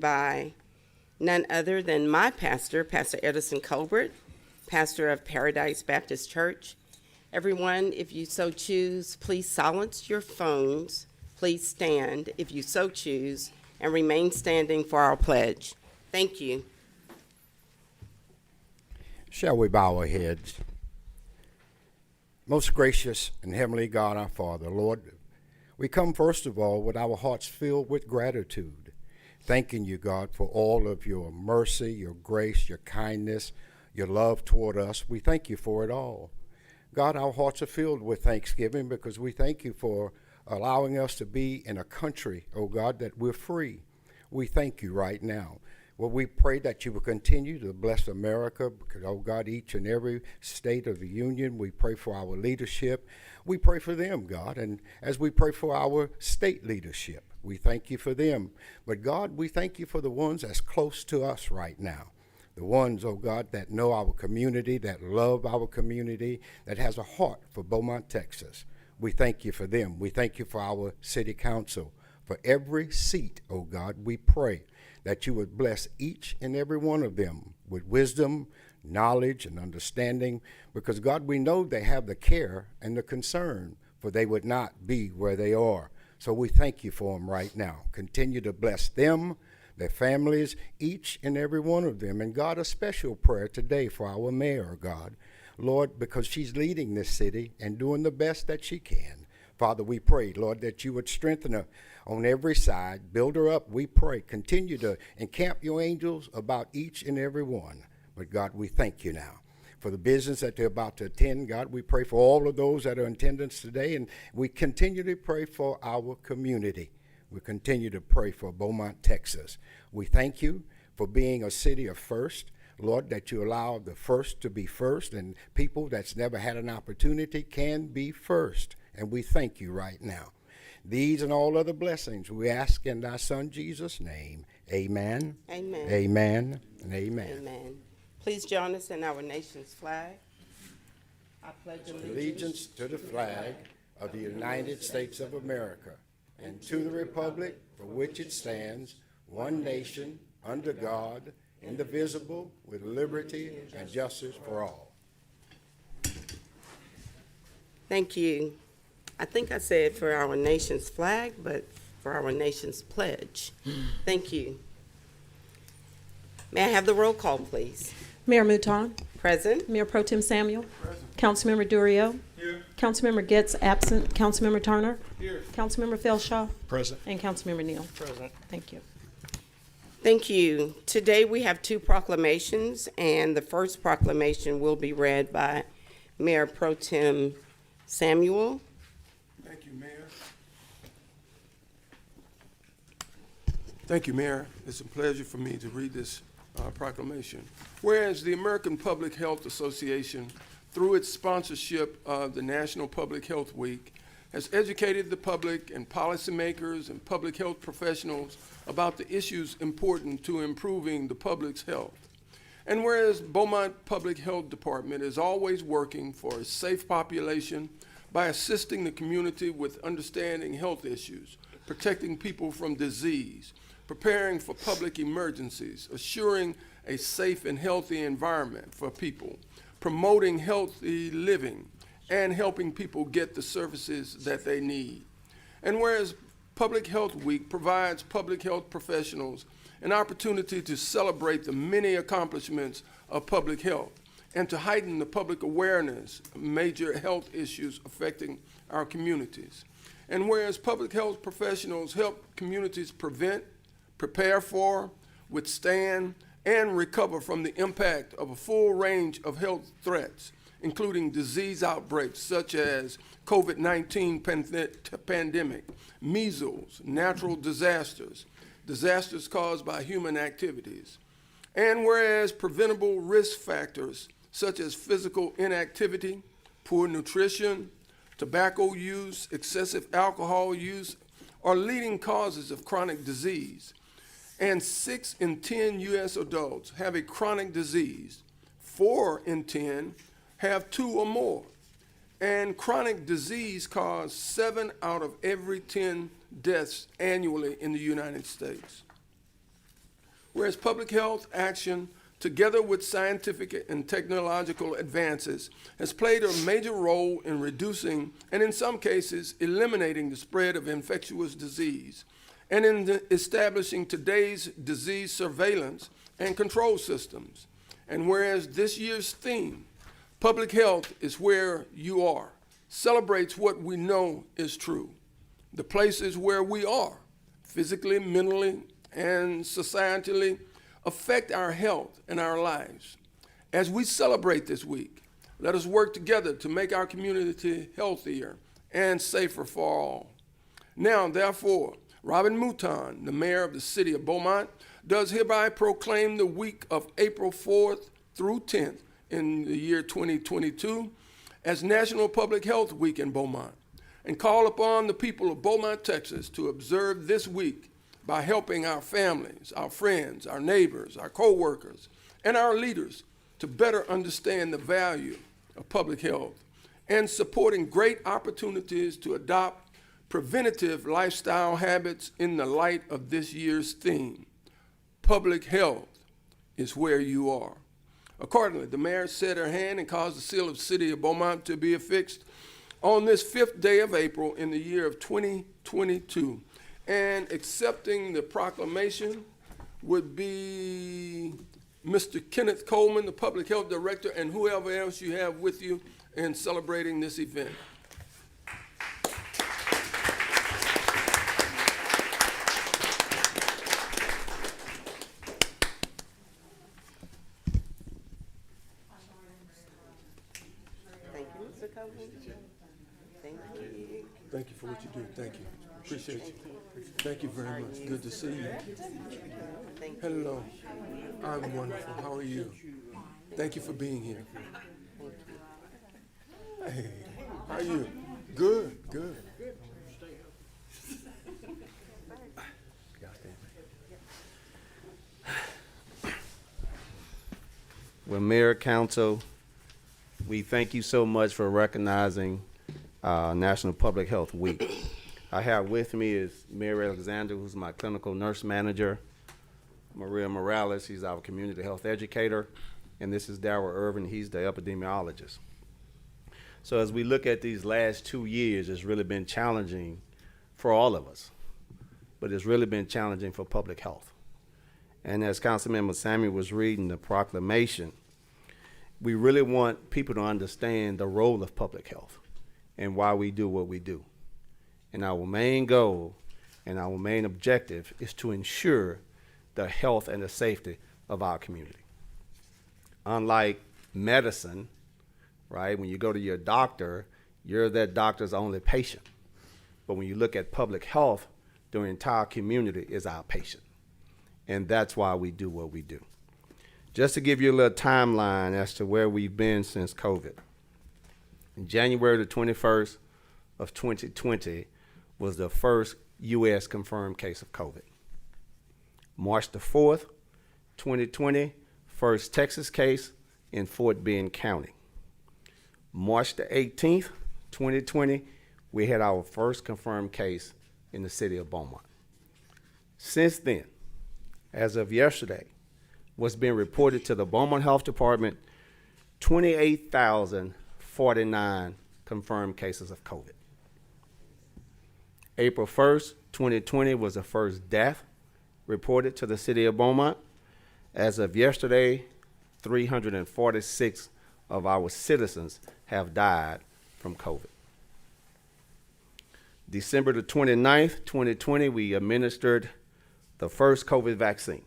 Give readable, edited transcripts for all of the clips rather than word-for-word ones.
by none other than my pastor, Pastor Edison Colbert, pastor of Paradise Baptist Church. Everyone, if you so choose, please silence your phones. Please stand if you so choose and remain standing for our pledge. Thank you. Shall we bow our heads? Most gracious and heavenly God, our Father, Lord, we come first of all with our hearts filled with gratitude, thanking you, God, for all of your mercy, your grace, your kindness, your love toward us. We thank you for it all. God, our hearts are filled with thanksgiving because we thank you for allowing us to be in a country, oh God, that we're free. We thank you right now. Well, we pray that you will continue to bless America, because, oh God, each and every state of the union. We pray for our leadership. We pray for them, God, and as we pray for our state leadership, we thank you for them. But God, we thank you for the ones that's close to us right now. The ones, oh God, that know our community, that love our community, that has a heart for Beaumont, Texas. We thank you for them. We thank you for our city council. For every seat, oh God, we pray that you would bless each and every one of them with wisdom, knowledge, and understanding, because God, we know they have the care and the concern, for they would not be where they are. So we thank you for them right now. Continue to bless them, their families, each and every one of them. And God, a special prayer today for our mayor, God, Lord, because she's leading this city and doing the best that she can. Father, we pray, Lord, that you would strengthen her on every side, build her up, we pray. Continue to encamp your angels about each and every one. But God, we thank you now for the business that they're about to attend. God, we pray for all of those that are in attendance today, and we continue to pray for our community. We continue to pray for Beaumont, Texas. We thank you for being a city of first. Lord, that you allow the first to be first, and people that's never had an opportunity can be first. And we thank you right now. These and all other blessings we ask in thy Son Jesus' name. Amen. Amen. Amen. And amen. Amen. Please join us in our nation's flag. I pledge Allegiance to the flag of the United States of America and to the republic for which it stands, one nation, under God, indivisible, with liberty and justice for all. Thank you. I think I said for our nation's flag, but for our nation's pledge. Thank you. May I have the roll call, please? Mayor Mouton. Present. Mayor Pro Tem Samuel. Present. Councilmember Durio. Here. Councilmember Getz absent. Councilmember Turner. Here. Councilmember Felshaw. Present. And Councilmember Neal. Present. Thank you. Thank you. Today we have two proclamations, and the first proclamation will be read by Mayor Pro Tem Samuel. Thank you, Mayor. Thank you, Mayor. It's a pleasure for me to read this proclamation. Whereas the American Public Health Association, through its sponsorship of the National Public Health Week, has educated the public and policymakers and public health professionals about the issues important to improving the public's health. And whereas Beaumont Public Health Department is always working for a safe population by assisting the community with understanding health issues, protecting people from disease, preparing for public emergencies, assuring a safe and healthy environment for people, promoting healthy living, and helping people get the services that they need. And whereas Public Health Week provides public health professionals an opportunity to celebrate the many accomplishments of public health and to heighten the public awareness of major health issues affecting our communities. And whereas public health professionals help communities prevent, prepare for, withstand, and recover from the impact of a full range of health threats, including disease outbreaks such as COVID-19 pandemic, measles, natural disasters, disasters caused by human activities. And whereas preventable risk factors such as physical inactivity, poor nutrition, tobacco use, excessive alcohol use are leading causes of chronic disease. And 6 in 10 U.S. adults have a chronic disease. 4 in 10 have 2 or more. And chronic disease causes 7 out of every 10 deaths annually in the United States. whereas public health action, together with scientific and technological advances, has played a major role in reducing and in some cases eliminating the spread of infectious disease and in establishing today's disease surveillance and control systems. And whereas this year's theme, Public Health is Where You Are, celebrates what we know is true, the places where we are, physically, mentally, and societally, affect our health and our lives. As we celebrate this week, let us work together to make our community healthier and safer for all. Now, therefore, Robin Mouton, the mayor of the city of Beaumont, does hereby proclaim the week of April 4th through 10th in the year 2022 as National Public Health Week in Beaumont, and call upon the people of Beaumont, Texas to observe this week by helping our families, our friends, our neighbors, our co-workers, and our leaders to better understand the value of public health and supporting great opportunities to adopt preventative lifestyle habits in the light of this year's theme. Public health is where you are. Accordingly, the mayor set her hand and caused the seal of the city of Beaumont to be affixed on this 5th day of April in the year of 2022. And accepting the proclamation would be Mr. Kenneth Coleman, the Public Health Director, and whoever else you have with you in celebrating this event. Thank you, Mr. Coleman. Thank you. Thank you for what you do. Thank you. Appreciate you. Thank you very much. Good to see you. Thank you. Hello. I'm wonderful. How are you? Thank you for being here. Hey, how are you? Good, good. Well, Mayor, Council, we thank you so much for recognizing National Public Health Week. I have with me is Mary Alexander, who's my clinical nurse manager, Maria Morales, she's our community health educator, and this is Darryl Irvin, he's the epidemiologist. So as we look at these last 2 years, it's really been challenging for all of us, but it's really been challenging for public health. And as Councilmember Samuel was reading the proclamation, we really want people to understand the role of public health and why we do what we do. And our main goal and our main objective is to ensure the health and the safety of our community. Unlike medicine, right, when you go to your doctor, you're that doctor's only patient. But when you look at public health, the entire community is our patient. And that's why we do what we do. Just to give you a little timeline as to where we've been since COVID. In January the 21st of 2020 was the first U.S. confirmed case of COVID. March the 4th, 2020, first Texas case in Fort Bend County. March the 18th, 2020, we had our first confirmed case in the city of Beaumont. Since then, as of yesterday, what's been reported to the Beaumont Health Department, 28,049 confirmed cases of COVID. April 1st, 2020 was the first death reported to the city of Beaumont. As of yesterday, 346 of our citizens have died from COVID. December the 29th, 2020, we administered the first COVID vaccine,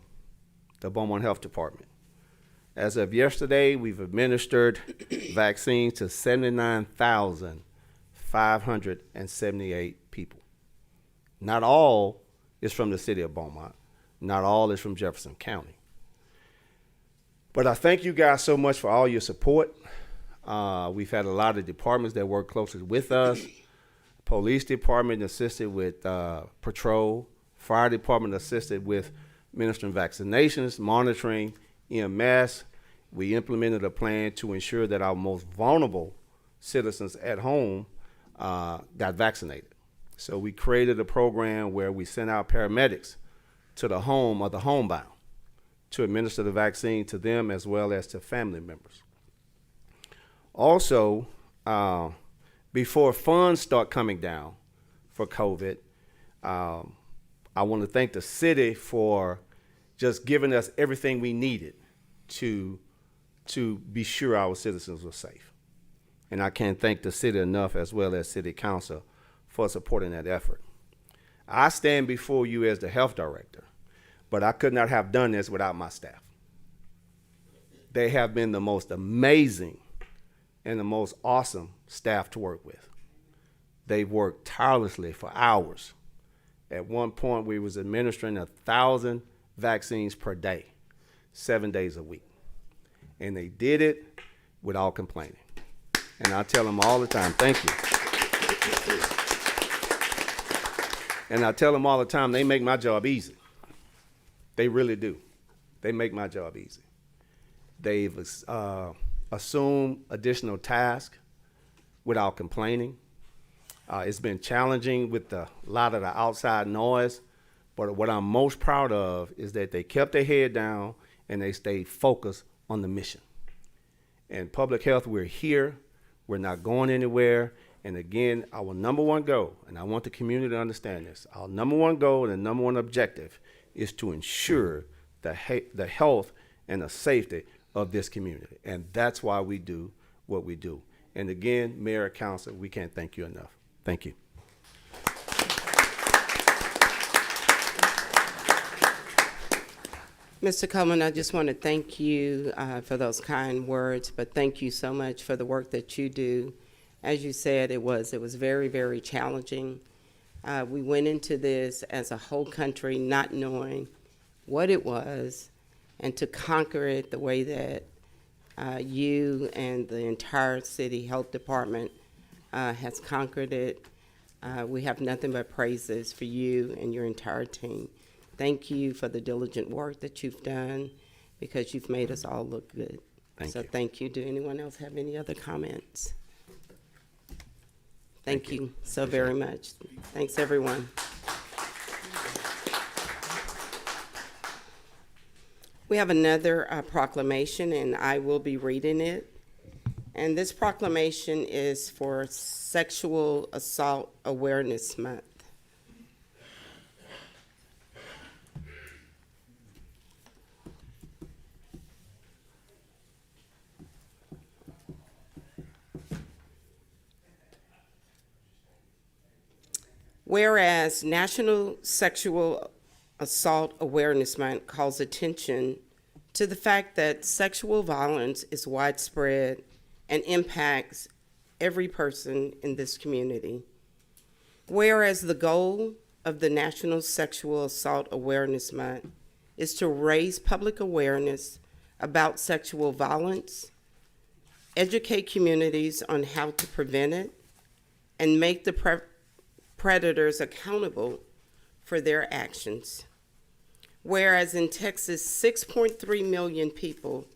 the Beaumont Health Department. As of yesterday, we've administered vaccines to 79,578 people. Not all is from the city of Beaumont. Not all is from Jefferson County. But I thank you guys so much for all your support. We've had a lot of departments that work closely with us. Police department assisted with patrol. Fire department assisted with administering vaccinations, monitoring, EMS. We implemented a plan to ensure that our most vulnerable citizens at home got vaccinated. So we created a program where we sent out paramedics to the home of the homebound to administer the vaccine to them as well as to family members. Also, before funds start coming down for COVID, I want to thank the city for just giving us everything we needed to be sure our citizens were safe. And I can't thank the city enough, as well as city council, for supporting that effort. I stand before you as the health director, but I could not have done this without my staff. They have been the most amazing and the most awesome staff to work with. They've worked tirelessly for hours. At one point, we was administering 1,000 vaccines per day, 7 days a week. And they did it without complaining. And I tell them all the time, thank you. And I tell them all the time, they make my job easy. They really do. They make my job easy. They've assumed additional tasks without complaining. It's been challenging with a lot of the outside noise, but what I'm most proud of is that they kept their head down and they stayed focused on the mission. And public health, we're here. We're not going anywhere. And again, our number one goal, and I want the community to understand this, our number one goal and the number one objective is to ensure the health and the safety of this community. And that's why we do what we do. And again, Mayor and Council, we can't thank you enough. Thank you. Mr. Coleman, I just want to thank you for those kind words, but thank you so much for the work that you do. As you said, it was very, very challenging. We went into this as a whole country not knowing what it was, and to conquer it the way that you and the entire city health department has conquered it. We have nothing but praises for you and your entire team. Thank you for the diligent work that you've done, because you've made us all look good. Thank you. Do anyone else have any other comments? Thank you so very much. Thanks, everyone. We have another proclamation, and I will be reading it. And this proclamation is for Sexual Assault Awareness Month. Whereas National Sexual Assault Awareness Month calls attention to the fact that sexual violence is widespread and impacts every person in this community. Whereas the goal of the National Sexual Assault Awareness Month is to raise public awareness about sexual violence, educate communities on how to prevent it, and make the predators accountable for their actions. Whereas in Texas, 6.3 million people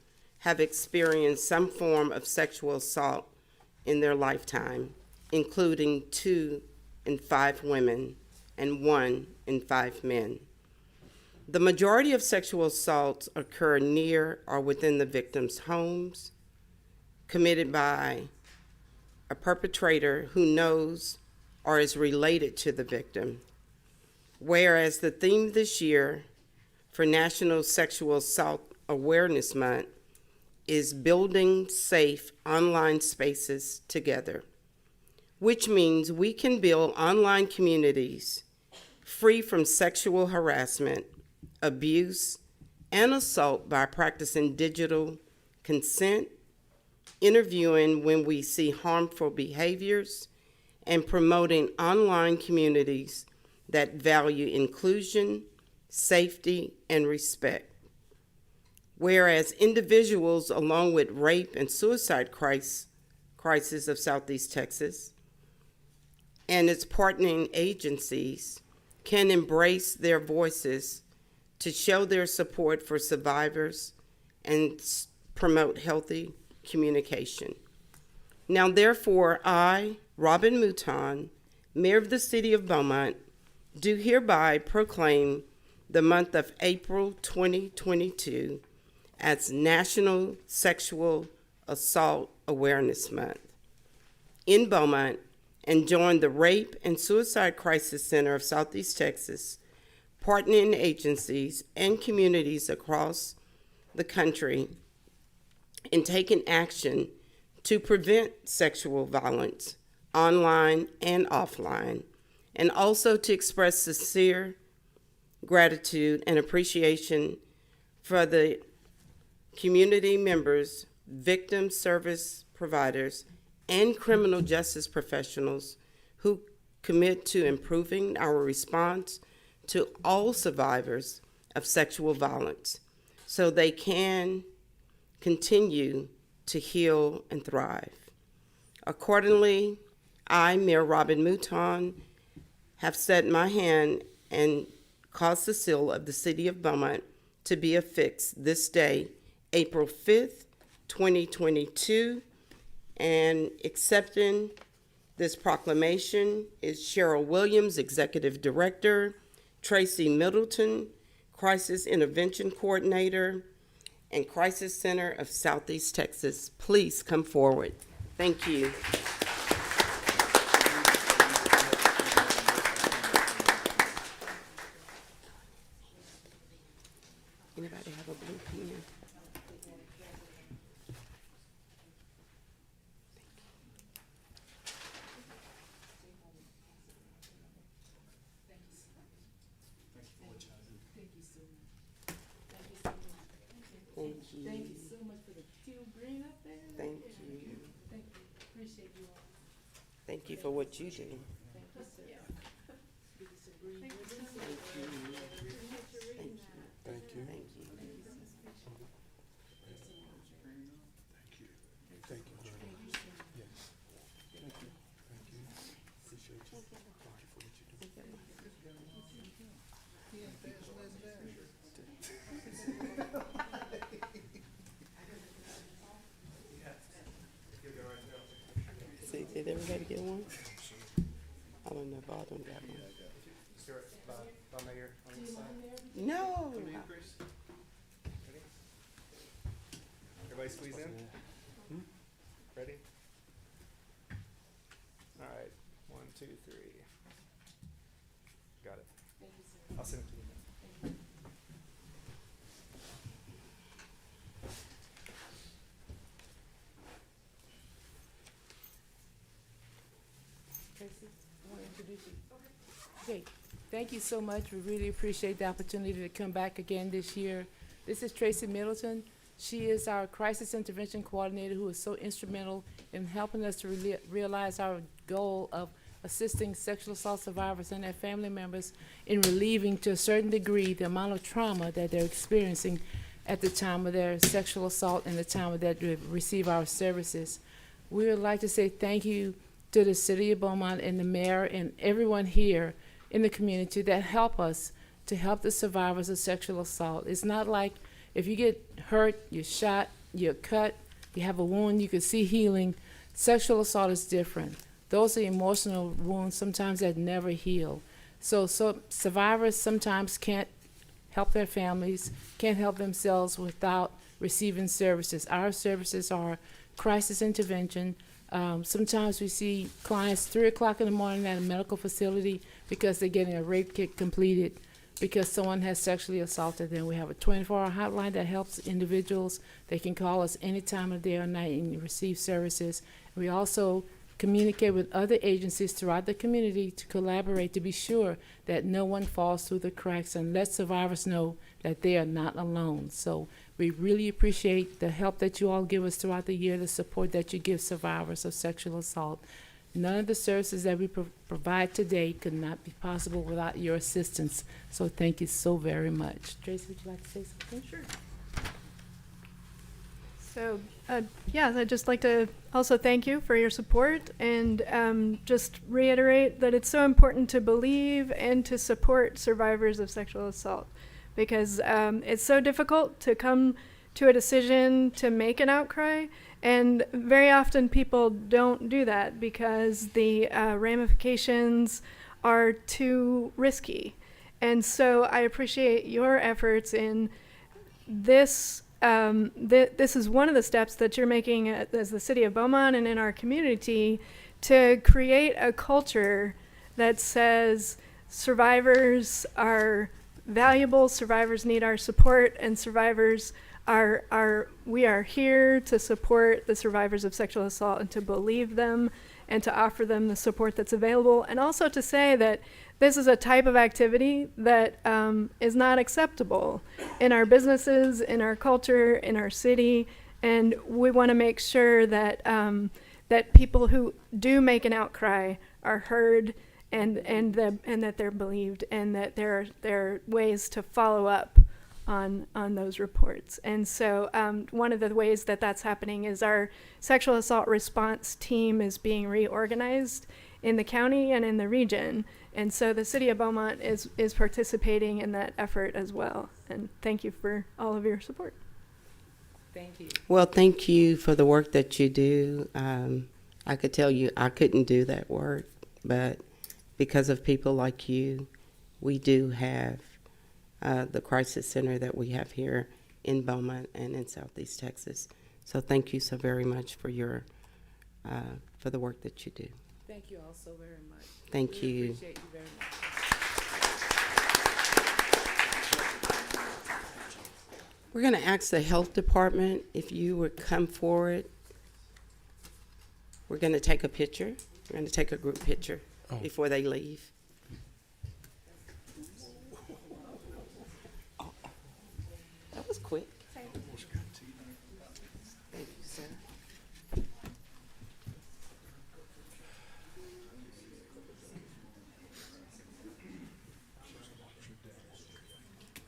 have experienced some form of sexual assault in their lifetime, including 2 in 5 women and 1 in 5 men. The majority of sexual assaults occur near or within the victim's homes, committed by a perpetrator who knows or is related to the victim. Whereas the theme this year for National Sexual Assault Awareness Month is building safe online spaces together, which means we can build online communities free from sexual harassment, abuse, and assault by practicing digital consent, interviewing when we see harmful behaviors, and promoting online communities that value inclusion, safety, and respect. Whereas individuals, along with rape and suicide crisis of Southeast Texas and its partnering agencies, can embrace their voices to show their support for survivors and promote healthy communication. Now, therefore, I, Robin Mouton, Mayor of the City of Beaumont, do hereby proclaim the month of April 2022 as National Sexual Assault Awareness Month in Beaumont, and join the Rape and Suicide Crisis Center of Southeast Texas, partnering agencies and communities across the country in taking action to prevent sexual violence online and offline, and also to express sincere gratitude and appreciation for the community members, victim service providers, and criminal justice professionals who commit to improving our response to all survivors of sexual violence so they can continue to heal and thrive. Accordingly, I, Mayor Robin Mouton, have set my hand and caused the seal of the City of Beaumont to be affixed this day, April 5th, 2022, and accepting this proclamation is Cheryl Williams, Executive Director, Tracy Middleton, Crisis Intervention Coordinator, and Crisis Center of Southeast Texas. Please come forward. Thank you. Anybody have a blue pen? Thank you. Thank you so much for the teal green up there. Thank you. Thank you. Appreciate you all. Thank you for what you do. Thank you, sir. Give you some green ribbons. Thank you. Thank you. Thank you. Thank you. Thank you. Yes. Thank you. Thank you. Appreciate you. Thank you for what you do. See, did everybody get one? I don't know if all of them got one. No. Everybody squeeze in? Ready? All right, 1, 2, 3. Got it. I'll send it to you. Tracy, I want to introduce you. Okay, thank you so much. We really appreciate the opportunity to come back again this year. This is Tracy Middleton. She is our Crisis Intervention Coordinator who is so instrumental in helping us to realize our goal of assisting sexual assault survivors and their family members in relieving to a certain degree the amount of trauma that they're experiencing at the time of their sexual assault and the time that they receive our services. We would like to say thank you to the City of Beaumont and the mayor and everyone here in the community that help us to help the survivors of sexual assault. It's not like if you get hurt, you're shot, you're cut, you have a wound, you can see healing. Sexual assault is different. Those are emotional wounds sometimes that never heal. So survivors sometimes can't help their families, can't help themselves without receiving services. Our services are crisis intervention. Sometimes we see clients 3 o'clock in the morning at a medical facility because they're getting a rape kit completed because someone has sexually assaulted them. We have a 24-hour hotline that helps individuals. They can call us any time of day or night and receive services. We also communicate with other agencies throughout the community to collaborate to be sure that no one falls through the cracks and let survivors know that they are not alone. So we really appreciate the help that you all give us throughout the year, the support that you give survivors of sexual assault. None of the services that we provide today could not be possible without your assistance. So thank you so very much. Tracy, would you like to say something? Sure. So, I'd just like to also thank you for your support and just reiterate that it's so important to believe and to support survivors of sexual assault because it's so difficult to come to a decision to make an outcry, and very often people don't do that because the ramifications are too risky. And so I appreciate your efforts in this. This is one of the steps that you're making as the city of Beaumont and in our community to create a culture that says survivors are valuable, survivors need our support, and survivors we are here to support the survivors of sexual assault and to believe them and to offer them the support that's available, and also to say that this is a type of activity that is not acceptable in our businesses, in our culture, in our city, and we want to make sure that that people who do make an outcry are heard and that they're believed, and that there are ways to follow up on those reports. And so one of the ways that that's happening is our sexual assault response team is being reorganized in the county and in the region. And so the city of Beaumont is participating in that effort as well. And thank you for all of your support. Thank you. Well, thank you for the work that you do. I could tell you I couldn't do that work, but because of people like you, we do have the crisis center that we have here in Beaumont and in Southeast Texas. So thank you so very much for your for the work that you do. Thank you all so very much. Thank We you. appreciate you very much. We're going to ask the health department if you would come forward. We're going to take a picture. We're going to take a group picture before they leave. That was quick. Thank you, sir.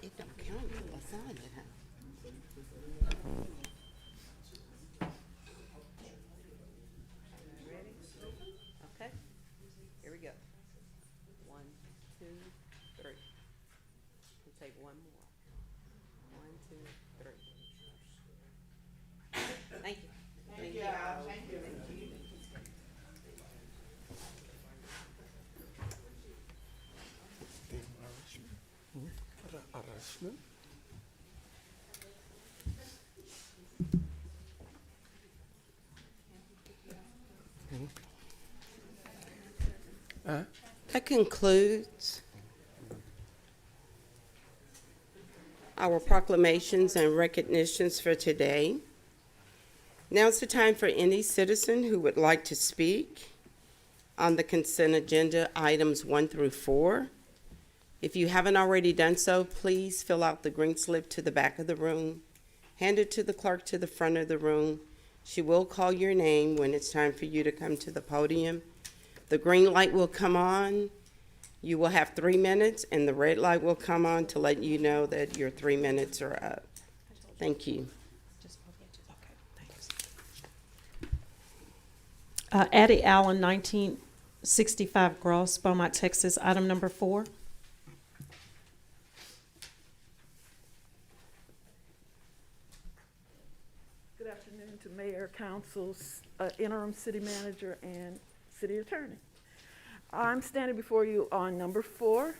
It don't count until I sign it, huh? Okay, here we go. 1, 2, 3. We'll take one more. 1, 2, 3. Thank you. Thank you. Thank you. That concludes our proclamations and recognitions for today. Now's the time for any citizen who would like to speak on the consent agenda items 1 through 4. If you haven't already done so, please fill out the green slip to the back of the room, hand it to the clerk to the front of the room. She will call your name when it's time for you to come to the podium. The green light will come on. You will have 3 minutes, and the red light will come on to let you know that your 3 minutes are up. Thank you. Addie Allen, 1965 Gross, Beaumont, Texas, item number 4. Good afternoon to Mayor, Councils, Interim City Manager, and City Attorney. I'm standing before you on number 4.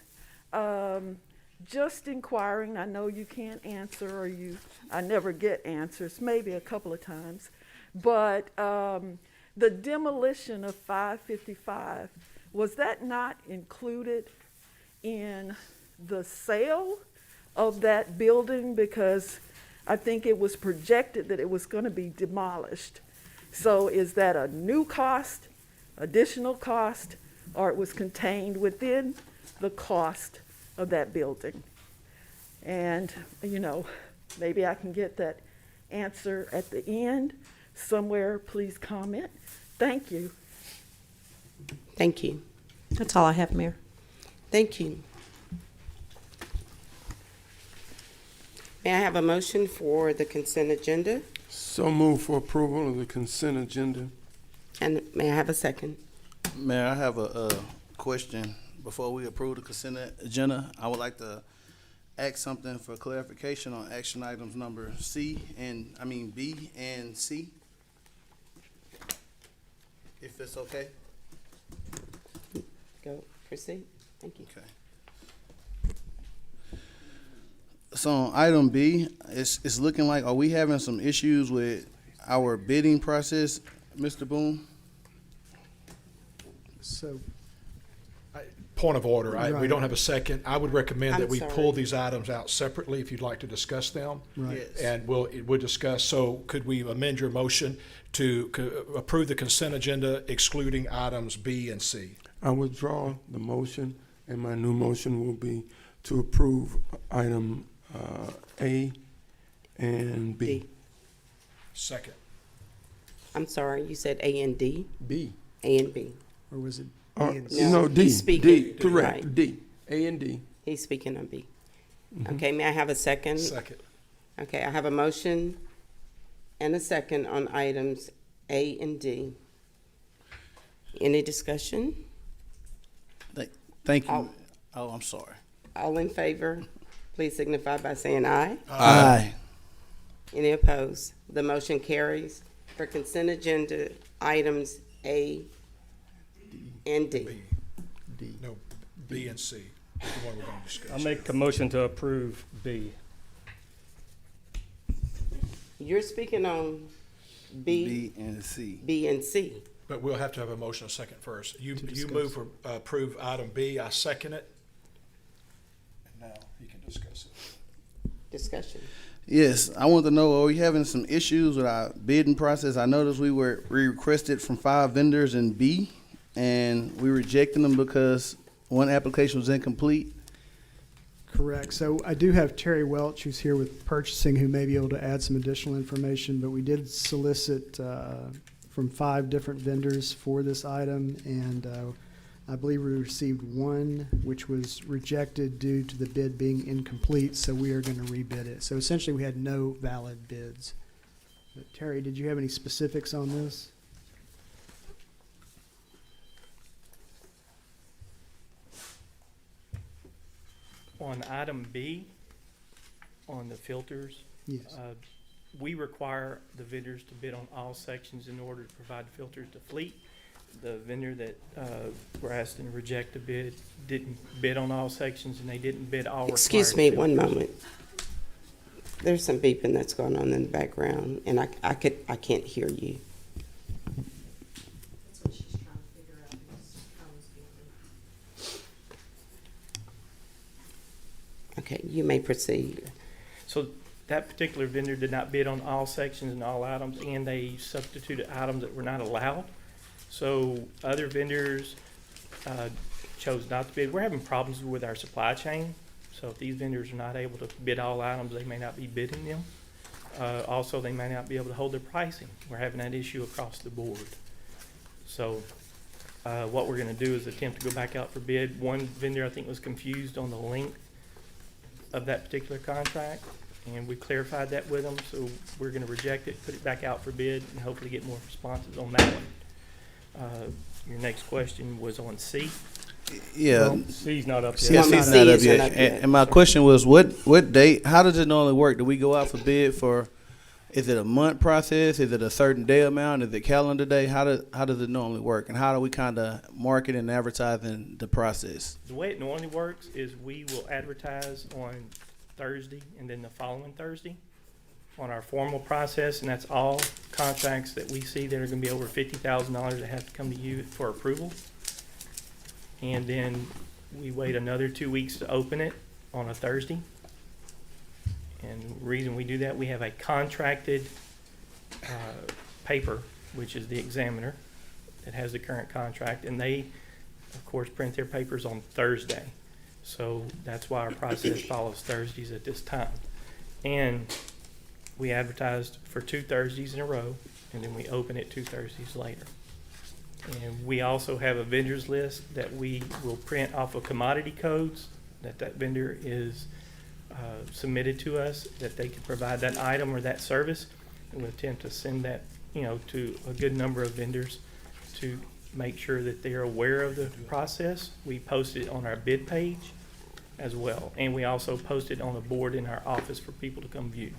Just inquiring, I know you can't answer, or I never get answers, maybe a couple of times, but the demolition of 555, was that not included in the sale of that building? Because I think it was projected that it was going to be demolished. So is that a new cost, additional cost, or it was contained within the cost of that building? And, you know, maybe I can get that answer at the end somewhere. Please comment. Thank you. Thank you. That's all I have, Mayor. Thank you. May I have a motion for the consent agenda? So move for approval of the consent agenda. And may I have a second? Mayor, I have a question. Before we approve the consent agenda, I would like to ask something for clarification on action items number B and C. If it's okay? Go, proceed. Thank you. Okay. So on item B, it's looking like, are we having some issues with our bidding process, Mr. Boone? So, point of order, we Right. don't have a second. I would recommend I'm that we sorry. pull these items out separately if you'd like to discuss them. Right. Yes. And we'll discuss, so could we amend your motion to approve the consent agenda excluding items B and C? I withdraw the motion, and my new motion will be to approve item A and B. D. Second. I'm sorry, you said A and D? B. A and B. or was it B Uh, and C? No, No, D, he's D, speaking. correct, Right. D, A and D. He's speaking on B. Okay, may I have a second? Second. Okay, I have a motion and a second on items A and D. Any discussion? Thank you. I'll- Oh, I'm sorry. All in favor, please signify by saying aye. Aye. Any opposed? The motion carries for consent agenda items A and D. No, B and C is the one we're going to discuss. I make a motion to approve B. You're speaking on B, B and C. B, and C. But we'll have to have a motion a second first. You discuss. move for approve item B, I second it. And now you can discuss it. Discussion. Yes, I want to know, are we having some issues with our bidding process? I noticed we requested from 5 vendors in B, and we rejected them because one application was incomplete. Correct. So I do have Terry Welch, who's here with purchasing, who may be able to add some additional information, but we did solicit from 5 different vendors for this item, and I believe we received one which was rejected due to the bid being incomplete, so we are going to rebid it. So essentially, we had no valid bids. But Terry, did you have any specifics on this? On item B, on the filters, Yes. we require the vendors to bid on all sections in order to provide filters to fleet. The vendor that we're asking to reject the bid didn't bid on all sections, and they didn't bid all required Excuse me, one filters. moment. There's some beeping that's going on in the background, and I can't hear you. Okay, you may proceed. So that particular vendor did not bid on all sections and all items, and they substituted items that were not allowed. So other vendors chose not to bid. We're having problems with our supply chain. So if these vendors are not able to bid all items, they may not be bidding them. Also, they may not be able to hold their pricing. We're having that issue across the board. So what we're gonna do is attempt to go back out for bid. One vendor, I think, was confused on the length of that particular contract, and we clarified that with them, so we're gonna reject it, put it back out for bid, and hopefully get more responses on that one. Your next question was on C. Yeah. C's not up See, yet. I see C it's not up isn't yet. up yet. And my question was, what date, how does it normally work? Do we go out for bid for, is it a month process? Is it a certain day amount? Is it calendar day? How does it normally work? And how do we kind of market and advertise in the process? The way it normally works is we will advertise on Thursday and then the following Thursday on our formal process, and that's all contracts that we see that are gonna be over $50,000 that have to come to you for approval. And then we wait another 2 weeks to open it on a Thursday. And the reason we do that, we have a contracted paper, which is the examiner, that has the current contract, and they, of course, print their papers on Thursday. So that's why our process follows Thursdays at this time. And we advertised for 2 Thursdays in a row, and then we open it 2 Thursdays later. And we also have a vendors list that we will print off of commodity codes that vendor is submitted to us, that they can provide that item or that service. And we attempt to send that, to a good number of vendors to make sure that they're aware of the process. We post it on our bid page as well. And we also post it on a board in our office for people to come view.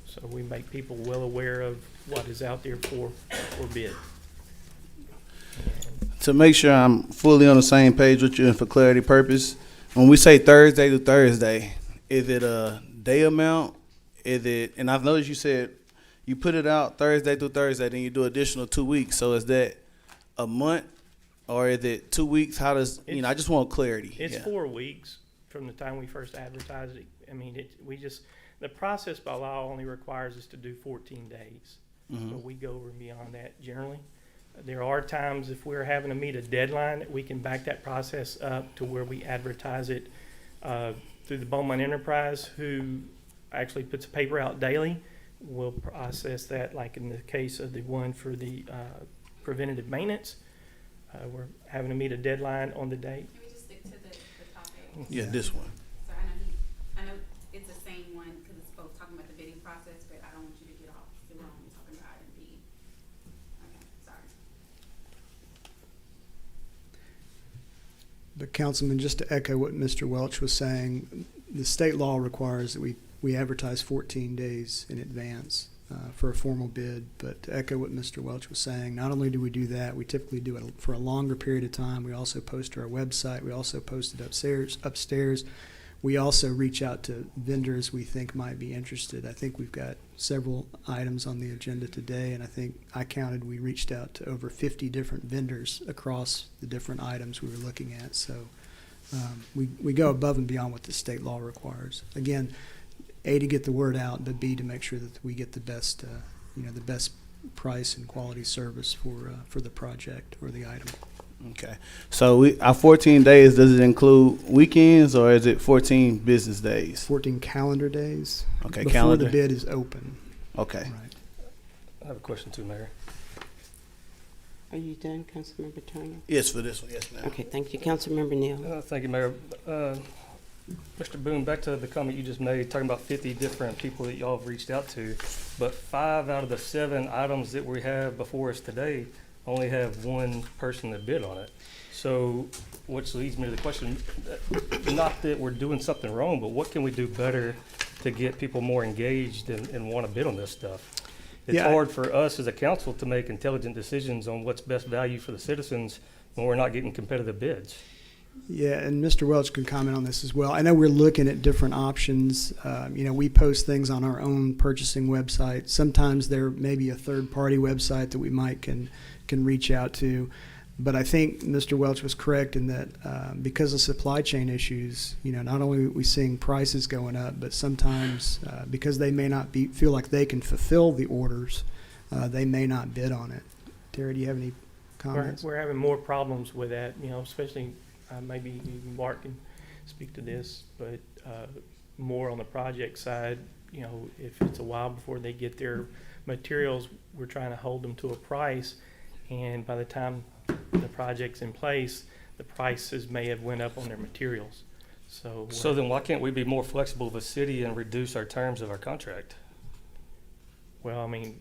So we make people well aware of what is out there for bid. To make sure I'm fully on the same page with you and for clarity purpose, when we say Thursday to Thursday, is it a day amount? Is it, and I've noticed you said you put it out Thursday through Thursday, then you do additional 2 weeks. So is that a month or is it 2 weeks? How does, I just want clarity. It's Yeah. 4 weeks from the time we first advertise it. I mean, the process by law only requires us to do 14 days. But we go over and beyond that generally. There are times if we're having to meet a deadline that we can back that process up to where we advertise it through the Beaumont Enterprise, who actually puts a paper out daily. We'll process that, like in the case of the one for the preventative maintenance. We're having to meet a deadline on the date. Can we just stick to the topic? Yeah, this one. So I know it's the same one because it's both talking about the bidding process, but I don't want you to get off the wrong talking about item B. Okay, sorry. But Councilman, just to echo what Mr. Welch was saying, the state law requires that we advertise 14 days in advance for a formal bid. But to echo what Mr. Welch was saying, not only do we do that, we typically do it for a longer period of time. We also post to our website. We also post it upstairs. We also reach out to vendors we think might be interested. I think we've got several items on the agenda today, and I think I counted we reached out to over 50 different vendors across the different items we were looking at. So we go above and beyond what the state law requires. Again, A, to get the word out, but B, to make sure that we get the best, the best price and quality service for the project or the item. Okay. So our 14 days, does it include weekends or is it 14 business days? 14 calendar days. Okay, before calendar. the bid is open. Okay. Right. I have a question too, Mayor. Are you done, Councilmember Turner? Yes, for this one. Yes, ma'am. Okay, thank you. Councilmember Neal. Thank you, Mayor. Mr. Boone, back to the comment you just made, talking about 50 different people that y'all have reached out to, but 5 out of the 7 items that we have before us today only have one person that bid on it. So, which leads me to the question, not that we're doing something wrong, but what can we do better to get people more engaged and want to bid on this stuff? It's hard for us as a council to make intelligent decisions on what's best value for the citizens when we're not getting competitive bids. Yeah, and Mr. Welch can comment on this as well. I know we're looking at different options. We post things on our own purchasing website. Sometimes there may be a third-party website that we might can reach out to. But I think Mr. Welch was correct in that because of supply chain issues, not only are we seeing prices going up, but sometimes because they may not feel like they can fulfill the orders, they may not bid on it. Terry, do you have any comments? We're having more problems with that, especially maybe Mark can speak to this, but more on the project side, if it's a while before they get their materials, we're trying to hold them to a price, and by the time the project's in place, the prices may have went up on their materials. So then why can't we be more flexible with the city and reduce our terms of our contract? Well, I mean,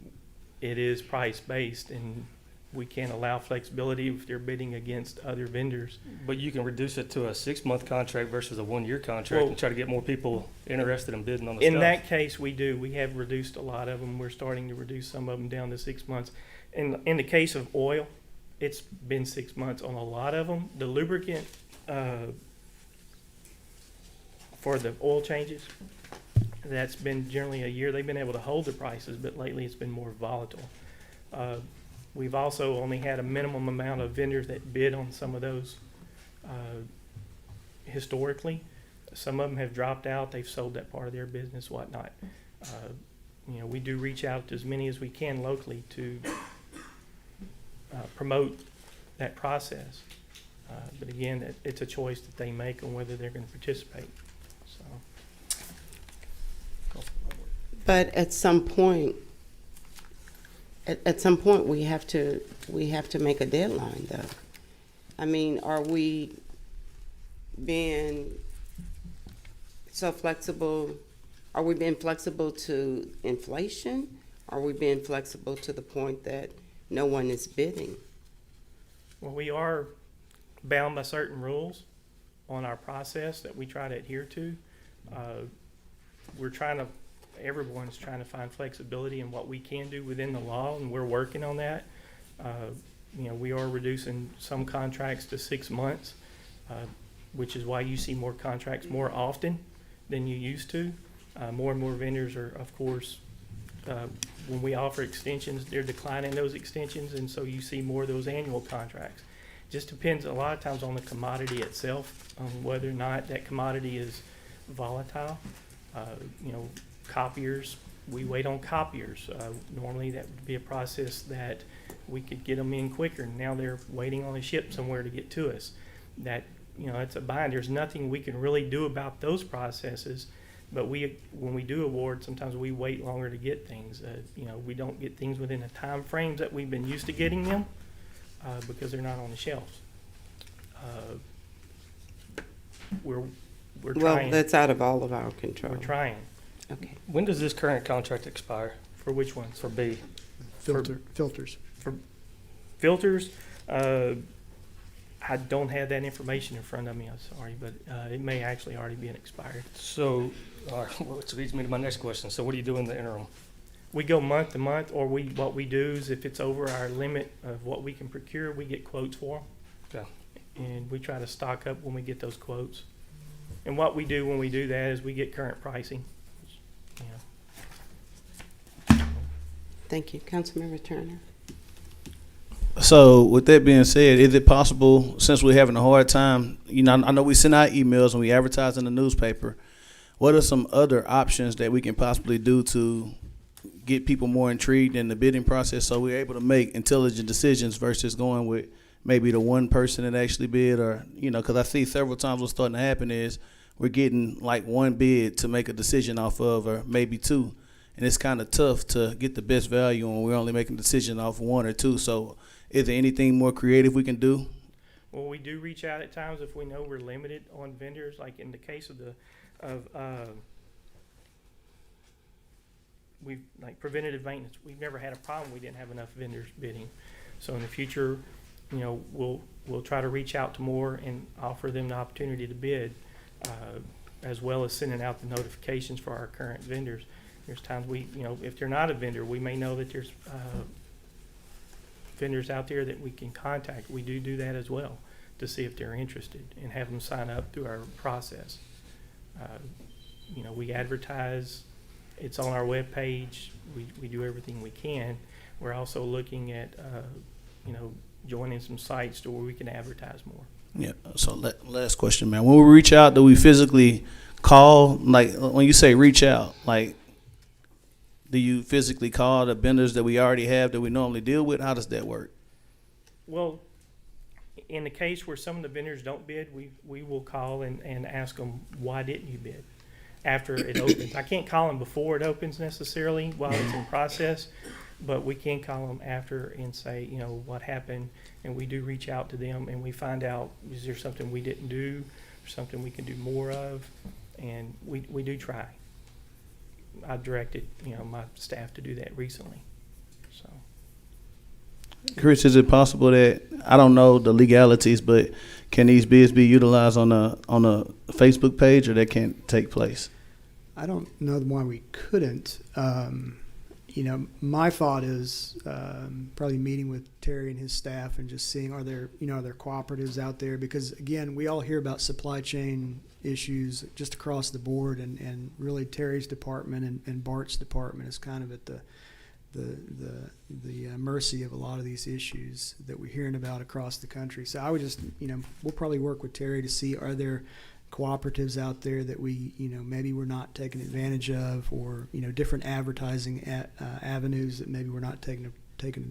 it is price-based, and we can't allow flexibility if they're bidding against other vendors. But you can reduce it to a 6-month contract versus a 1-year contract and try to get more people interested in bidding on the stuff. In that case, we do. We have reduced a lot of them. We're starting to reduce some of them down to 6 months. In the case of oil, it's been 6 months on a lot of them. The lubricant for the oil changes, that's been generally a year. They've been able to hold the prices, but lately it's been more volatile. We've also only had a minimum amount of vendors that bid on some of those historically. Some of them have dropped out. They've sold that part of their business, whatnot. We do reach out to as many as we can locally to promote that process. But again, it's a choice that they make on whether they're going to participate. So. But at some point, we have to make a deadline, though. I mean, are we being so flexible? Are we being flexible to inflation? Are we being flexible to the point that no one is bidding? Well, we are bound by certain rules on our process that we try to adhere to. Everyone's trying to find flexibility in what we can do within the law, and we're working on that. We are reducing some contracts to 6 months, which is why you see more contracts more often than you used to. More and more vendors are, of course, when we offer extensions, they're declining those extensions, and so you see more of those annual contracts. Just depends a lot of times on the commodity itself, on whether or not that commodity is volatile. You know, copiers, we wait on copiers. Normally that would be a process that we could get them in quicker. Now they're waiting on a ship somewhere to get to us. That, you know, it's a bind. There's nothing we can really do about those processes. But when we do award, sometimes we wait longer to get things. You know, we don't get things within the time frames that we've been used to getting them because they're not on the shelves. We're Well, trying. that's out of all of our control. We're trying. Okay. When does this current contract expire For which ones? for B? Filters. For filters, I don't have that information in front of me, I'm sorry, but it may actually already be expired. So, which leads me to my next question. So what do you do in the interim? We go month to month, or what we do is if it's over our limit of what we can procure, we get quotes for them. Okay. And we try to stock up when we get those quotes. And what we do when we do that is we get current pricing. Yeah. Thank you. Councilmember Turner. So with that being said, is it possible, since we're having a hard time, you know, I know we send out emails and we advertise in the newspaper, what are some other options that we can possibly do to get people more intrigued in the bidding process so we're able to make intelligent decisions versus going with maybe the one person that actually bid? Or, you know, because I see several times what's starting to happen is we're getting like one bid to make a decision off of, or maybe two. And it's kind of tough to get the best value when we're only making a decision off one or two. So is there anything more creative we can do? Well, we do reach out at times if we know we're limited on vendors, like in the case of we've like preventative maintenance. We've never had a problem. We didn't have enough vendors bidding. So in the future, you know, we'll try to reach out to more and offer them the opportunity to bid, as well as sending out the notifications for our current vendors. There's times if they're not a vendor, we may know that there's vendors out there that we can contact. We do that as well to see if they're interested and have them sign up through our process. We advertise. It's on our webpage. We do everything we can. We're also looking at, joining some sites to where we can advertise more. Yeah. So last question, man. When we reach out, do we physically call? Like when you say reach out, like do you physically call the vendors that we already have that we normally deal with? How does that work? Well, in the case where some of the vendors don't bid, we will call and ask them, why didn't you bid after it opens? I can't call them before it opens necessarily while it's in process, but we can call them after and say, what happened, and we do reach out to them and we find out, is there something we didn't do or something we can do more of, and we do try. I've directed, my staff to do that recently, so. Chris, is it possible that, I don't know the legalities, but can these bids be utilized on a Facebook page, or that can't take place? I don't know why we couldn't. My thought is probably meeting with Terry and his staff and just seeing are there cooperatives out there, because again, we all hear about supply chain issues just across the board, and really Terry's department and Bart's department is kind of at the mercy of a lot of these issues that we're hearing about across the country. So I would just, we'll probably work with Terry to see, are there cooperatives out there that we, maybe we're not taking advantage of, or, different advertising avenues that maybe we're not taking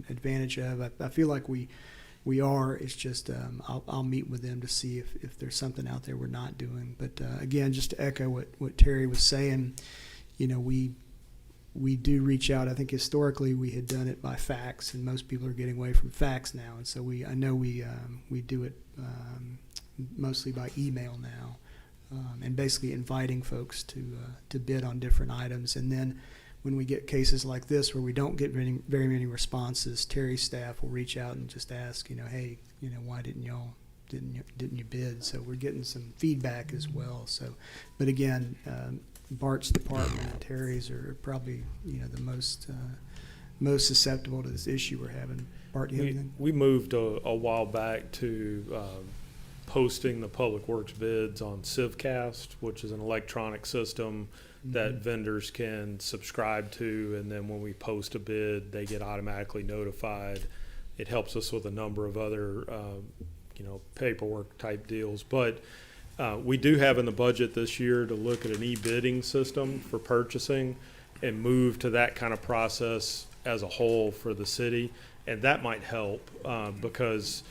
advantage of. I feel like we are. It's just I'll meet with them to see if there's something out there we're not doing. But again, just to echo what Terry was saying, we do reach out. I think historically we had done it by fax, and most people are getting away from fax now. And so I know we do it mostly by email now, and basically inviting folks to bid on different items. And then when we get cases like this where we don't get very many responses, Terry's staff will reach out and just ask, hey, why didn't you bid? So we're getting some feedback as well. So, but again, Bart's department and Terry's are probably the most susceptible to this issue we're having. Bart, do you have anything? We moved a while back to posting the public works bids on Civcast, which is an electronic system that vendors can subscribe to, and then when we post a bid, they get automatically notified. It helps us with a number of other, paperwork type deals. But we do have in the budget this year to look at an e-bidding system for purchasing and move to that kind of process as a whole for the city. And that might help because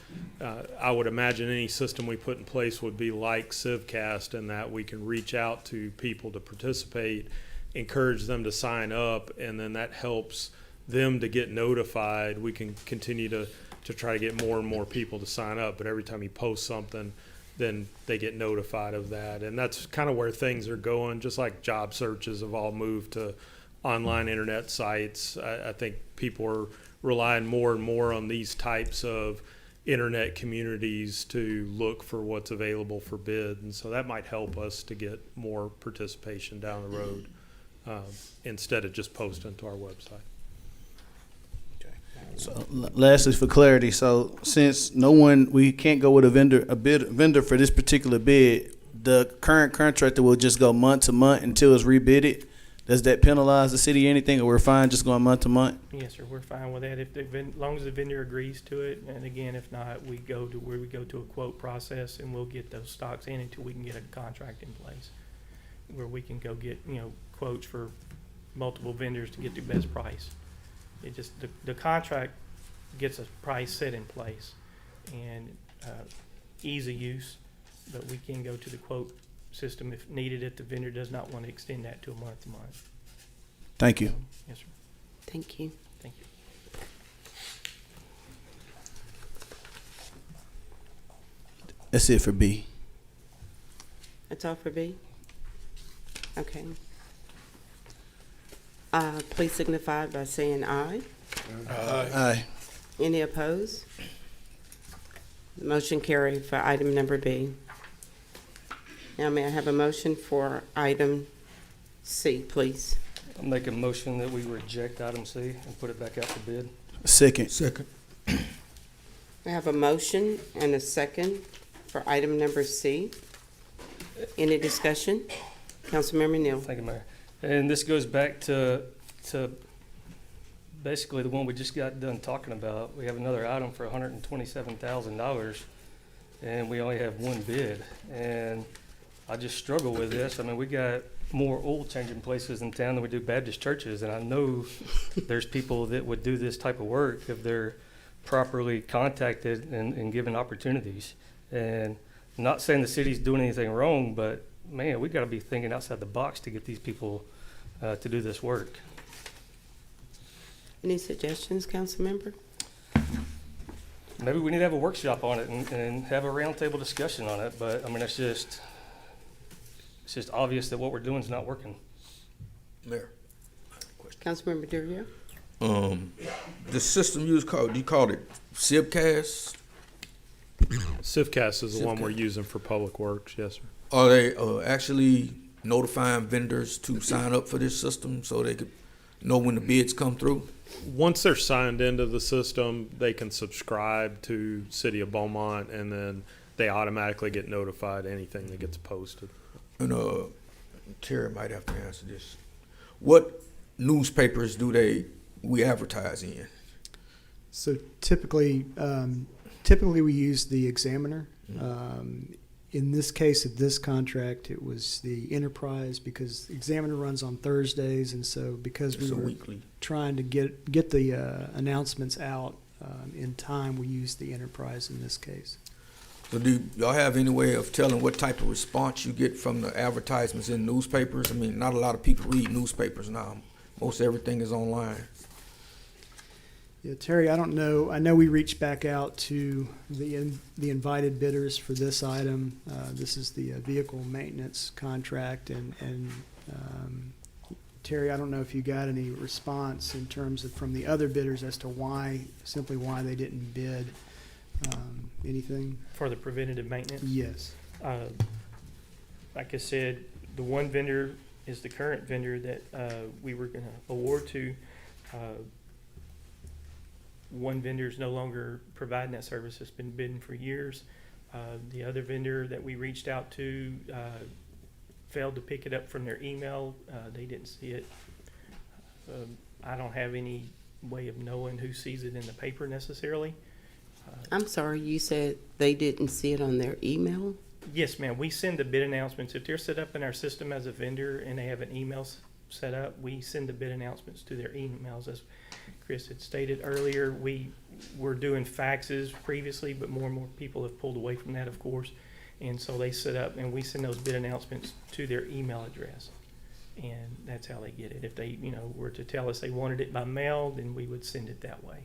I would imagine any system we put in place would be like Civcast in that we can reach out to people to participate, encourage them to sign up, and then that helps them to get notified. We can continue to try to get more and more people to sign up, but every time you post something, then they get notified of that. And that's kind of where things are going, just like job searches have all moved to online internet sites. I think people are relying more and more on these types of internet communities to look for what's available for bid. And so that might help us to get more participation down the road instead of just posting to our website. So lastly, for clarity, so since we can't go with a vendor for this particular bid, the current contractor will just go month to month until it's rebidded. Does that penalize the city or anything, or we're fine just going month to month? Yes, sir, we're fine with that. As long as the vendor agrees to it, and again, if not, we go to a quote process, and we'll get those stocks in until we can get a contract in place, where we can go get, quotes for multiple vendors to get the best price. It just, the contract gets a price set in place and ease of use, but we can go to the quote system if needed, if the vendor does not want to extend that to a month to month. Thank you. Yes, sir. Thank you. Thank you. That's it for B. That's all for B? Okay. Please signify by saying aye. Aye. Any opposed? The motion carried for item number B. Now may I have a motion for item C, please? I'll make a motion that we reject item C and put it back out for bid. Second. We have a motion and a second for item number C. Any discussion? Councilmember Neal. Thank you, Mayor. And this goes back to basically the one we just got done talking about. We have another item for $127,000, and we only have one bid. And I just struggle with this. I mean, we got more oil changing places in town than we do Baptist churches, and I know there's people that would do this type of work if they're properly contacted and given opportunities. And I'm not saying the city's doing anything wrong, but man, we got to be thinking outside the box to get these people to do this work. Any suggestions, Councilmember? Maybe we need to have a workshop on it and have a roundtable discussion on it. But I mean, it's just obvious that what we're doing is not working. Mayor. Councilmember Durio? The system you called it Civcast? Civcast is the one we're Civcast. using for public works, yes, sir. Are they actually notifying vendors to sign up for this system so they could know when the bids come through? Once they're signed into the system, they can subscribe to City of Beaumont, and then they automatically get notified anything that gets posted. And Terry might have to answer this. What newspapers do we advertise in? So typically we use the Examiner. In this case of this contract, it was the Enterprise because the Examiner runs on Thursdays, and so because we were weekly. trying to get the announcements out in time, we used the Enterprise in this case. So do y'all have any way of telling what type of response you get from the advertisements in newspapers? I mean, not a lot of people read newspapers now. Most everything is online. Yeah, Terry, I don't know. I know we reached back out to the invited bidders for this item. This is the vehicle maintenance contract, and Terry, I don't know if you got any response in terms of from the other bidders as to why they didn't bid anything. For the preventative maintenance? Yes. Like I said, the one vendor is the current vendor that we were going to award to. One vendor is no longer providing that service. It's been bidding for years. The other vendor that we reached out to failed to pick it up from their email. They didn't see it. I don't have any way of knowing who sees it in the paper necessarily. I'm sorry, you said they didn't see it on their email? Yes, ma'am. We send the bid announcements. If they're set up in our system as a vendor and they have an email set up, we send the bid announcements to their emails. As Chris had stated earlier, we were doing faxes previously, but more and more people have pulled away from that, of course. And so they set up and we send those bid announcements to their email address. And that's how they get it. If they, were to tell us they wanted it by mail, then we would send it that way.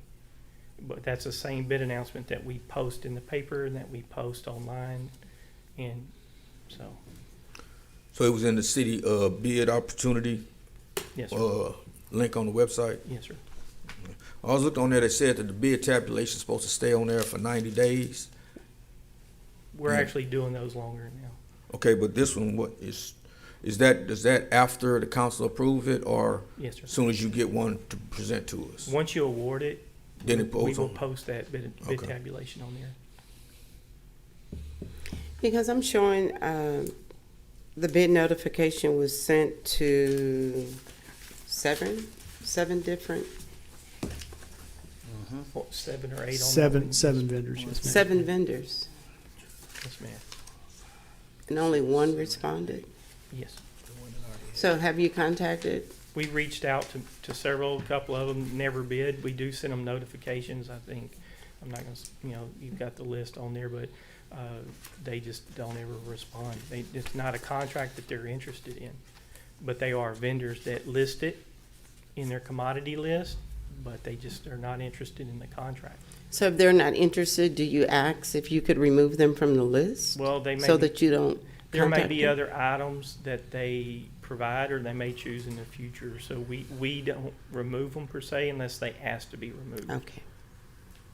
But that's the same bid announcement that we post in the paper and that we post online. And so, So it was in the city bid opportunity yes, sir. link on the website? Yes, sir. I was looking on there, they said that the bid tabulation is supposed to stay on there for 90 days. We're Yeah. actually doing those longer now. Okay, but this one, does that after the council approves it, or Yes, sir. as soon as you get one to present to us? Once you award it, Then it we posts will on? post that bid Okay. tabulation on there. Because I'm showing the bid notification was sent to seven different, What, 7 or 8 on that Seven one? vendors, yes, ma'am. 7 vendors, Yes, ma'am. and only one responded. Yes. So have you contacted? We reached out to several, a couple of them never bid. We do send them notifications, I think. I'm not gonna, you've got the list on there, but they just don't ever respond. It's not a contract that they're interested in. But they are vendors that list it in their commodity list, but they just are not interested in the contract. So if they're not interested, do you ask if you could remove them from the list? Well, they may. So that you don't There may contact be them? other items that they provide or they may choose in the future. So we don't remove them per se unless they ask to be removed. Okay.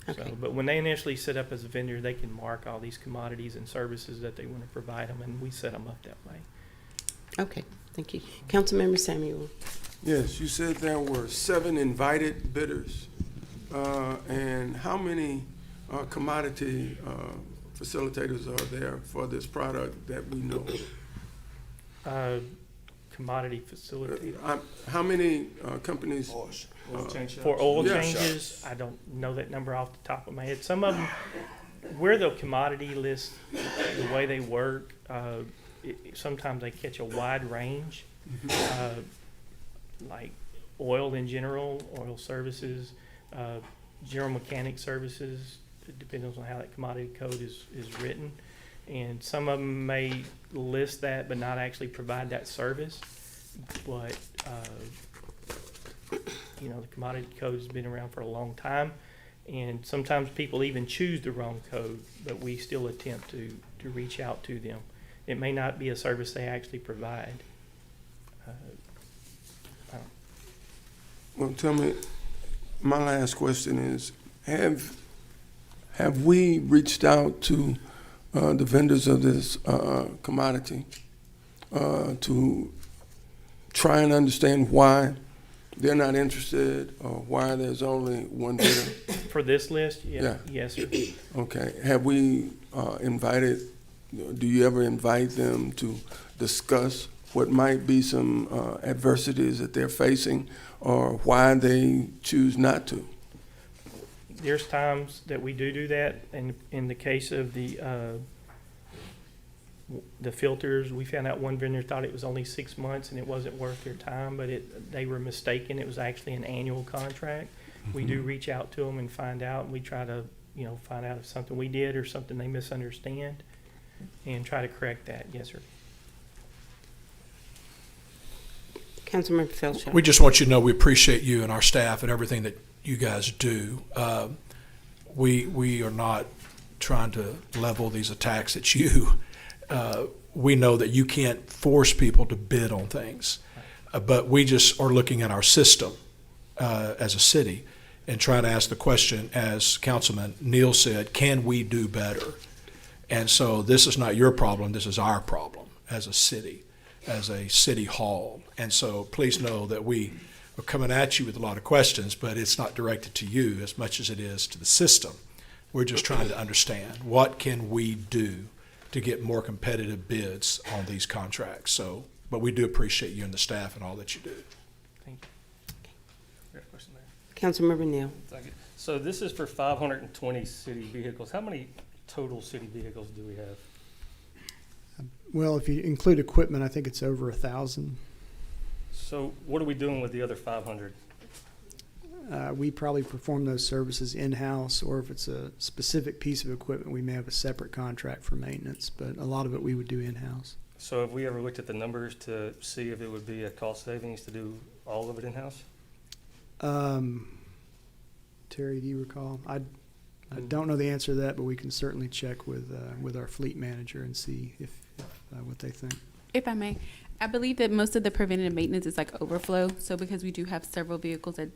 So, Okay. but when they initially set up as a vendor, they can mark all these commodities and services that they want to provide them, and we set them up that way. Okay, thank you. Councilmember Samuel. Yes, you said there were 7 invited bidders. And how many commodity facilitators are there for this product that we know? Commodity facility. How many companies? For oil Yeah. changes, I don't know that number off the top of my head. Some of them, where the commodity list, the way they work, sometimes they catch a wide range, like oil in general, oil services, general mechanic services. It depends on how that commodity code is written. And some of them may list that but not actually provide that service. But the commodity code has been around for a long time, and sometimes people even choose the wrong code, but we still attempt to reach out to them. It may not be a service they actually provide. Well, tell me, my last question is, have we reached out to the vendors of this commodity to try and understand why they're not interested or why there's only one bidder? For this list, Yeah. yes, sir. Okay, have we do you ever invite them to discuss what might be some adversities that they're facing or why they choose not to? There's times that we do that, and in the case of the filters, we found out one vendor thought it was only 6 months and it wasn't worth their time, but they were mistaken. It was actually an annual contract. We do reach out to them and find out, and we try to, find out if something we did or something they misunderstand and try to correct that. Yes, sir. Councilmember Felsham. We just want you to know we appreciate you and our staff and everything that you guys do. We are not trying to level these attacks at you. We know that you can't force people to bid on things, but we just are looking at our system as a city and trying to ask the question, as Councilman Neal said, can we do better? And so this is not your problem, this is our problem as a city, as a city hall. And so please know that we are coming at you with a lot of questions, but it's not directed to you as much as it is to the system. We're just trying to understand, what can we do to get more competitive bids on these contracts? So, but we do appreciate you and the staff and all that you do. Thank you. Got a question there? Councilmember Neal. Thank you. So this is for 520 city vehicles. How many total city vehicles do we have? Well, if you include equipment, I think it's over 1,000. So what are we doing with the other 500? We probably perform those services in-house, or if it's a specific piece of equipment, we may have a separate contract for maintenance, but a lot of it we would do in-house. So have we ever looked at the numbers to see if it would be a cost savings to do all of it in-house? Terry, do you recall? I don't know the answer to that, but we can certainly check with our fleet manager and see if what they think. If I may, I believe that most of the preventative maintenance is like overflow. So because we do have several vehicles that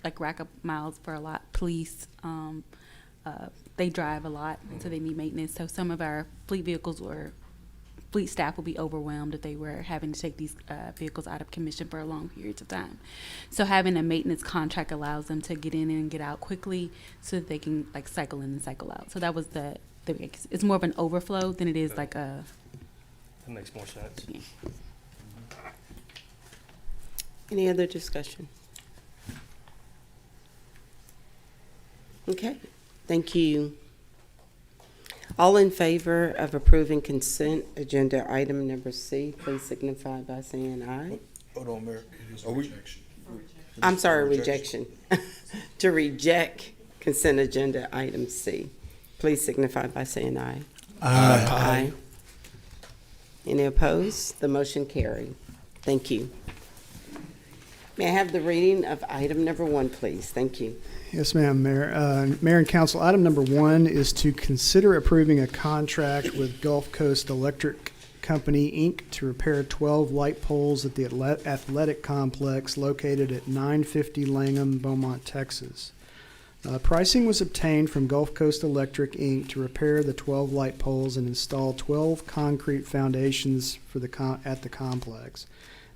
like rack up miles for a lot, police, they drive a lot, so they need maintenance. So some of our fleet vehicles or fleet staff will be overwhelmed if they were having to take these vehicles out of commission for a long periods of time. So having a maintenance contract allows them to get in and get out quickly so that they can like cycle in and cycle out. So that was it's more of an overflow than it is like a. That makes more sense. Yeah. Any other discussion? Okay, thank you. All in favor of approving consent agenda item number C, please signify by saying aye. Hold on, Mayor. I'm sorry, rejection. To reject consent agenda item C, please signify by saying aye. Aye. Any opposed? The motion carried. Thank you. May I have the reading of item number 1, please? Thank you. Yes, ma'am, Mayor. Mayor and Council, item number 1 is to consider approving a contract with Gulf Coast Electric Company, Inc. to repair 12 light poles at the athletic complex located at 950 Langham, Beaumont, Texas. Pricing was obtained from Gulf Coast Electric, Inc. to repair the 12 light poles and install 12 concrete foundations for at the complex.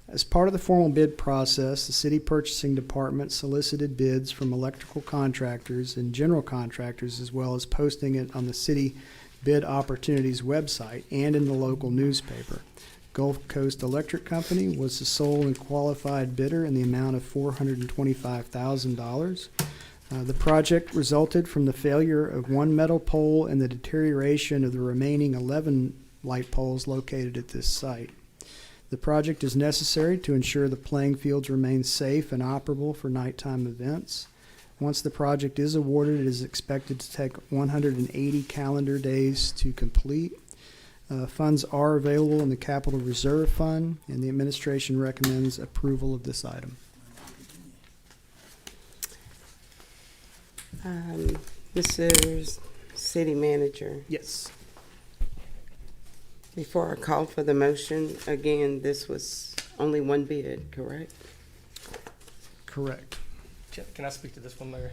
As part of the formal bid process, the City Purchasing Department solicited bids from electrical contractors and general contractors, as well as posting it on the City Bid Opportunities website and in the local newspaper. Gulf Coast Electric Company was the sole and qualified bidder in the amount of $425,000. The project resulted from the failure of one metal pole and the deterioration of the remaining 11 light poles located at this site. The project is necessary to ensure the playing fields remain safe and operable for nighttime events. Once the project is awarded, it is expected to take 180 calendar days to complete. Funds are available in the Capital Reserve Fund, and the administration recommends approval of this item. Mr. City Manager, Yes. before I call for the motion, again, this was only one bid, correct? Correct. Can I speak to this one, Mayor?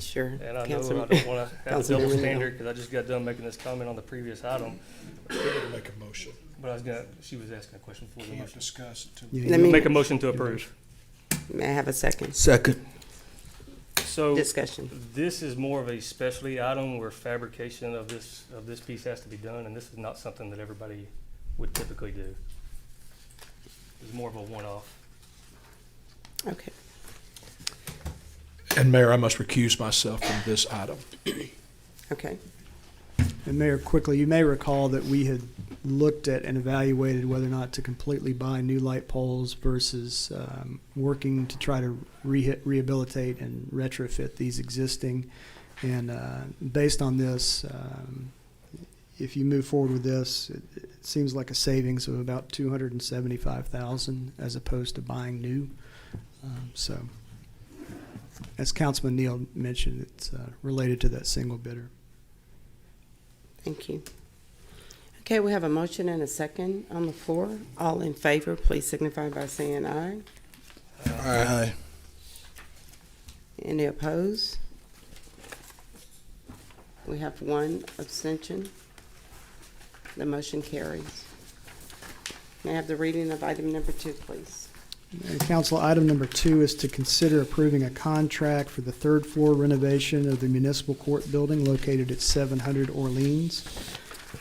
Sure. And I know I Councilman- don't want to have a Councilman double Renell. standard because I just got done making this comment on the previous item. Make a motion. But she was asking a question before the Can't motion. discuss it Yeah, Let me, Make a motion to approve. may I have a second Second. So discussion? this is more of a specialty item where fabrication of this piece has to be done, and this is not something that everybody would typically do. It's more of a one-off. Okay. And Mayor, I must recuse myself from this item. Okay. And Mayor, quickly, you may recall that we had looked at and evaluated whether or not to completely buy new light poles versus working to try to rehabilitate and retrofit these existing. And based on this, if you move forward with this, it seems like a savings of about $275,000 as opposed to buying new. So, as Councilman Neal mentioned, it's related to that single bidder. Thank you. Okay, we have a motion and a second on the floor. All in favor, please signify by saying aye. Aye. Any opposed? We have one abstention. The motion carries. May I have the reading of item number 2, please? And council, item number 2 is to consider approving a contract for the third floor renovation of the Municipal Court Building located at 700 Orleans.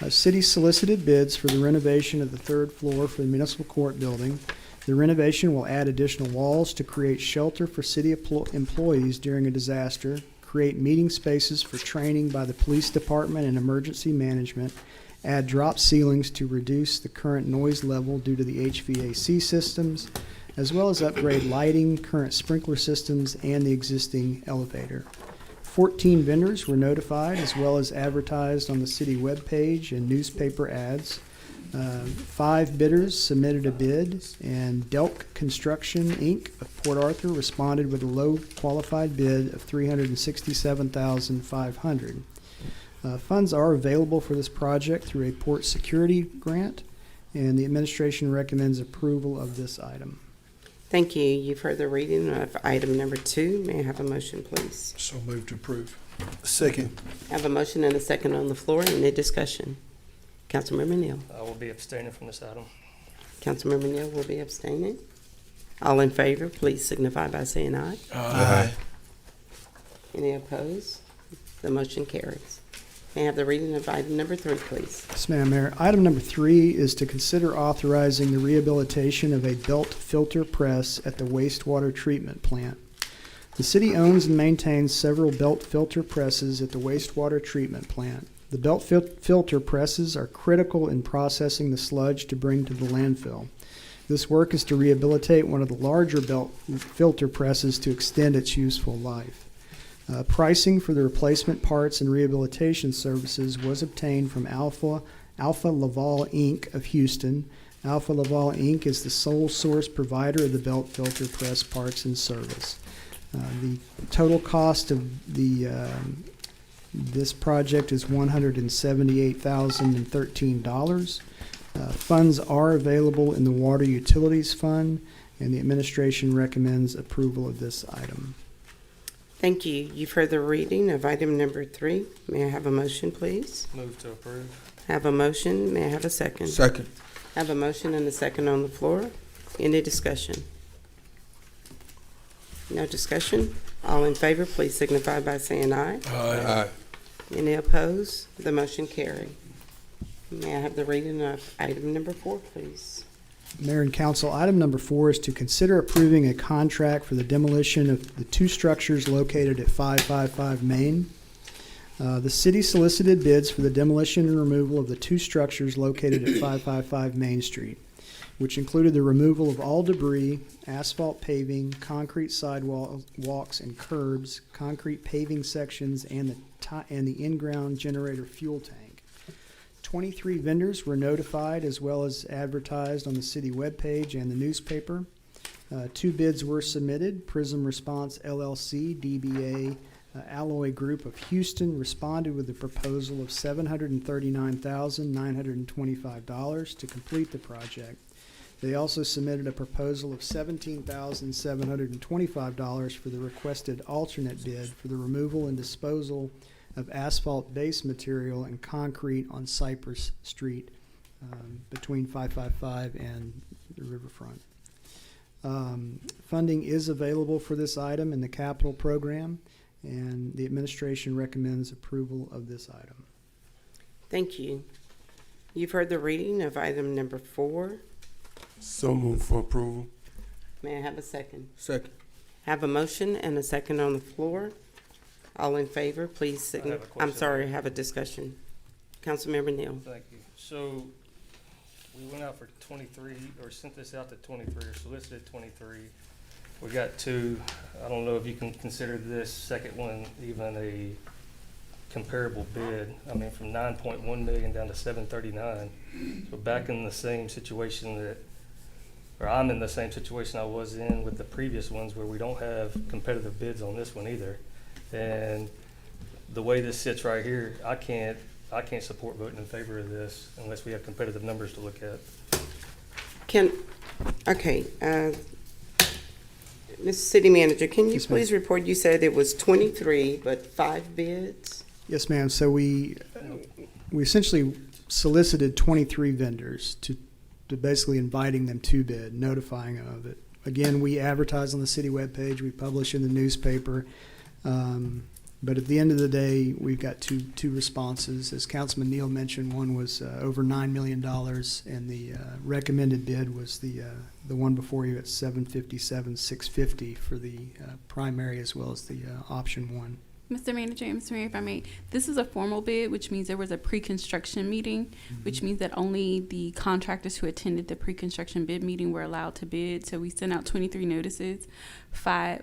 City solicited bids for the renovation of the third floor for the Municipal Court Building. The renovation will add additional walls to create shelter for city employees during a disaster, create meeting spaces for training by the police department and emergency management, add drop ceilings to reduce the current noise level due to the HVAC systems, as well as upgrade lighting, current sprinkler systems, and the existing elevator. 14 vendors were notified, as well as advertised on the city webpage and newspaper ads. 5 bidders submitted a bid, and Delk Construction, Inc. of Port Arthur responded with a low qualified bid of $367,500. Funds are available for this project through a port security grant, and the administration recommends approval of this item. Thank you. You've heard the reading of item number 2. May I have a motion, please? So move to approve. Second. I have a motion and a second on the floor. Any discussion? Councilmember Neal. I will be abstaining from this item. Councilmember Neal will be abstaining. All in favor, please signify by saying aye. Aye. Any opposed? The motion carries. May I have the reading of item number 3, please? Yes, ma'am, Mayor. Item number 3 is to consider authorizing the rehabilitation of a belt filter press at the wastewater treatment plant. The city owns and maintains several belt filter presses at the wastewater treatment plant. The belt filter presses are critical in processing the sludge to bring to the landfill. This work is to rehabilitate one of the larger belt filter presses to extend its useful life. Pricing for the replacement parts and rehabilitation services was obtained from Alpha Laval, Inc. of Houston. Alpha Laval, Inc. is the sole source provider of the belt filter press parts and service. The total cost of this project is $178,013. Funds are available in the Water Utilities Fund, and the administration recommends approval of this item. Thank you. You've heard the reading of item number 3. May I have a motion, please? Move to approve. I have a motion. May I have a second? Second. I have a motion and a second on the floor. Any discussion? No discussion? All in favor, please signify by saying aye. Aye. Any opposed? The motion carried. May I have the reading of item number 4, please? Mayor and Council, item number 4 is to consider approving a contract for the demolition of the 2 structures located at 555 Main. The city solicited bids for the demolition and removal of the 2 structures located at 555 Main Street, which included the removal of all debris, asphalt paving, concrete sidewalks and curbs, concrete paving sections, and the in-ground generator fuel tank. 23 vendors were notified, as well as advertised on the city webpage and the newspaper. 2 bids were submitted. Prism Response LLC, DBA Alloy Group of Houston responded with a proposal of $739,925 to complete the project. They also submitted a proposal of $17,725 for the requested alternate bid for the removal and disposal of asphalt base material and concrete on Cypress Street between 555 and the riverfront. Funding is available for this item in the capital program, and the administration recommends approval of this item. Thank you. You've heard the reading of item number 4. So move for approval. May I have a second? Second. Have a motion and a second on the floor. All in favor, please I have a signify. I'm question. sorry, have a discussion. Councilmember Neal. Thank you. So we went out for 23, or sent this out to 23, or solicited 23. We got 2. I don't know if you can consider this second one even a comparable bid. I mean, from 9.1 million down to 739. So back in the same situation I'm in the same situation I was in with the previous ones, where we don't have competitive bids on this one either. And the way this sits right here, I can't support voting in favor of this unless we have competitive numbers to look at. Mr. City Manager, can you Yes, ma'am. please report, you said it was 23, but 5 bids? Yes, ma'am. So we essentially solicited 23 vendors to basically inviting them to bid, notifying them of it. again, we advertise on the city webpage, we publish in the newspaper. But at the end of the day, we've got two responses. As Councilman Neal mentioned, one was over $9 million, and the recommended bid was the one before you at $757,650 for the primary as well as the option one. Mr. Manager and Mr. Mayor, if I may, this is a formal bid, which means there was a pre-construction meeting, which means that only the contractors who attended the pre-construction bid meeting were allowed to bid. So we sent out 23 notices. Five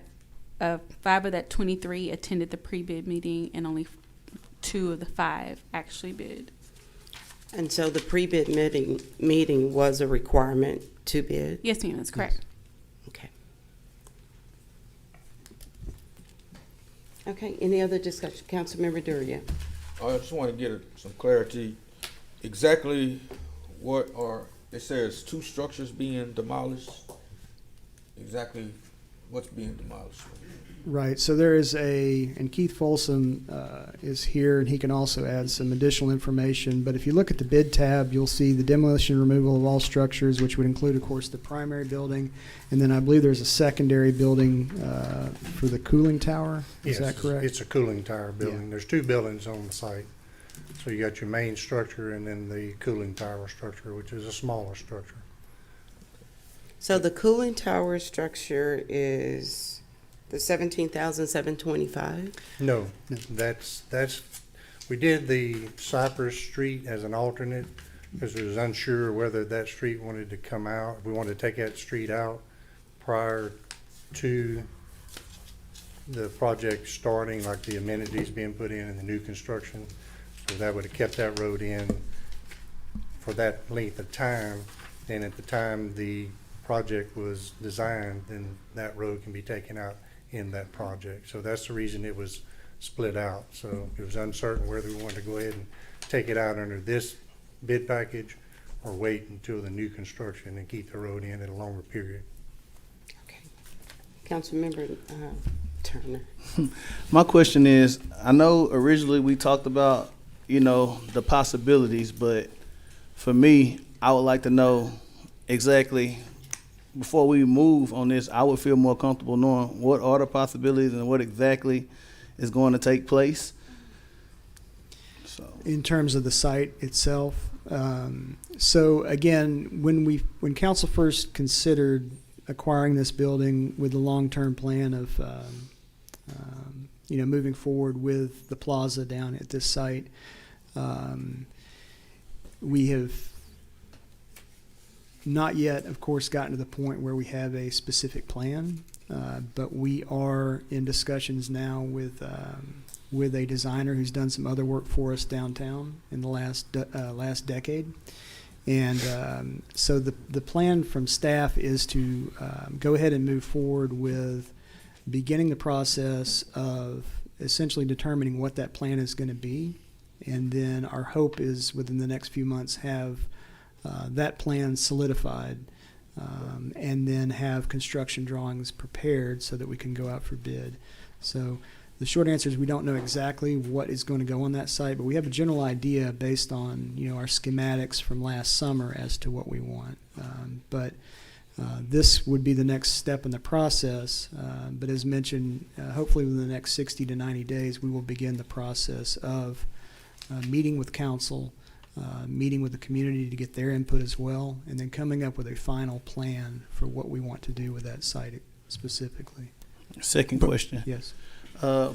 of that 23 attended the pre-bid meeting, and only 2 of the 5 actually bid. And so the pre-bid meeting was a requirement to bid? Yes, ma'am, that's correct. Okay. Okay, any other discussion? Councilmember Duria. I just want to get some clarity. Exactly what are, it says 2 structures being demolished. Exactly what's being demolished? Right, so there is and Keith Folsom is here, and he can also add some additional information. But if you look at the bid tab, you'll see the demolition and removal of all structures, which would include, of course, the primary building. And then I believe there's a secondary building for the cooling tower. Is that correct? It's a cooling tower building. Yeah. There's 2 buildings on the site. So you got your main structure and then the cooling tower structure, which is a smaller structure. So the cooling tower structure is the 17,725? No, that's, we did the Cypress Street as an alternate because we was unsure whether that street wanted to come out. We wanted to take that street out prior to the project starting, like the amenities being put in and the new construction. So that would have kept that road in for that length of time. And at the time the project was designed, then that road can be taken out in that project. So that's the reason it was split out. So it was uncertain whether we wanted to go ahead and take it out under this bid package or wait until the new construction and keep the road in at a longer period. Okay. Councilmember Turner. My question is, I know originally we talked about, the possibilities, but for me, I would like to know exactly, before we move on this, I would feel more comfortable knowing what are the possibilities and what exactly is going to take place. So, In terms of the site itself, so again, when council first considered acquiring this building with the long-term plan of moving forward with the plaza down at this site, we have not yet, of course, gotten to the point where we have a specific plan, but we are in discussions now with a designer who's done some other work for us downtown in the last decade. And so the plan from staff is to go ahead and move forward with beginning the process of essentially determining what that plan is going to be. And then our hope is within the next few months have that plan solidified, and then have construction drawings prepared so that we can go out for bid. So the short answer is we don't know exactly what is going to go on that site, but we have a general idea based on our schematics from last summer as to what we want. But this would be the next step in the process. But as mentioned, hopefully within the next 60 to 90 days, we will begin the process of meeting with council, meeting with the community to get their input as well, and then coming up with a final plan for what we want to do with that site specifically. second question. Yes. I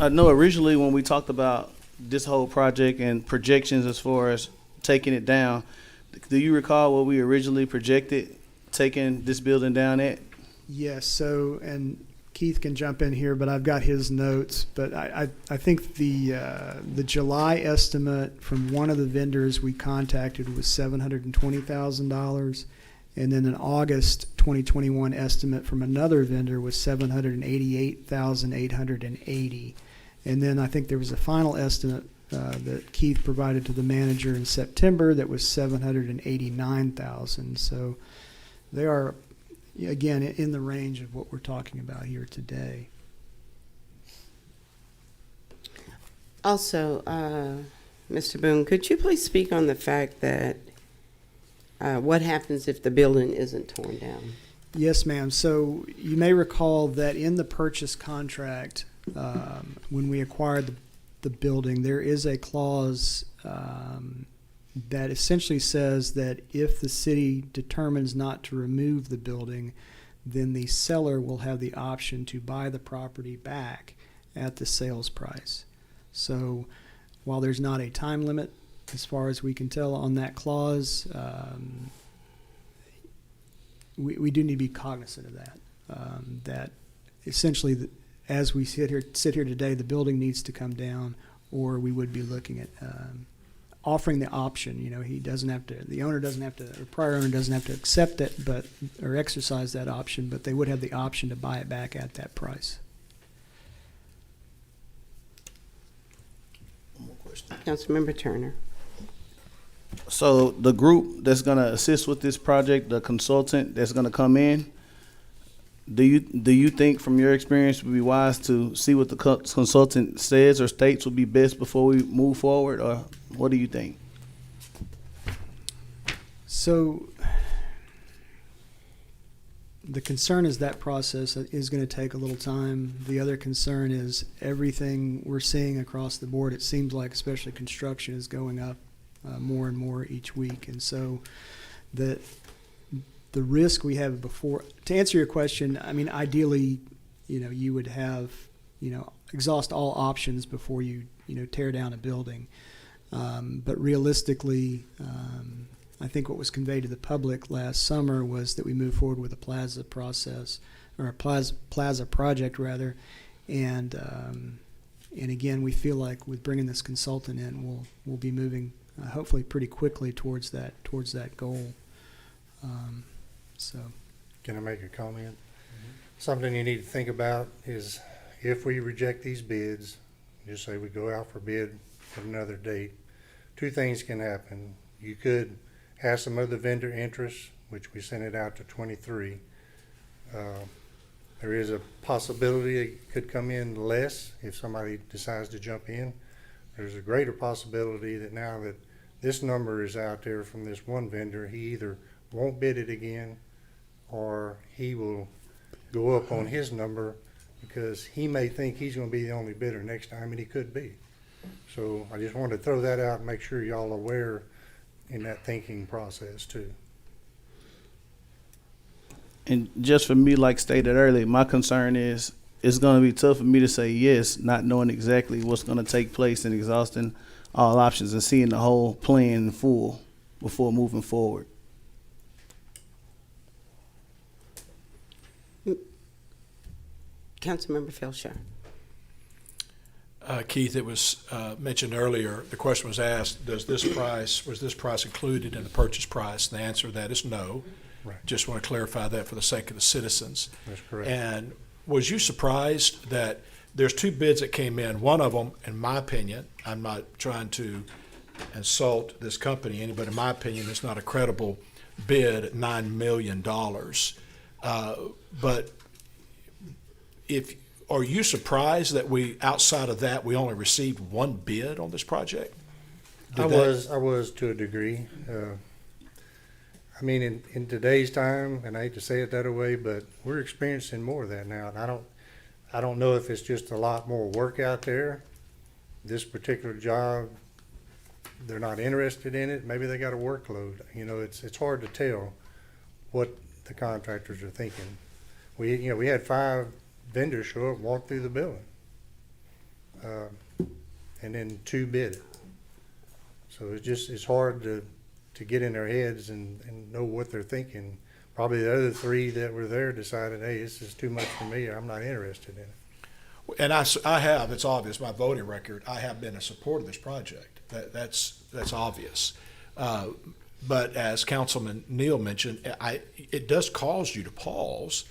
know originally when we talked about this whole project and projections as far as taking it down, do you recall what we originally projected taking this building down at? Yes. So, and Keith can jump in here, but I've got his notes. But I think the July estimate from one of the vendors we contacted was $720,000, and then an August 2021 estimate from another vendor was $788,880, and then I think there was a final estimate that Keith provided to the manager in September that was $789,000. So they are, again, in the range of what we're talking about here today. Also, Mr. Boone, could you please speak on the fact that what happens if the building isn't torn down? Yes, ma'am. So you may recall that in the purchase contract, when we acquired the building, there is a clause that essentially says that if the city determines not to remove the building, then the seller will have the option to buy the property back at the sales price. So while there's not a time limit, as far as we can tell on that clause, we do need to be cognizant of that. That essentially, as we sit here today, the building needs to come down, or we would be looking at offering the option. You know, the owner doesn't have to, or prior owner doesn't have to accept it, or exercise that option, but they would have the option to buy it back at that price. One more question. Councilmember Turner. So the group that's gonna assist with this project, the consultant that's gonna come in, do you think from your experience it would be wise to see what the consultant says or states would be best before we move forward, or what do you think? So the concern is that process is going to take a little time. The other concern is everything we're seeing across the board. It seems like, especially construction, is going up more and more each week. And so the risk we have before, to answer your question, I mean, ideally, you would have, exhaust all options before you, tear down a building. But realistically, I think what was conveyed to the public last summer was that we move forward with a plaza process, or a plaza project rather. And again, we feel like with bringing this consultant in, we'll be moving hopefully pretty quickly towards that goal. So, Can I make a comment? Something you need to think about is if we reject these bids, just say we go out for bid at another date, two things can happen. You could have some other vendor interest, which we sent it out to 23. There is a possibility it could come in less if somebody decides to jump in. There's a greater possibility that now that this number is out there from this one vendor, he either won't bid it again, or he will go up on his number because he may think he's going to be the only bidder next time, and he could be. So I just wanted to throw that out and make sure y'all are aware in that thinking process too. And just for me, like stated earlier, my concern is it's going to be tough for me to say yes, not knowing exactly what's going to take place and exhausting all options and seeing the whole plan in full before moving forward. Councilmember Felshaw. Keith, it was mentioned earlier, the question was asked, was this price included in the purchase price? And the answer to that is no. Right. Just want to clarify that for the sake of the citizens. That's correct. And was you surprised that there's two bids that came in? One of them, in my opinion, I'm not trying to insult this company, but in my opinion, it's not a credible bid at $9 million. But are you surprised that outside of that, we only received one bid on this project? I was to a degree. I mean, in today's time, and I hate to say it that way, but we're experiencing more of that now. And I don't know if it's just a lot more work out there. This particular job, they're not interested in it. Maybe they got a workload. It's hard to tell what the contractors are thinking. We had 5 vendors show up, walk through the building, and then 2 bid it. So it's hard to get in their heads and know what they're thinking. Probably the other 3 that were there decided, hey, this is too much for me, or I'm not interested in it. And I have, it's obvious, my voting record, I have been in support of this project. That's obvious. But as Councilman Neal mentioned, it does cause you to pause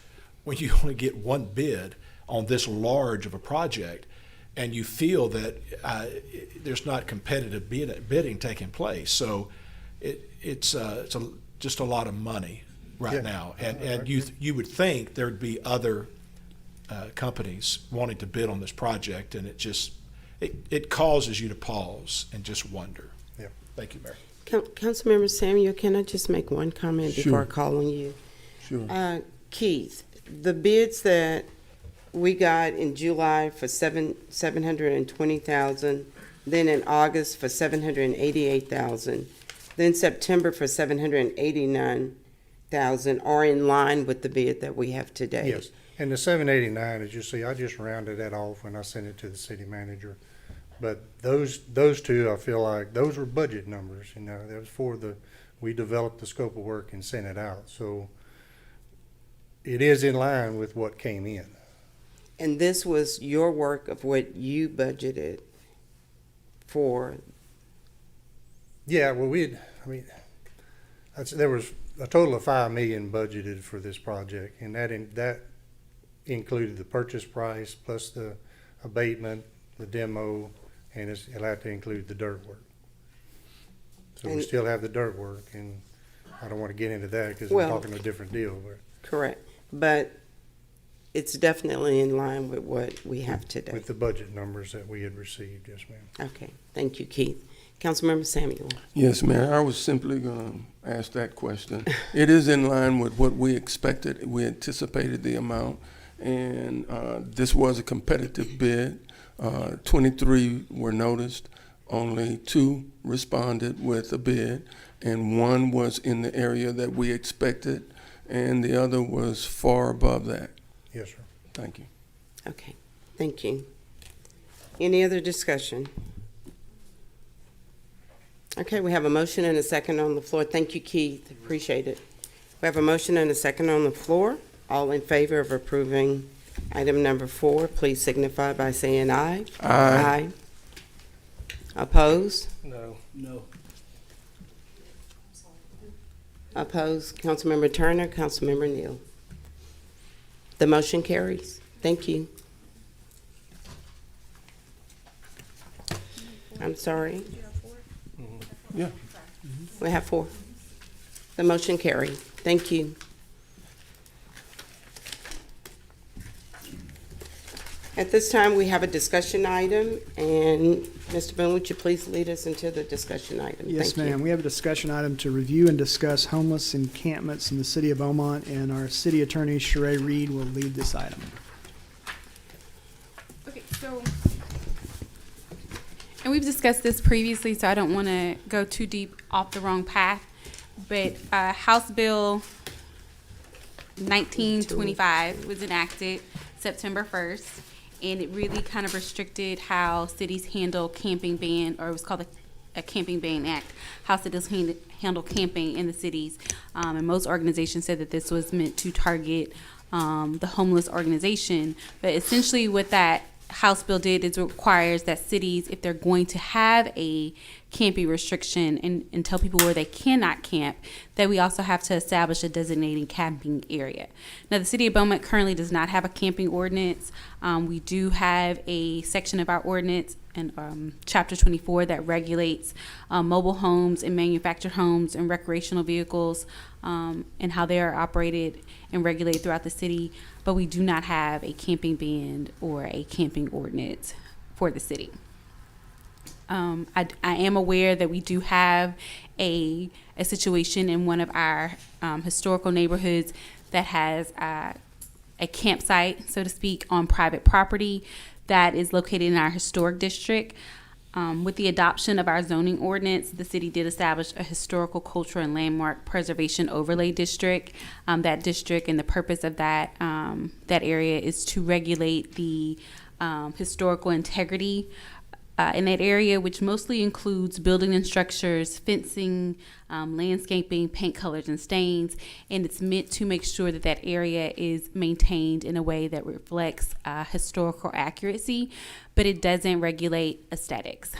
when you only get one bid on this large of a project, and you feel that there's not competitive bidding taking place. So it's just a lot of money right now, and you would think there'd be other companies wanting to bid on this project, and it causes you to pause and just wonder. Yeah. Thank you, Mayor. Councilmember Samuel, can I just make one comment before I call on you? Sure. Keith, the bids that we got in July for 720,000, then in August for 788,000, then September for 789,000 are in line with the bid that we have today. Yes, and the 789, as you see, I just rounded that off when I sent it to the city manager. But those two, I feel like, those were budget numbers, you know, that was for we developed the scope of work and sent it out. So it is in line with what came in. And this was your work of what you budgeted for. Yeah, well, there was a total of $5 million budgeted for this project, and that included the purchase price plus the abatement, the demo, and it'll have to include the dirt work. So we And- still have the dirt work, and I don't want to get into that because we're Well- talking a different deal. But Correct. But it's definitely in line with what we have today. with the budget numbers that we had received, yes, ma'am. Okay, thank you, Keith. Councilmember Samuel. Yes, Mayor, I was simply going to ask that question. It is in line with what we expected. We anticipated the amount, and this was a competitive bid. 23 were noticed. Only 2 responded with a bid, and 1 was in the area that we expected, and the other was far above that. Yes, sir. Thank you. Okay, thank you. Any other discussion? Okay, we have a motion and a second on the floor. Thank you, Keith. Appreciate it. We have a motion and a second on the floor. All in favor of approving item number 4, please signify by saying aye. Aye. Opposed? No. No. Opposed? Councilmember Turner, Councilmember Neal. The motion carries. Thank you. I'm sorry. Yeah. We have 4. The motion carried. Thank you. At this time, we have a discussion item, and Mr. Boone, would you please lead us into the discussion item? Yes, Thank you. ma'am. We have a discussion item to review and discuss homeless encampments in the city of Beaumont, and our city attorney, Sheree Reed, will lead this item. Okay, so, and we've discussed this previously, so I don't want to go too deep off the wrong path, but House Bill 1925 was enacted September 1st, and it really kind of restricted how cities handle camping ban, or it was called a Camping Ban Act, how cities handle camping in the cities. And most organizations said that this was meant to target the homeless organization. But essentially what that House bill did is it requires that cities, if they're going to have a camping restriction and tell people where they cannot camp, that we also have to establish a designated camping area. Now, the city of Beaumont currently does not have a camping ordinance. We do have a section of our ordinance and Chapter 24 that regulates mobile homes and manufactured homes and recreational vehicles and how they are operated and regulated throughout the city. But we do not have a camping ban or a camping ordinance for the city. I am aware that we do have a situation in one of our historical neighborhoods that has a campsite, so to speak, on private property that is located in our historic district. With the adoption of our zoning ordinance, the city did establish a historical, cultural, and landmark preservation overlay district. That district and the purpose of that area is to regulate the historical integrity in that area, which mostly includes building and structures, fencing, landscaping, paint colors, and stains. And it's meant to make sure that that area is maintained in a way that reflects historical accuracy, but it doesn't regulate aesthetics.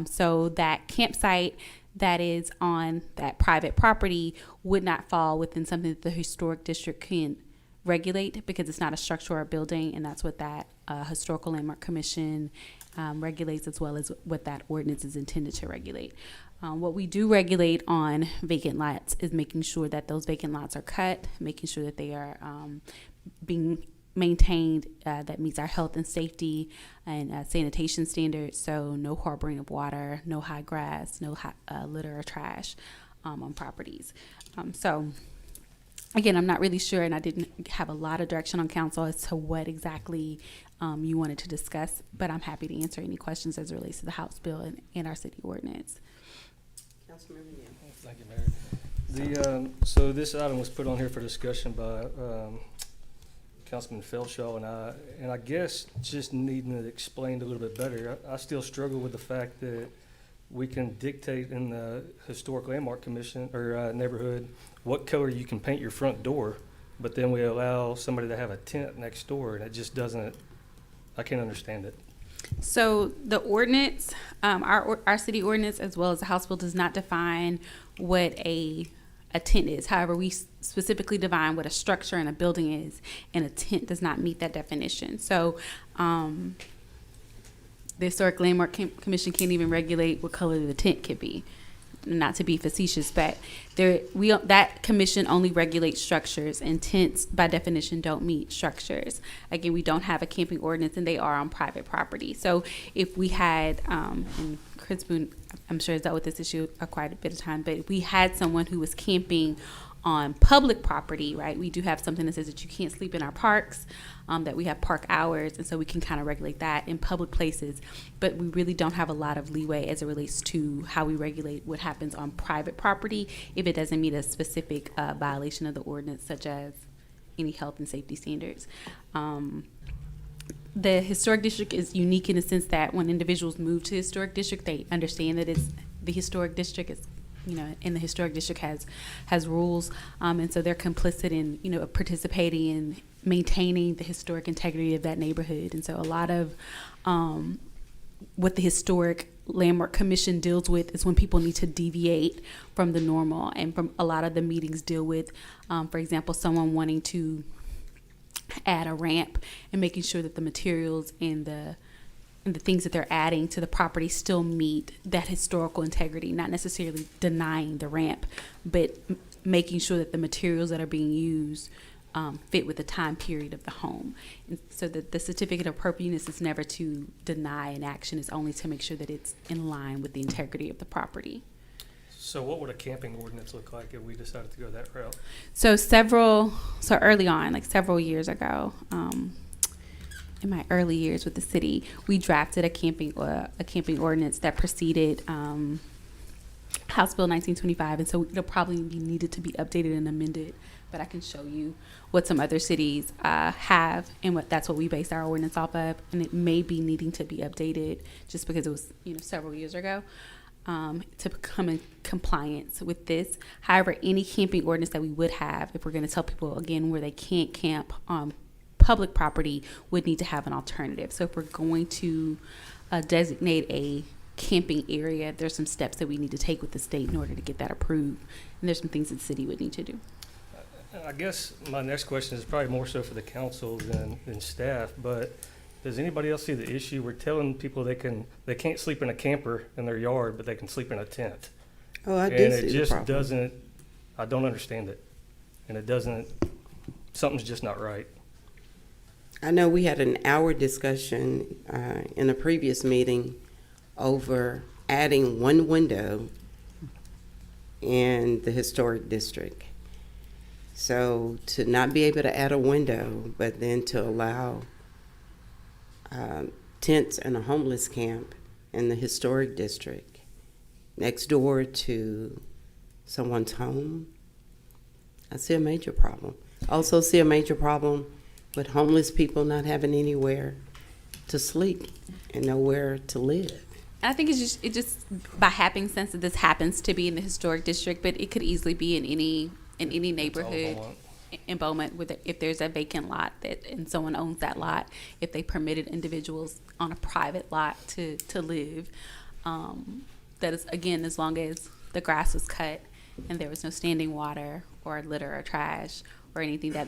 So that campsite that is on that private property would not fall within something that the historic district can regulate because it's not a structure or a building, and that's what that Historical Landmark Commission regulates, as well as what that ordinance is intended to regulate. What we do regulate on vacant lots is making sure that those vacant lots are cut, making sure that they are being maintained that meets our health and safety and sanitation standards. So no harboring of water, no high grass, no litter or trash on properties. So again, I'm not really sure, and I didn't have a lot of direction on council as to what exactly you wanted to discuss, but I'm happy to answer any questions as it relates to the House bill and our city ordinance. Councilmember Neal. Thank you, Mayor. So this item was put on here for discussion by Councilman Felshaw and I guess just needing it explained a little bit better. I still struggle with the fact that we can dictate in the Historic Landmark Commission or neighborhood what color you can paint your front door, but then we allow somebody to have a tent next door, and it just doesn't. I can't understand it. So the ordinance, our city ordinance, as well as the House bill, does not define what a tent is. However, we specifically define what a structure and a building is, and a tent does not meet that definition. So the Historic Landmark Commission can't even regulate what color the tent could be. Not to be facetious, but that commission only regulates structures, and tents by definition don't meet structures. Again, we don't have a camping ordinance, and they are on private property. So if we had, and Chris Boone, I'm sure has dealt with this issue quite a bit of time, but if we had someone who was camping on public property, right, we do have something that says that you can't sleep in our parks, that we have park hours, and so we can kind of regulate that in public places, but we really don't have a lot of leeway as it relates to how we regulate what happens on private property if it doesn't meet a specific violation of the ordinance, such as any health and safety standards. The historic district is unique in the sense that when individuals move to historic district, they understand that it's the historic district is, and the historic district has rules, and so they're complicit in, participating in maintaining the historic integrity of that neighborhood. And so a lot of what the Historic Landmark Commission deals with is when people need to deviate from the normal, and from a lot of the meetings deal with, for example, someone wanting to add a ramp and making sure that the materials and the things that they're adding to the property still meet that historical integrity, not necessarily denying the ramp, but making sure that the materials that are being used fit with the time period of the home. And so that the certificate of appropriateness is never to deny an action, it's only to make sure that it's in line with the integrity of the property. So what would a camping ordinance look like if we decided to go that route? So early on, like several years ago, in my early years with the city, we drafted a camping ordinance that preceded House Bill 1925, and so it'll probably be needed to be updated and amended. But I can show you what some other cities have, and that's what we based our ordinance off of, and it may be needing to be updated just because it was several years ago. To become in compliance with this. However, any camping ordinance that we would have, if we're going to tell people again where they can't camp on public property, would need to have an alternative. So if we're going to designate a camping area, there's some steps that we need to take with the state in order to get that approved, and there's some things that the city would need to do. I guess my next question is probably more so for the council than staff, but does anybody else see the issue? We're telling people they can't sleep in a camper in their yard, but they can sleep in a tent. Oh, I do And see it the just problem. doesn't, I don't understand it. And it doesn't, something's just not right. I know we had an hour discussion in a previous meeting over adding one window in the historic district. So to not be able to add a window, but then to allow tents and a homeless camp in the historic district next door to someone's home, I see a major problem. Also see a major problem with homeless people not having anywhere to sleep and nowhere to live. I think it just by happenstance that this happens to be in the historic district, but it could easily be in any neighborhood in Beaumont, if there's a vacant lot and someone owns that lot, if they permitted individuals on a private lot to live, that is, again, as long as the grass was cut and there was no standing water or litter or trash or anything that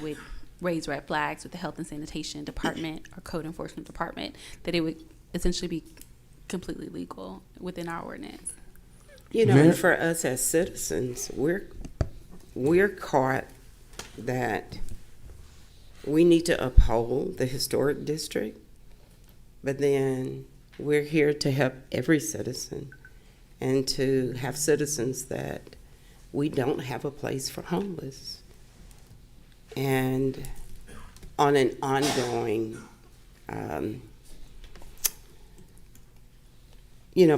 would raise red flags with the health and sanitation department or code enforcement department, that it would essentially be completely legal within our ordinance. And for us as citizens, we're caught that we need to uphold the historic district, but then we're here to help every citizen and to have citizens that we don't have a place for homeless. and on an ongoing,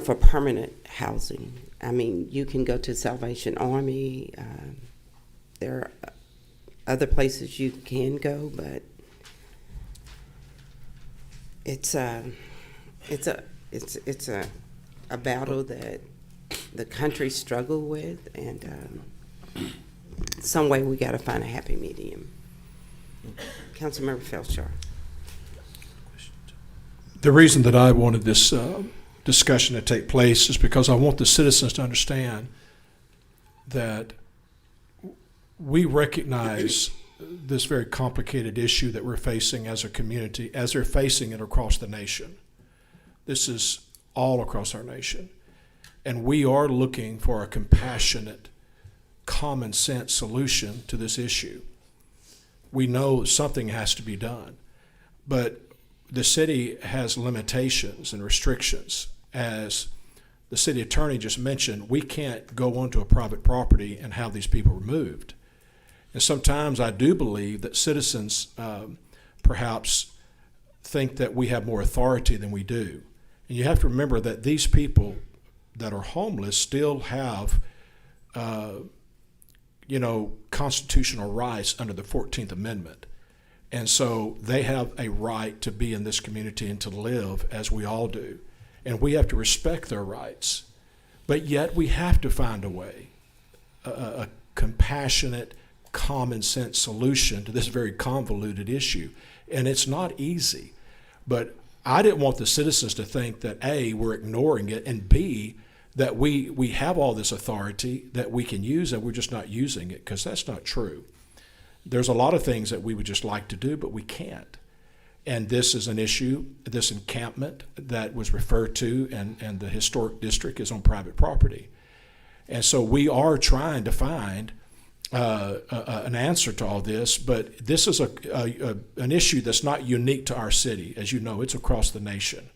for permanent housing. I mean, you can go to Salvation Army. There are other places you can go, but it's a battle that the country struggle with, and some way we got to find a happy medium. Councilmember Felshaw. The reason that I wanted this discussion to take place is because I want the citizens to understand that we recognize this very complicated issue that we're facing as a community, as they're facing it across the nation. This is all across our nation. And we are looking for a compassionate, common sense solution to this issue. We know something has to be done, but the city has limitations and restrictions. As the city attorney just mentioned, we can't go onto a private property and have these people removed. And sometimes I do believe that citizens perhaps think that we have more authority than we do. And you have to remember that these people that are homeless still have, constitutional rights under the 14th Amendment. And so they have a right to be in this community and to live as we all do. And we have to respect their rights. But yet we have to find a way, a compassionate, common sense solution to this very convoluted issue. And it's not easy. But I didn't want the citizens to think that A, we're ignoring it, and B, that we have all this authority that we can use and we're just not using it, because that's not true. There's a lot of things that we would just like to do, but we can't. And this is an issue, this encampment that was referred to, and the historic district is on private property. And so we are trying to find an answer to all this, but this is an issue that's not unique to our city. As you know, it's across the nation.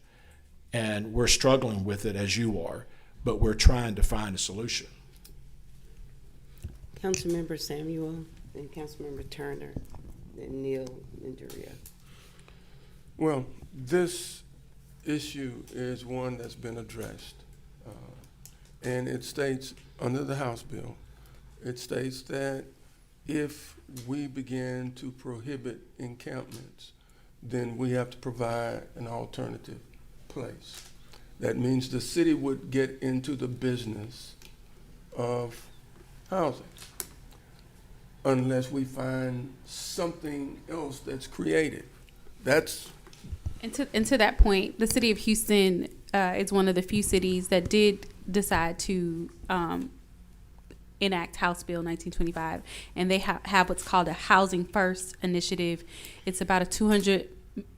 And we're struggling with it as you are, but we're trying to find a solution. Councilmember Samuel, and Councilmember Turner, and Neil and Daria. Well, this issue is one that's been addressed, and it states under the House bill, it states that if we begin to prohibit encampments, then we have to provide an alternative place. That means the city would get into the business of housing unless we find something else that's creative. That's And to that point, the city of Houston is one of the few cities that did decide to enact House Bill 1925, and they have what's called a Housing First initiative. It's about a $200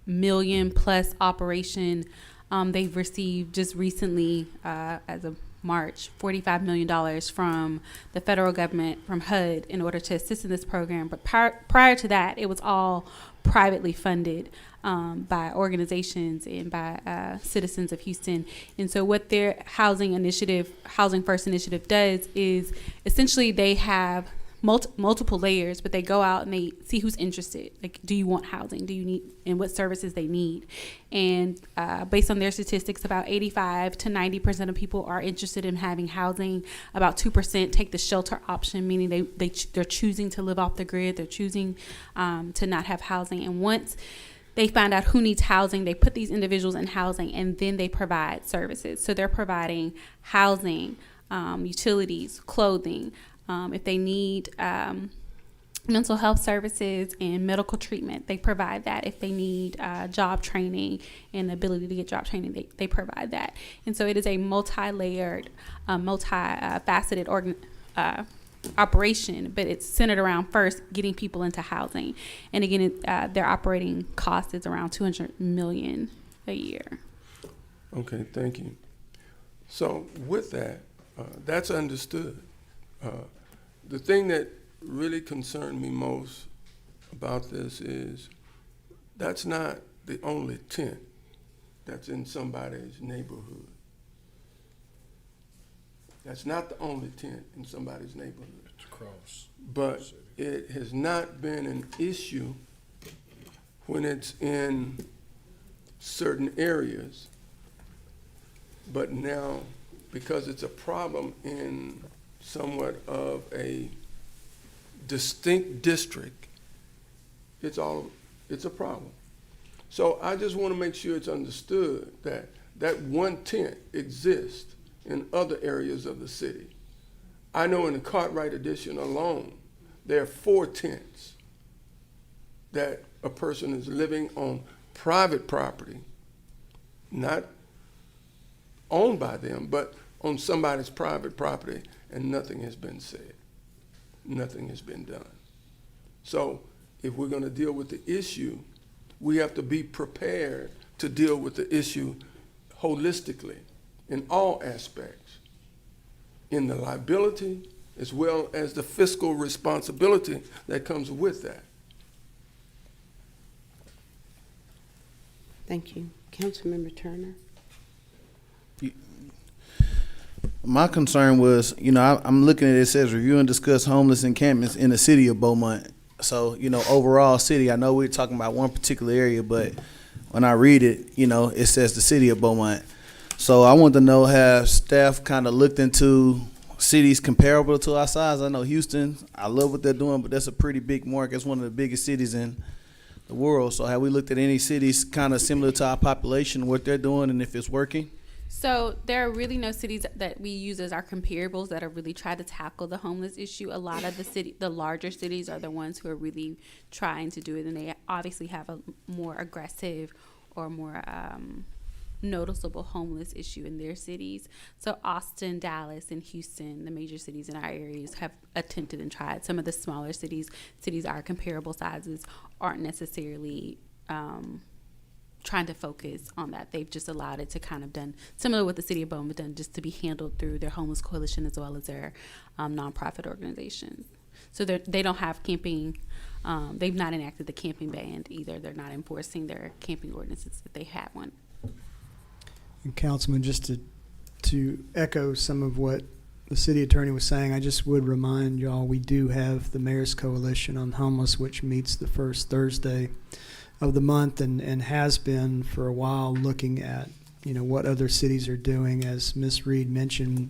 million plus operation. They've received just recently, as of March, $45 million from the federal government, from HUD, in order to assist in this program. But prior to that, it was all privately funded by organizations and by citizens of Houston. And so what their Housing First initiative does is essentially they have multiple layers, but they go out and they see who's interested. Like, do you want housing? Do you need, and what services they need? And based on their statistics, about 85 to 90% of people are interested in having housing. About 2% take the shelter option, meaning they're choosing to live off the grid. They're choosing to not have housing. And once they find out who needs housing, they put these individuals in housing, and then they provide services. So they're providing housing, utilities, clothing. If they need mental health services and medical treatment, they provide that. If they need job training and ability to get job training, they provide that. And so it is a multi-layered, multi-faceted operation, but it's centered around first getting people into housing. And again, their operating cost is around $200 million a year. okay. Thank you. So with that, that's understood. The thing that really concerned me most about this is that's not the only tent that's in somebody's neighborhood. That's not the only tent in somebody's neighborhood. It's across. But it has not been an issue when it's in certain areas. But now, because it's a problem in somewhat of a distinct district, it's a problem. So I just want to make sure it's understood that that one tent exists in other areas of the city. I know in the Cartwright Edition alone, there are 4 tents that a person is living on private property, not owned by them, but on somebody's private property, and nothing has been said. Nothing has been done. So if we're going to deal with the issue, we have to be prepared to deal with the issue holistically in all aspects, in the liability as well as the fiscal responsibility that comes with that. Thank you. Councilmember Turner? My concern was, I'm looking at it says review and discuss homeless encampments in the city of Beaumont. So, overall city, I know we're talking about one particular area, but when I read it, it says the city of Beaumont. So I want to know, have staff kind of looked into cities comparable to our size? I know Houston, I love what they're doing, but that's a pretty big market. It's one of the biggest cities in the world. So have we looked at any cities kind of similar to our population, what they're doing, and if it's working? So there are really no cities that we use as our comparables that are really trying to tackle the homeless issue. A lot of the larger cities are the ones who are really trying to do it, and they obviously have a more aggressive or more noticeable homeless issue in their cities. So Austin, Dallas, and Houston, the major cities in our areas, have attempted and tried. Some of the smaller cities our comparable sizes aren't necessarily trying to focus on that. They've just allowed it to kind of done similar to what the city of Beaumont done, just to be handled through their homeless coalition as well as their nonprofit organizations. So they don't have camping. They've not enacted the camping ban either. They're not enforcing their camping ordinances if they had one. And Councilman, just to echo some of what the city attorney was saying, I just would remind y'all we do have the Mayor's Coalition on Homeless, which meets the first Thursday of the month and has been for a while, looking at what other cities are doing. As Ms. Reed mentioned,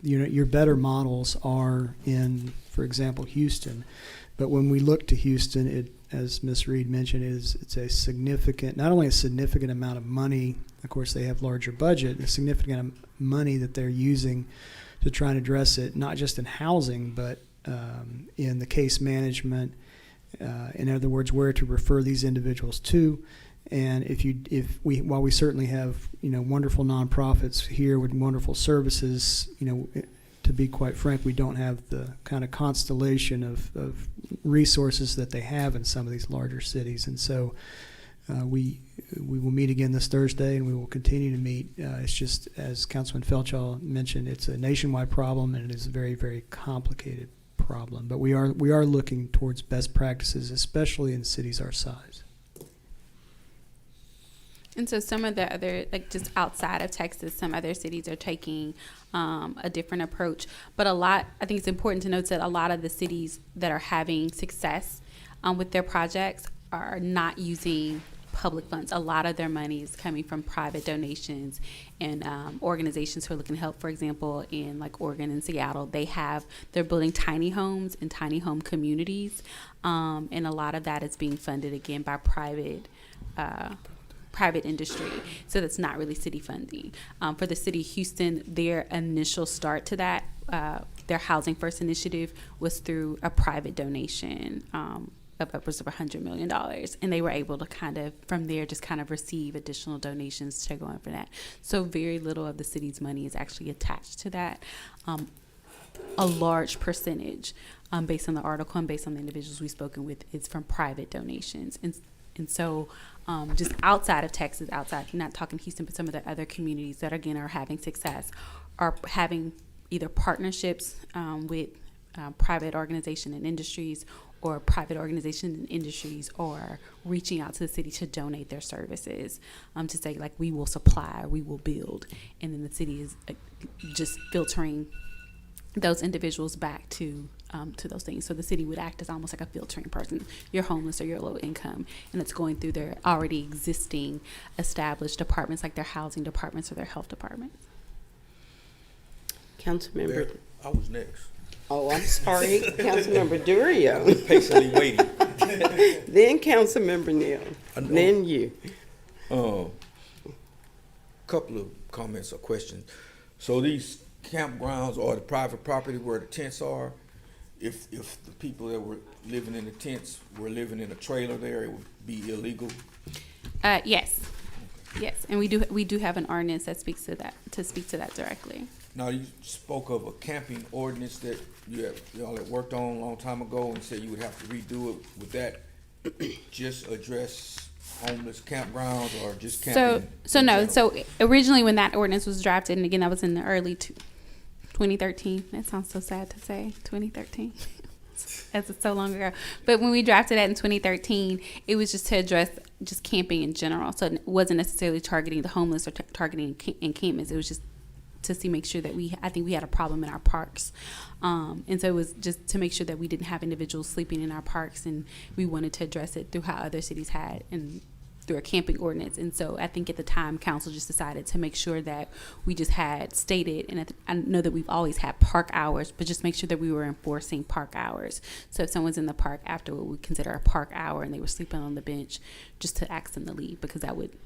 your better models are in, for example, Houston. But when we look to Houston, it, as Ms. Reed mentioned, it's a significant, not only a significant amount of money, of course they have larger budget, a significant amount of money that they're using to try and address it, not just in housing, but in the case management, in other words, where to refer these individuals to. And while we certainly have wonderful nonprofits here with wonderful services, to be quite frank, we don't have the kind of constellation of resources that they have in some of these larger cities. And so we will meet again this Thursday, and we will continue to meet. It's just, as Councilman Felchaw mentioned, it's a nationwide problem, and it is a very, very complicated problem. But we are looking towards best practices, especially in cities our size. And so some of the other, just outside of Texas, some other cities are taking a different approach. But I think it's important to note that a lot of the cities that are having success with their projects are not using public funds. A lot of their money is coming from private donations and organizations who are looking to help. For example, in Oregon and Seattle, they're building tiny homes and tiny home communities. And a lot of that is being funded again by private industry, so that's not really city funding. For the city of Houston, their initial start to that, their Housing First initiative, was through a private donation of upwards of $100 million, and they were able to from there just receive additional donations to go in for that. So very little of the city's money is actually attached to that. A large percentage, based on the article and based on the individuals we've spoken with, is from private donations. And so just outside of Texas, not talking Houston, but some of the other communities that, again, are having success, are having either partnerships with private organization and industries, or private organizations and industries are reaching out to the city to donate their services, to say like we will supply, we will build, and then the city is just filtering those individuals back to those things. So the city would act as almost like a filtering person. You're homeless or you're low income, and it's going through their already existing established departments like their housing departments or their health departments. Councilmember. Mayor, I was next. Oh, I'm sorry. Councilmember Durio. Patiently waiting. Then Councilmember Neal. Then you. Couple of comments or questions. So these campgrounds are the private property where the tents are. If the people that were living in the tents were living in a trailer there, it would be illegal. Yes, and we do have an ordinance that speaks to that directly. Now, you spoke of a camping ordinance that y'all had worked on a long time ago and said you would have to redo it. Would that just address homeless campgrounds or just camping? So originally when that ordinance was drafted, and again, that was in the early 2013. That sounds so sad to say, 2013. As it's so long ago. But when we drafted that in 2013, it was just to address just camping in general. So it wasn't necessarily targeting the homeless or targeting encampments. It was just to make sure that I think we had a problem in our parks. And so it was just to make sure that we didn't have individuals sleeping in our parks, and we wanted to address it through how other cities had and through a camping ordinance. And so I think at the time, council just decided to make sure that we just had stated, and I know that we've always had park hours, but just make sure that we were enforcing park hours. So if someone's in the park after what we consider a park hour and they were sleeping on the bench, just to ask them to leave, because that would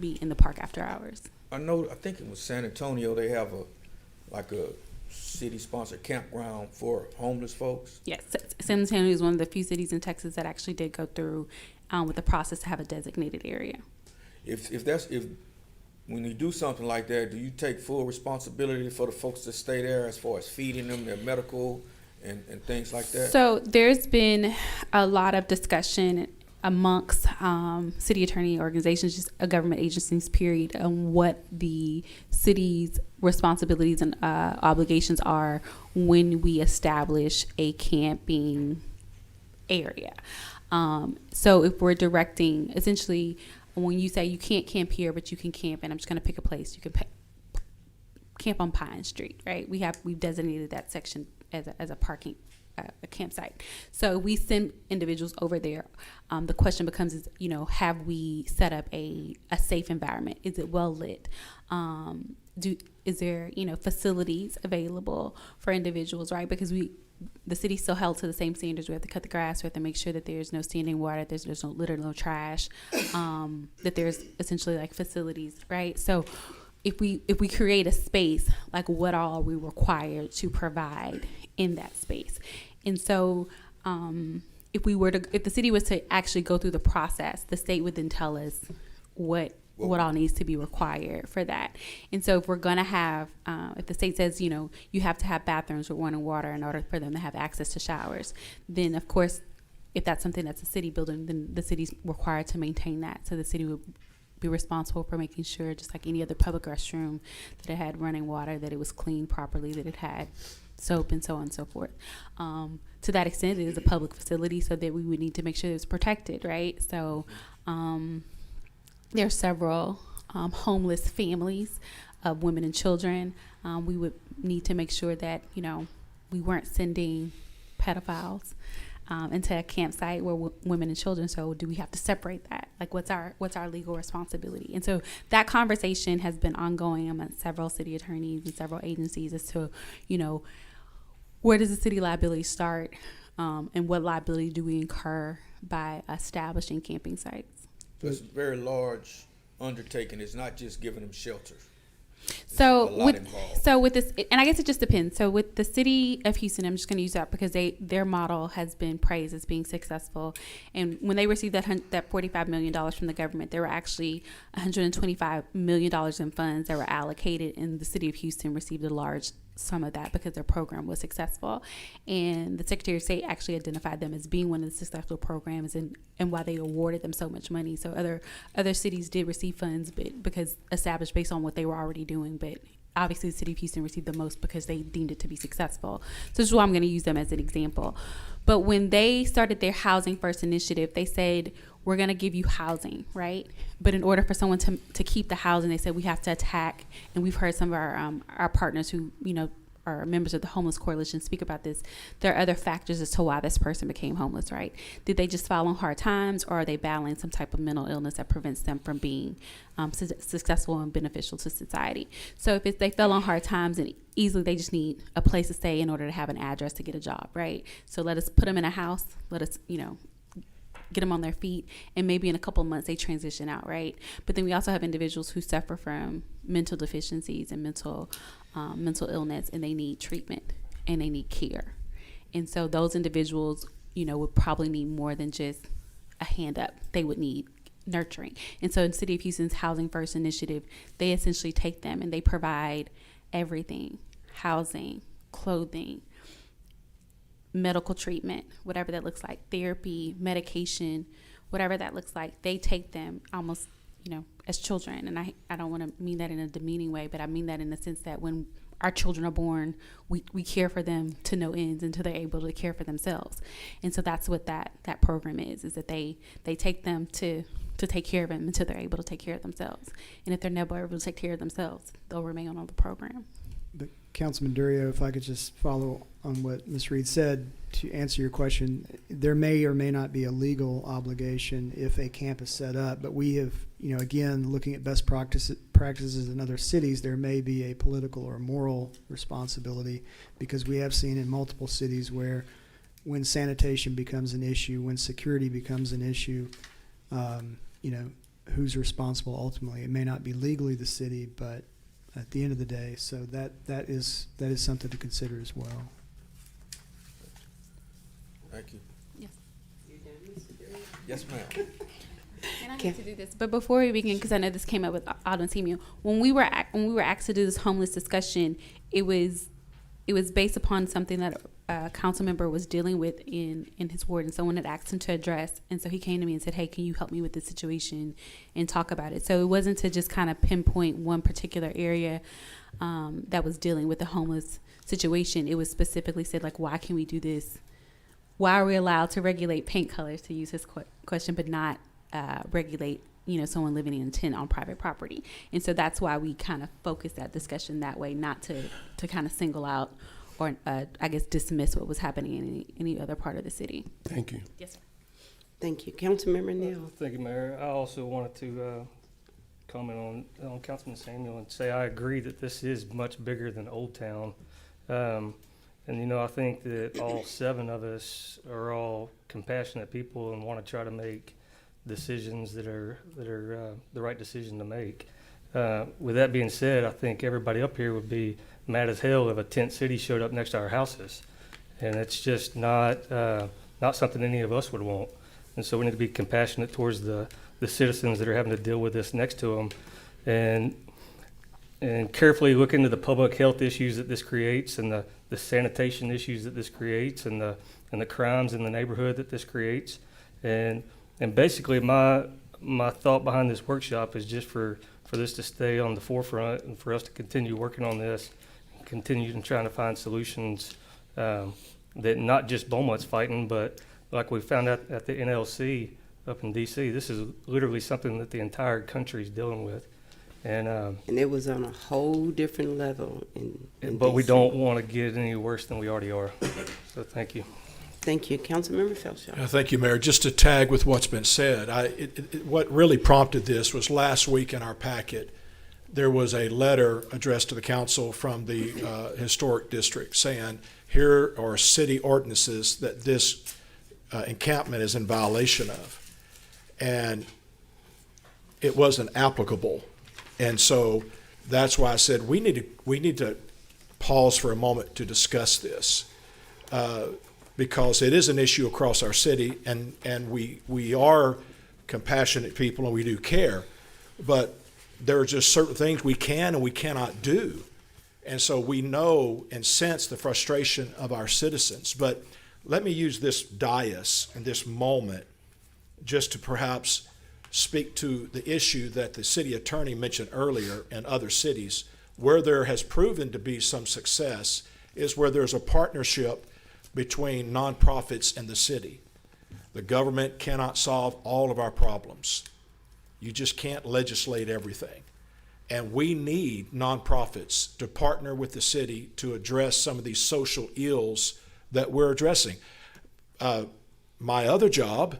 be in the park after hours. I think it was San Antonio, they have a city-sponsored campground for homeless folks. Yes, San Antonio is one of the few cities in Texas that actually did go through with the process to have a designated area. If when you do something like that, do you take full responsibility for the folks that stay there as far as feeding them, their medical and things like that? So there's been a lot of discussion amongst city attorney organizations, just government agencies, period, on what the city's responsibilities and obligations are when we establish a camping area. So if we're directing, essentially, when you say you can't camp here, but you can camp, and I'm just going to pick a place, you can camp on Pine Street, right? We've designated that section as a parking a campsite. So we send individuals over there. The question becomes is, have we set up a safe environment? Is it well lit? Is there, facilities available for individuals, right? Because the city's still held to the same standards. We have to cut the grass. We have to make sure that there's no standing water, there's no litter, no trash, that there's essentially like facilities, right? So if we create a space, like what all are we required to provide in that space? And so if the city was to actually go through the process, the state would then tell us what all needs to be required for that. And so if we're going to have, if the state says, you have to have bathrooms with running water in order for them to have access to showers, then of course, if that's something that's a city building, then the city's required to maintain that. So the city would be responsible for making sure, just like any other public restroom, that it had running water, that it was cleaned properly, that it had soap, and so on and so forth. To that extent, it is a public facility, so that we would need to make sure it's protected, right? So there are several homeless families of women and children. We would need to make sure that, we weren't sending pedophiles into a campsite where women and children. So do we have to separate that? Like, what's our legal responsibility? And so that conversation has been ongoing among several city attorneys and several agencies as to, where does the city liability start, and what liability do we incur by establishing camping sites? So it's a very large undertaking. It's not just giving them shelter. So with this, and I guess it just depends. So with the city of Houston, I'm just going to use that because their model has been praised as being successful. And when they received that $45 million from the government, there were actually $125 million in funds that were allocated, and the city of Houston received a large sum of that because their program was successful. And the Secretary of State actually identified them as being one of the successful programs, and why they awarded them so much money. So other cities did receive funds, but because established based on what they were already doing, but obviously the city of Houston received the most because they deemed it to be successful. So this is why I'm going to use them as an example. But when they started their Housing First initiative, they said, we're going to give you housing, right? But in order for someone to keep the housing, they said we have to attack, and we've heard some of our partners who, are members of the Homeless Coalition speak about this. There are other factors as to why this person became homeless, right? Did they just fall on hard times, or are they battling some type of mental illness that prevents them from being successful and beneficial to society? So if they fell on hard times, and easily they just need a place to stay in order to have an address to get a job, right? So let us put them in a house, let us, get them on their feet, and maybe in a couple of months they transition out, right? But then we also have individuals who suffer from mental deficiencies and mental illness, and they need treatment and they need care. And so those individuals, would probably need more than just a hand up. They would need nurturing. And so in City of Houston's Housing First initiative, they essentially take them and they provide everything: housing, clothing, medical treatment, whatever that looks like, therapy, medication, whatever that looks like. They take them almost, as children. And I don't want to mean that in a demeaning way, but I mean that in the sense that when our children are born, we care for them to no ends until they're able to care for themselves. And so that's what that program is that they take them to take care of them until they're able to take care of themselves. And if they're never able to take care of themselves, they'll remain on the program. But Councilman Durio, if I could just follow on what Ms. Reed said to answer your question, there may or may not be a legal obligation if a camp is set up, but we have, again, looking at best practices in other cities, there may be a political or moral responsibility, because we have seen in multiple cities where when sanitation becomes an issue, when security becomes an issue, who's responsible ultimately? It may not be legally the city, but at the end of the day, so that is something to consider as well. Thank you. Yes. Yes, ma'am. And I hate to do this, but before we begin, because I know this came up with Alden Samuel, when we were asked to do this homeless discussion, it was based upon something that a council member was dealing with in his ward, and someone had asked him to address, and so he came to me and said, hey, can you help me with this situation and talk about it? So it wasn't to just kind of pinpoint one particular area that was dealing with the homeless situation. It was specifically said, like, why can we do this? Why are we allowed to regulate paint colors, to use his question, but not regulate someone living in a tent on private property? And so that's why we kind of focused that discussion that way, not to kind of single out or I guess dismiss what was happening in any other part of the city. Thank you. Yes, sir. Thank you. Councilmember Neal. Thank you, Mayor. I also wanted to comment on Councilman Samuel and say I agree that this is much bigger than Old Town. And I think that all 7 of us are all compassionate people and want to try to make decisions that are the right decision to make. With that being said, I think everybody up here would be mad as hell if a tent city showed up next to our houses, and it's just not something any of us would want. And so we need to be compassionate towards the citizens that are having to deal with this next to them, and carefully look into the public health issues that this creates, and the sanitation issues that this creates, and the crimes in the neighborhood that this creates. And basically my thought behind this workshop is just for this to stay on the forefront, and for us to continue working on this, continue trying to find solutions that not just Beaumont's fighting, but like we found out at the NLC up in DC, this is literally something that the entire country is dealing with. And it was on a whole different level but we DC. don't want to get any worse than we already are. So thank you. Thank you. Councilmember Felshaw. Thank you, Mayor. Just to tag with what's been said, what really prompted this was last week in our packet, there was a letter addressed to the council from the historic district saying, here are city ordinances that this encampment is in violation of. And it wasn't applicable. And so that's why I said we need to pause for a moment to discuss this. Because it is an issue across our city, and we are compassionate people and we do care, but there are just certain things we can and we cannot do. And so we know and sense the frustration of our citizens. But let me use this dais and this moment just to perhaps speak to the issue that the city attorney mentioned earlier in other cities Where there has proven to be some success is where there's a partnership between nonprofits and the city. The government cannot solve all of our problems. You just can't legislate everything. And we need nonprofits to partner with the city to address some of these social ills that we're addressing. My other job,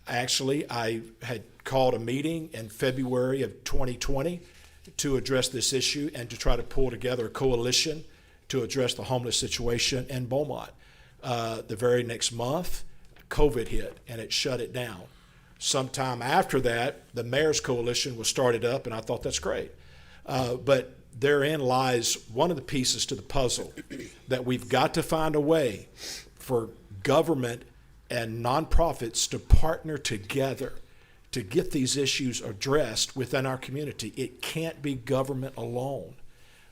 actually, I had called a meeting in February of 2020 to address this issue and to try to pull together a coalition to address the homeless situation in Beaumont. The very next month, COVID hit and it shut it down. Sometime after that, the mayor's coalition was started up, and I thought that's great. But therein lies one of the pieces to the puzzle, that we've got to find a way for government and nonprofits to partner together to get these issues addressed within our community. It can't be government alone.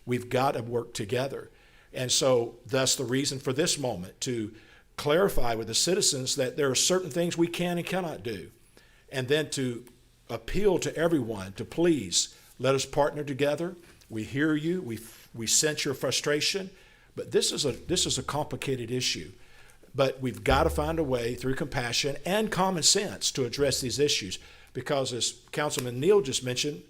We've got to work together. And so that's the reason for this moment, to clarify with the citizens that there are certain things we can and cannot do. And then to appeal to everyone to please let us partner together. We hear you. We sense your frustration. But this is a complicated issue. But we've got to find a way through compassion and common sense to address these issues. Because as Councilman Neal just mentioned,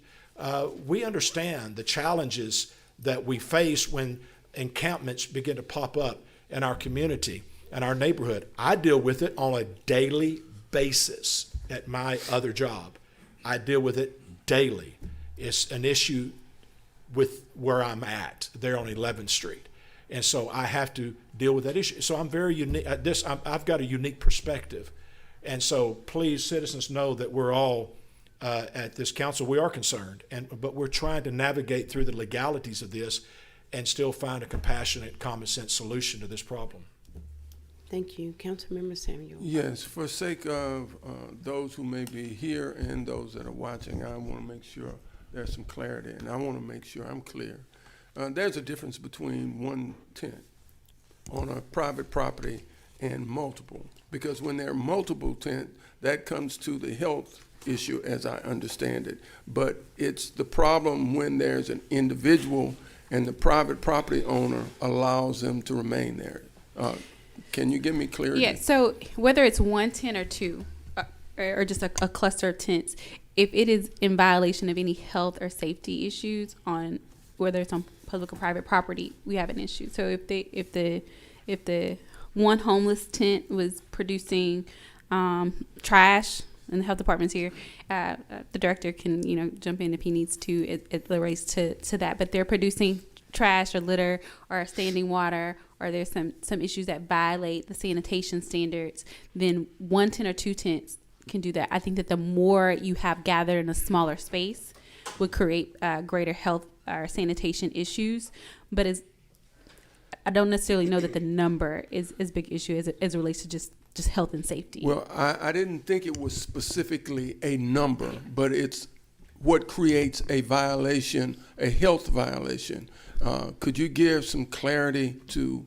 we understand the challenges that we face when encampments begin to pop up in our community and our neighborhood. I deal with it on a daily basis at my other job. I deal with it daily. It's an issue with where I'm at there on 11th Street. And so I have to deal with that issue. So I'm very unique at this. I've got a unique perspective. And so please, citizens, know that we're all at this council, we are concerned, but we're trying to navigate through the legalities of this and still find a compassionate, common sense solution to this problem. Thank you. Councilmember Samuel. Yes, for sake of those who may be here and those that are watching, I want to make sure there's some clarity, and I want to make sure I'm clear. There's a difference between one tent on a private property and multiple, because when there are multiple tents, that comes to the health issue as I understand it. But it's the problem when there's an individual and the private property owner allows them to remain there. Can you give me clarity? Yeah, so whether it's one tent or two, or just a cluster of tents, if it is in violation of any health or safety issues on whether it's on public or private property, we have an issue. So if the one homeless tent was producing trash, and the health department's here, the director can jump in if he needs to. It relates to that, but they're producing trash or litter or standing water, or there's some issues that violate the sanitation standards, then one tent or two tents can do that. I think that the more you have gathered in a smaller space would create greater health or sanitation issues, but I don't necessarily know that the number is big issue as it relates to just health and safety. Well, I didn't think it was specifically a number, but it's what creates a violation, a health violation. Could you give some clarity to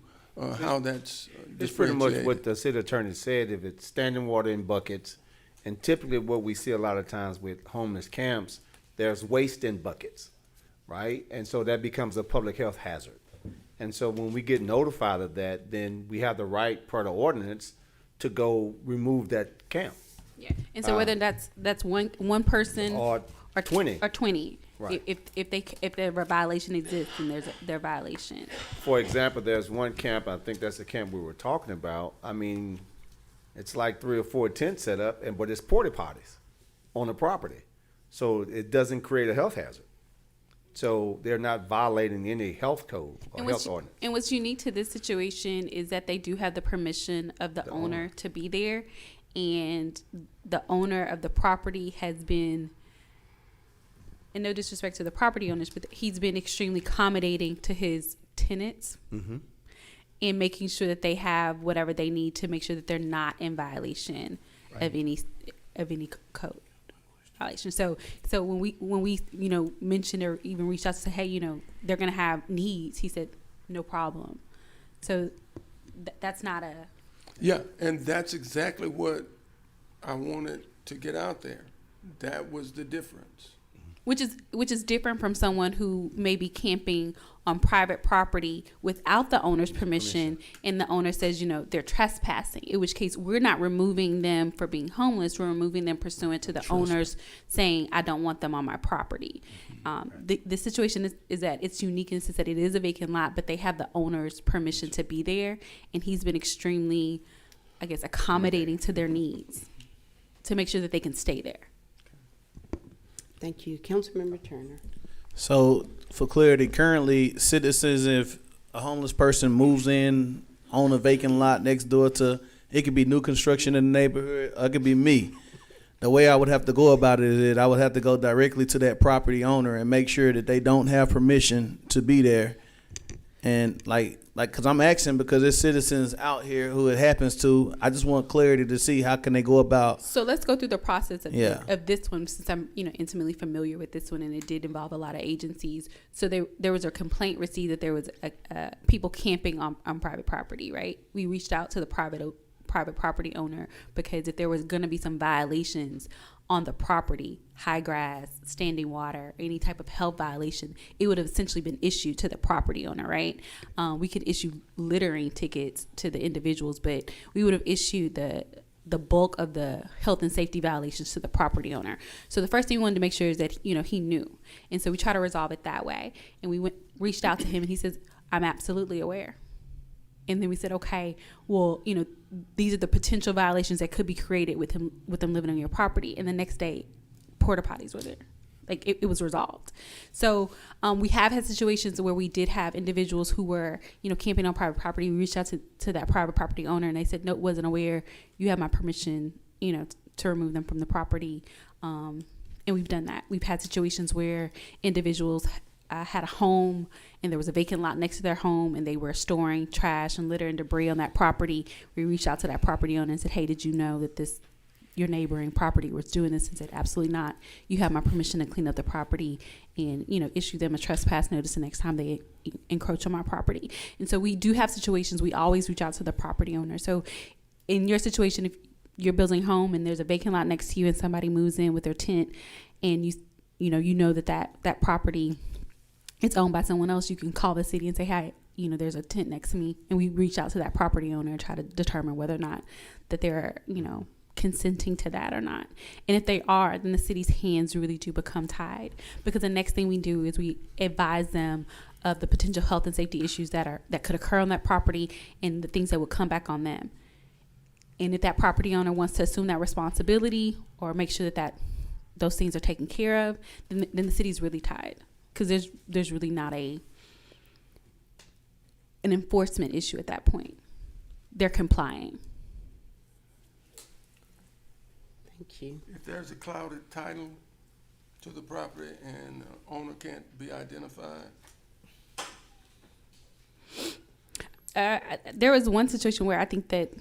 how that's It's pretty much differentiated? what the city attorney said. If it's standing water in buckets, and typically what we see a lot of times with homeless camps, there's waste in buckets, right? And so that becomes a public health hazard. And so when we get notified of that, then we have the right, per the ordinance, to go remove that camp. Yeah, and so whether that's one person Or 20. or 20, Right. if the violation exists, then there's their violation. For example, there's one camp, I think that's the camp we were talking about. I mean, it's like 3 or 4 tents set up, but it's porta potties on the property. So it doesn't create a health hazard. So they're not violating any health code or health ordinance. And what's unique to this situation is that they do have the permission of the owner to be there, and the owner of the property has been, and no disrespect to the property owners, but he's been extremely accommodating to his tenants in making sure that they have whatever they need to make sure that they're not in violation of any code violation. So when we mentioned or even reached out to say, hey, they're gonna have needs, he said no problem. So that's not a Yeah, and that's exactly what I wanted to get out there. That was the difference. which is different from someone who may be camping on private property without the owner's permission, and the owner says, they're trespassing, in which case we're not removing them for being homeless, we're removing them pursuant to the owners saying, I don't want them on my property. The situation is that it's unique in the sense that it is a vacant lot, but they have the owner's permission to be there, and he's been extremely, I guess, accommodating to their needs to make sure that they can stay there. Thank you. Councilmember Turner. So, for clarity, currently, citizens, if a homeless person moves in on a vacant lot next door to, it could be new construction in the neighborhood, or it could be me. The way I would have to go about it is that I would have to go directly to that property owner and make sure that they don't have permission to be there. And cause I'm asking because there's citizens out here who it happens to. I just want clarity to see how can they go about. So let's go through the process of, Yeah. of this one, since I'm intimately familiar with this one, and it did involve a lot of agencies. So there was a complaint received that there was people camping on private property, right? We reached out to the private property owner because if there was going to be some violations on the property, high grass, standing water, any type of health violation, it would have essentially been issued to the property owner, right? We could issue littering tickets to the individuals, but we would have issued the bulk of the health and safety violations to the property owner. So the first thing we wanted to make sure is that, he knew. And so we try to resolve it that way. And we reached out to him, and he says, I'm absolutely aware. And then we said, okay, well, these are the potential violations that could be created with them living on your property. And the next day, porta potties were there. Like it was resolved. So we have had situations where we did have individuals who were, camping on private property. We reached out to that private property owner, and they said, no, wasn't aware. You have my permission, to remove them from the property. And we've done that. We've had situations where individuals had a home and there was a vacant lot next to their home, and they were storing trash and litter and debris on that property. We reached out to that property owner and said, hey, did you know that your neighboring property was doing this? And said, absolutely not. You have my permission to clean up the property and, issue them a trespass notice the next time they encroach on my property. And so we do have situations, we always reach out to the property owner. So in your situation, if you're building a home and there's a vacant lot next to you and somebody moves in with their tent, and you know that property, it's owned by someone else, you can call the city and say, hey, there's a tent next to me. And we reach out to that property owner and try to determine whether or not that they're, consenting to that or not. And if they are, then the city's hands really do become tied, because the next thing we do is we advise them of the potential health and safety issues that could occur on that property and the things that would come back on them. And if that property owner wants to assume that responsibility or make sure that those things are taken care of, then the city's really tied. Because there's really not an enforcement issue at that point. They're complying. Thank you. If there's a clouded title to the property and the owner can't be identified, there was one situation where I think that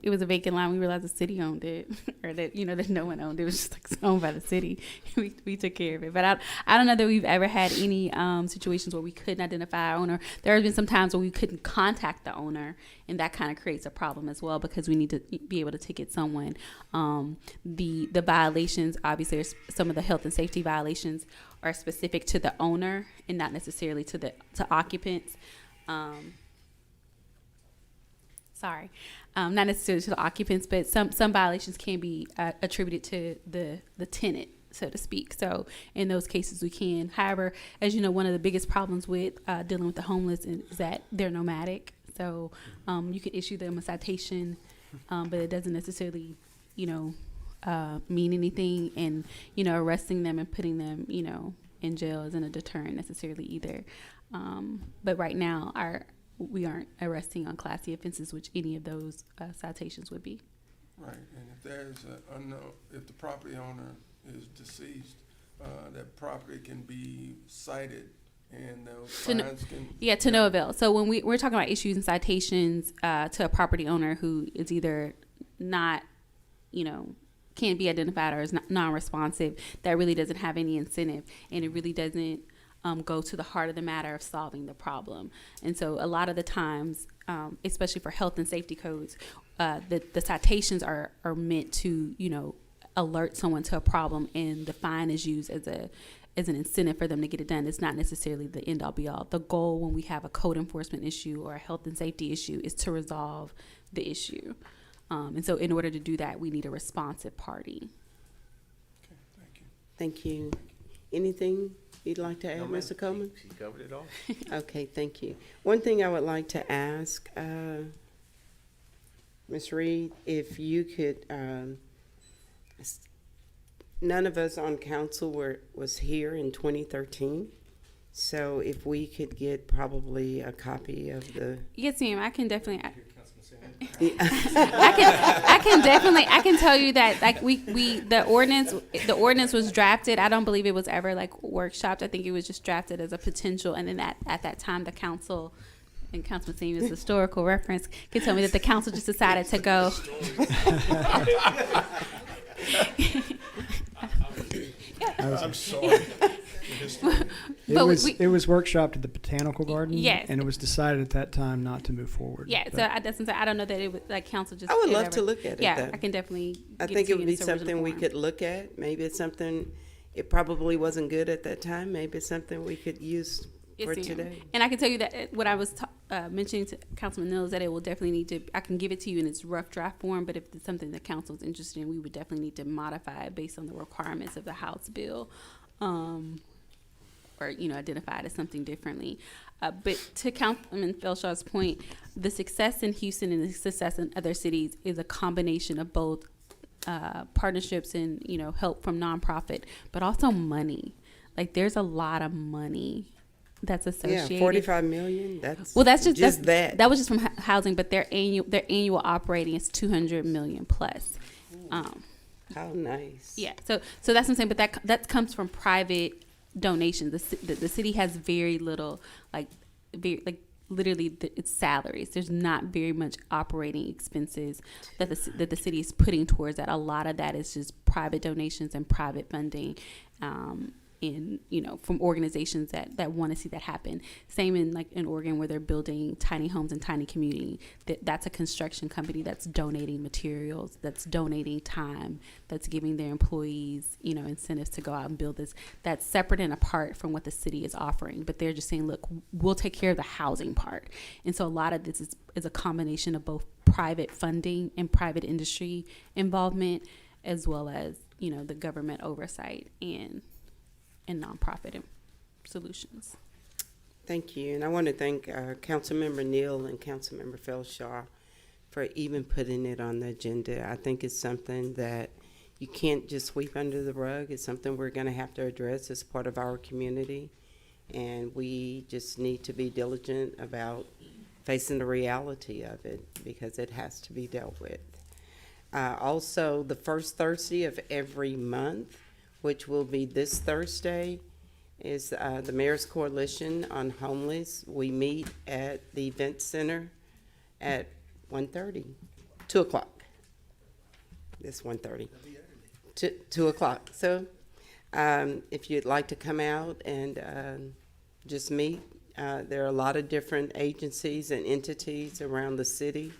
it was a vacant lot. We realized the city owned it, or that that no one owned it. It was just owned by the city. We took care of it. But I don't know that we've ever had any situations where we couldn't identify our owner. There have been some times where we couldn't contact the owner, and that kind of creates a problem as well, because we need to be able to ticket someone. The violations, obviously, some of the health and safety violations are specific to the owner and not necessarily to occupants. Not necessarily to the occupants, but some violations can be attributed to the tenant, so to speak. So in those cases, we can. However, as you know, one of the biggest problems with dealing with the homeless is that they're nomadic. So you could issue them a citation, but it doesn't necessarily, mean anything. And arresting them and putting them, in jail isn't a deterrent necessarily either. But right now, we aren't arresting on Class C offenses, which any of those citations would be. right? And if there's if the property owner is deceased, that property can be cited, and those fines can. To no avail. So when we're talking about issues and citations to a property owner who is either not, can't be identified or is non-responsive, that really doesn't have any incentive, and it really doesn't go to the heart of the matter of solving the problem. And so a lot of the times, especially for health and safety codes, the citations are meant to, alert someone to a problem and the fine is used as an incentive for them to get it done. It's not necessarily the end all be all. The goal when we have a code enforcement issue or a health and safety issue is to resolve the issue. And so in order to do that, we need a responsive party. Thank you. Anything you'd like to add, Mr. Coleman? She covered it all. Okay, thank you. One thing I would like to ask, Ms. Reed, if you could, none of us on council was here in 2013. So if we could get probably a copy of the. Yes, ma'am. I can definitely. I can tell you that like the ordinance was drafted. I don't believe it was ever like workshopped. I think it was just drafted as a potential, and then at that time the council, and Councilman Seaman's historical reference can tell me that the council just decided to go. I'm sorry. It was workshopped at the Botanical Garden. Yes. And it was decided at that time not to move forward. Yeah, so I don't know that it was like council just. I would did love ever- to look at it, Yeah, though. I can definitely. I give think to it you would in be its original something we form. could look at. Maybe it's something, it probably wasn't good at that time. Maybe it's something we could use Yes, for ma'am. today. And I can tell you that what I was mentioning to Councilman Mills, that it will definitely need to, I can give it to you in its rough draft form, but if it's something the council is interested in, we would definitely need to modify it based on the requirements of the House bill. Or, identify it as something differently. But to Councilman Felshaw's point, the success in Houston and the success in other cities is a combination of both partnerships and, help from nonprofit, but also money. Like, there's a lot of money that's associated. Yeah, 45 million, that's. Well, that's that. That was just from housing, but their annual operating is 200 million plus. How nice. Yeah, so that's what I'm saying, but that comes from private donations. The city has very little, literally it's salaries. There's not very much operating expenses that the city is putting towards that. A lot of that is just private donations and private funding, from organizations that want to see that happen. Same in Oregon, where they're building tiny homes and tiny community. That's a construction company that's donating materials, that's donating time, that's giving their employees, incentives to go out and build this. That's separate and apart from what the city is offering. But they're just saying, look, we'll take care of the housing part. And so a lot of this is a combination of both private funding and private industry involvement, as well as, the government oversight and nonprofit solutions. Thank you. And I want to thank Councilmember Neal and Councilmember Felshaw for even putting it on the agenda. I think it's something that you can't just sweep under the rug. It's something we're going to have to address as part of our community. And we just need to be diligent about facing the reality of it, because it has to be dealt with. Also, the first Thursday of every month, which will be this Thursday, is the Mayor's Coalition on Homeless. We meet at the Event Center at 1:30, 2 o'clock. It's 1:30, 2 o'clock. So if you'd like to come out and just meet, there are a lot of different agencies and entities around the city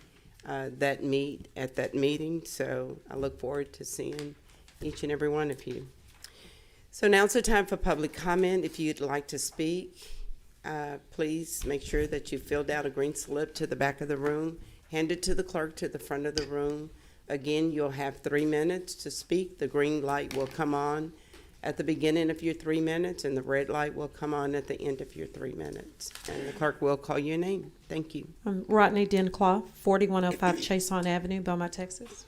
that meet at that meeting. So I look forward to seeing each and every one of you. So now's the time for public comment. If you'd like to speak, please make sure that you filled out a green slip to the back of the room, hand it to the clerk to the front of the room. Again, you'll have 3 minutes to speak. The green light will come on at the beginning of your 3 minutes, and the red light will come on at the end of your 3 minutes. And the clerk will call your name. Thank you. Rodney Denclaw, 4105 Chason Avenue, Beaumont, Texas.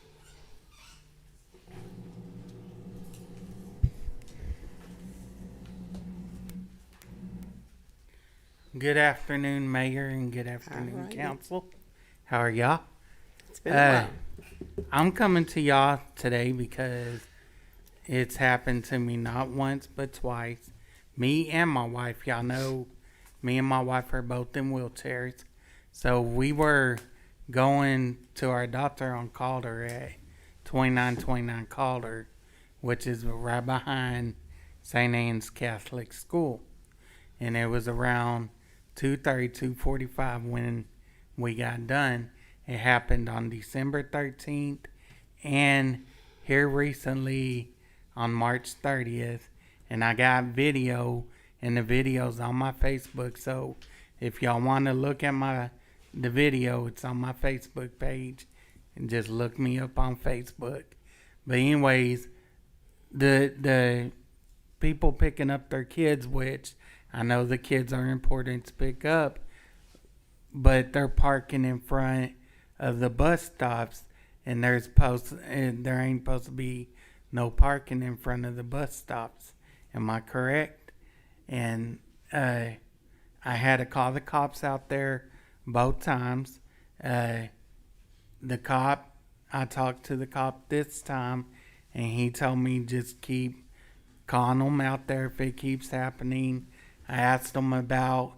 Good afternoon, Mayor, and good afternoon, Alrighty. Council. How are y'all? It's been a while. I'm coming to y'all today because it's happened to me not once but twice. Me and my wife, y'all know, me and my wife are both in wheelchairs. So we were going to our doctor on Calder at 2929 Calder, which is right behind St. Anne's Catholic School. And it was around 2:30, 2:45 when we got done. It happened on December 13th and here recently on March 30th, and I got video, and the video's on my Facebook. So if y'all want to look at the video, it's on my Facebook page, and just look me up on Facebook. But anyways, the people picking up their kids, which I know the kids are important to pick up, but they're parking in front of the bus stops, and there ain't supposed to be no parking in front of the bus stops. Am I correct? And I had to call the cops out there both times. I talked to the cop this time, and he told me just keep calling them out there if it keeps happening. I asked him about,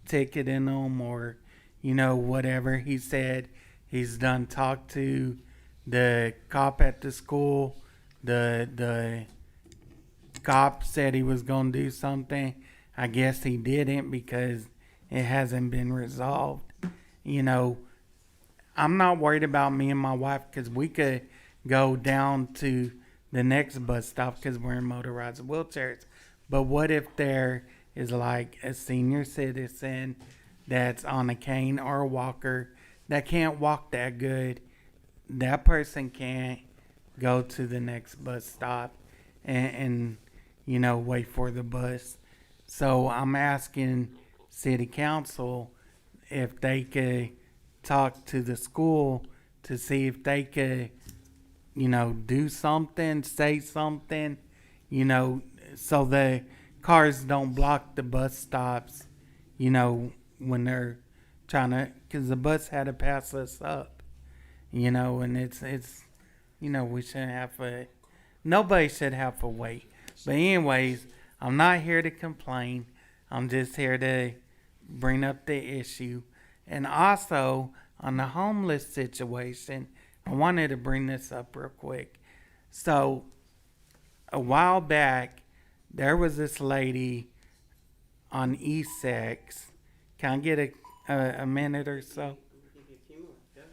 ticketing them or, whatever. He said he's done talked to the cop at the school. The cop said he was going to do something. I guess he didn't because it hasn't been resolved. I'm not worried about me and my wife because we could go down to the next bus stop because we're in motorized wheelchairs. But what if there is like a senior citizen that's on a cane or a walker that can't walk that good? That person can't go to the next bus stop and wait for the bus. So I'm asking city council if they could talk to the school to see if they could, do something, say something, so the cars don't block the bus stops, when they're trying to, because the bus had to pass us up, and it's we shouldn't have to, nobody should have to wait. But anyways, I'm not here to complain. I'm just here to bring up the issue. And also, on the homeless situation, I wanted to bring this up real quick. So, a while back, there was this lady on E6. Can I get a minute or so?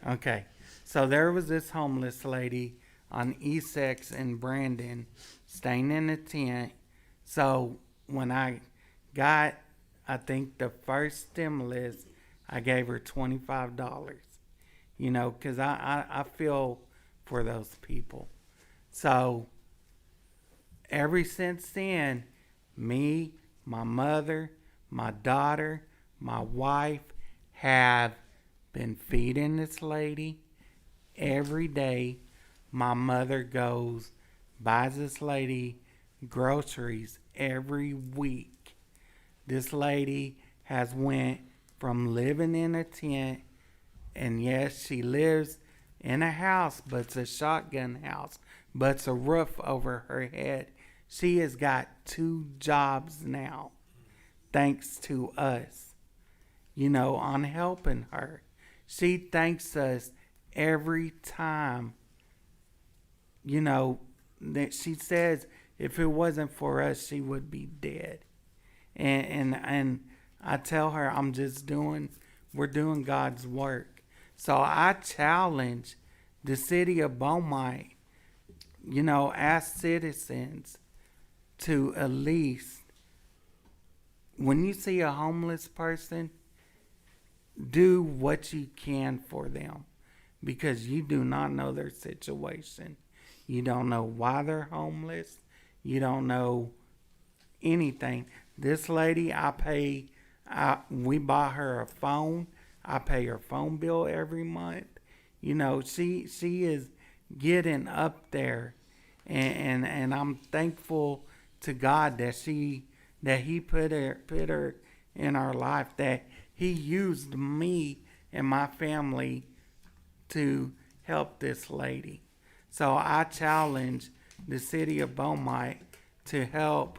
Okay. So, there was this homeless lady on E6 in Brandon staying in a tent. So, when I got, I think, the first stimulus, I gave her $25, because I feel for those people. So, ever since then, me, my mother, my daughter, my wife have been feeding this lady every day. My mother goes, buys this lady groceries every week. This lady has went from living in a tent, and yes, she lives in a house, but it's a shotgun house, but it's a roof over her head. She has got 2 jobs now, thanks to us, on helping her. She thanks us every time, that she says if it wasn't for us, she would be dead. And I tell her we're doing God's work. So I challenge the city of Beaumont, ask citizens to at least, when you see a homeless person, do what you can for them, because you do not know their situation. You don't know why they're homeless. You don't know anything. This lady, we bought her a phone. I pay her phone bill every month. She is getting up there, and I'm thankful to God that He put her in our life, that He used me and my family to help this lady. So I challenge the city of Beaumont to help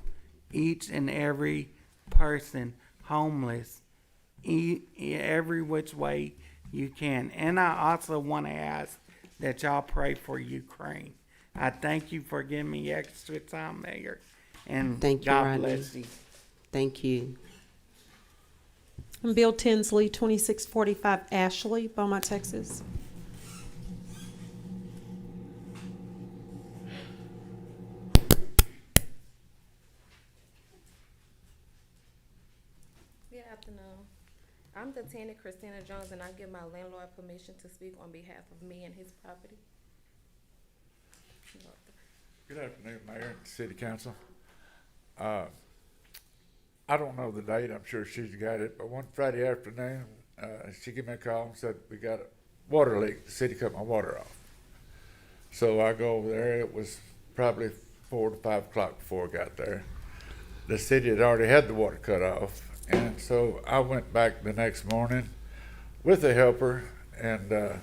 each and every person homeless every which way you can. And I also want to ask that y'all pray for Ukraine. I thank you for giving me extra time, Mayor. And Thank you, God Rodney. bless you. Thank you. And Bill Tinsley, 2645 Ashley, Beaumont, Texas. I'm the tenant, Christina Jones, and I give my landlord permission to speak on behalf of me and his property. Good afternoon, Mayor and City Council. I don't know the date, I'm sure she's got it, but one Friday afternoon, she gave me a call and said, we got a water leak, the city cut my water off. So I go over there, it was probably 4 to 5 o'clock before I got there. The city had already had the water cut off, and so I went back the next morning with a helper, and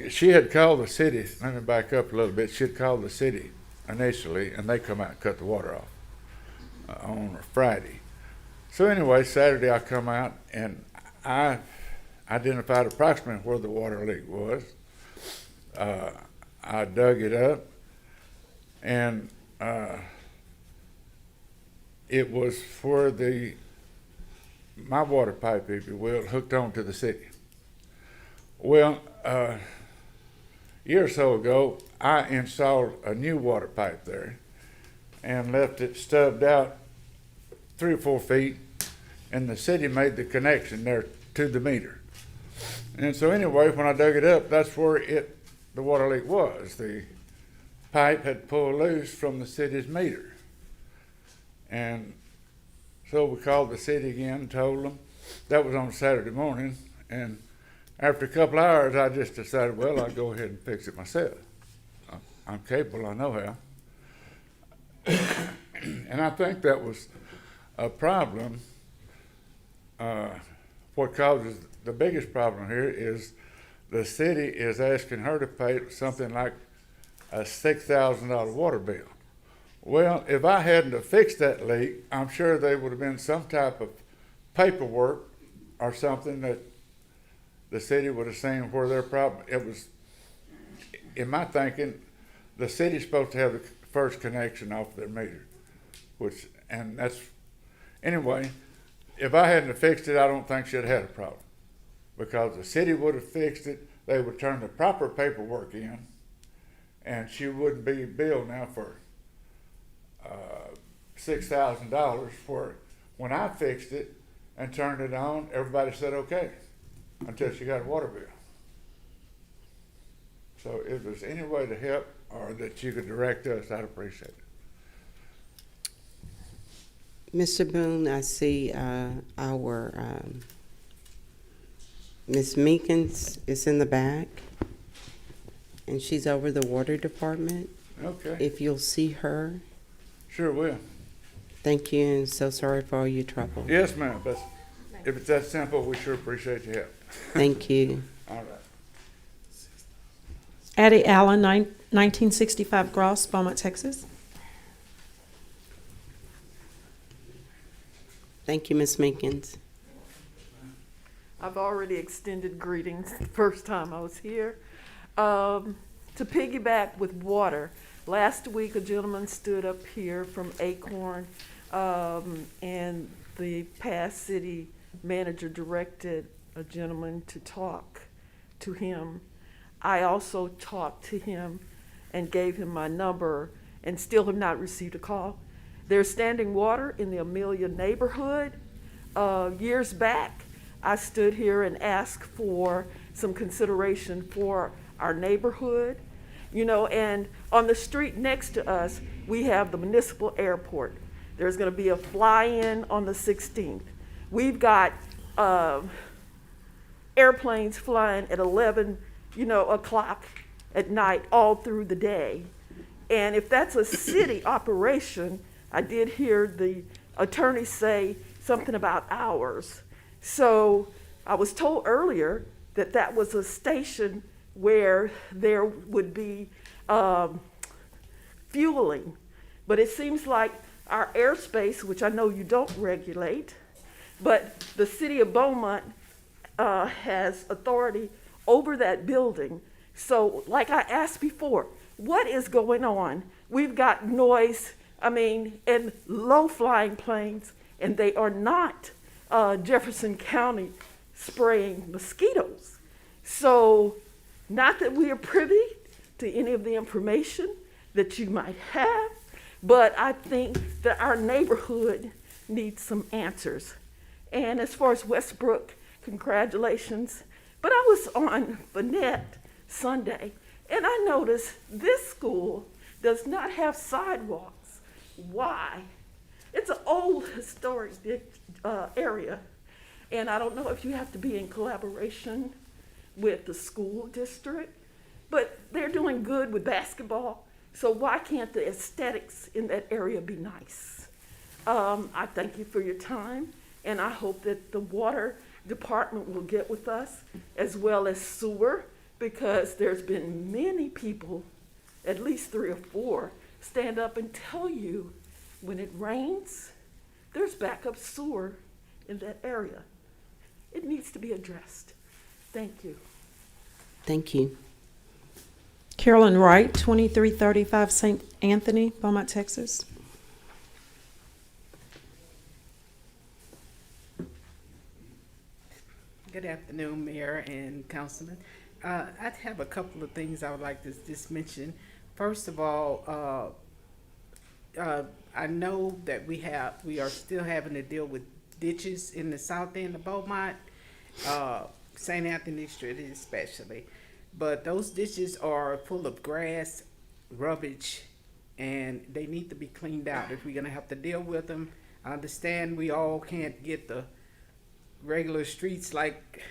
she had called the city. Let me back up a little bit. She had called the city initially, and they come out and cut the water off on a Friday. So anyway, Saturday I come out, and I identified approximately where the water leak was. I dug it up, and it was where my water pipe, if you will, hooked on to the city. Well, a year or so ago, I installed a new water pipe there and left it stubbed out 3 or 4 feet, and the city made the connection there to the meter. And so anyway, when I dug it up, that's where the water leak was. The pipe had pulled loose from the city's meter. And so we called the city again and told them. That was on Saturday morning, and after a couple hours, I just decided, well, I'll go ahead and fix it myself. I'm capable, I know how. And I think that was a problem. What causes the biggest problem here is the city is asking her to pay something like a $6,000 water bill. Well, if I hadn't have fixed that leak, I'm sure there would have been some type of paperwork or something that the city would have seen where their problem. It was, in my thinking, the city's supposed to have the first connection off their meter, and that's, anyway, if I hadn't have fixed it, I don't think she'd have had a problem, because the city would have fixed it, they would turn the proper paperwork in, and she wouldn't be billed now for $6,000 for when I fixed it and turned it on, everybody said okay, until she got a water bill. So if there's any way to help or that you could direct us, I'd appreciate it. Mr. Boone, I see our Ms. Meekins is in the back, and she's over the water department. Okay. If you'll see her. Sure will. Thank you, and so sorry for all your trouble. Yes, ma'am. If it's that simple, we sure appreciate your help. Thank you. All right. Addie Allen, 1965 Gross, Beaumont, Texas. Thank you, Ms. Meekins. I've already extended greetings the first time I was here. To piggyback with water, last week a gentleman stood up here from Acorn, and the past city manager directed a gentleman to talk to him. I also talked to him and gave him my number and still have not received a call. There's standing water in the Amelia neighborhood. Years back, I stood here and asked for some consideration for our neighborhood. You know, and on the street next to us, we have the municipal airport. There's gonna be a fly-in on the 16th. We've got airplanes flying at 11, o'clock at night all through the day. And if that's a city operation, I did hear the attorney say something about hours. So I was told earlier that that was a station where there would be fueling. But it seems like our airspace, which I know you don't regulate, but the city of Beaumont has authority over that building. So like I asked before, what is going on? We've got noise, and low-flying planes, and they are not Jefferson County spraying mosquitoes. So not that we are privy to any of the information that you might have, but I think that our neighborhood needs some answers. And as far as Westbrook, congratulations. But I was on Vanette Sunday, and I noticed this school does not have sidewalks. Why? It's an old historic area, and I don't know if you have to be in collaboration with the school district, but they're doing good with basketball, so why can't the aesthetics in that area be nice? I thank you for your time, and I hope that the water department will get with us, as well as sewer, because there's been many people, at least 3 or 4, stand up and tell you when it rains, there's backup sewer in that area. It needs to be addressed. Thank you. Thank you. Carolyn Wright, 2335 St. Anthony, Beaumont, Texas. Good afternoon, Mayor and Councilman. I have a couple of things I would like to just mention. First of all, I know that we are still having to deal with ditches in the south end of Beaumont, St. Anthony Street especially. But those ditches are full of grass, rubbish, and they need to be cleaned out if we're gonna have to deal with them. I understand we all can't get the regular streets like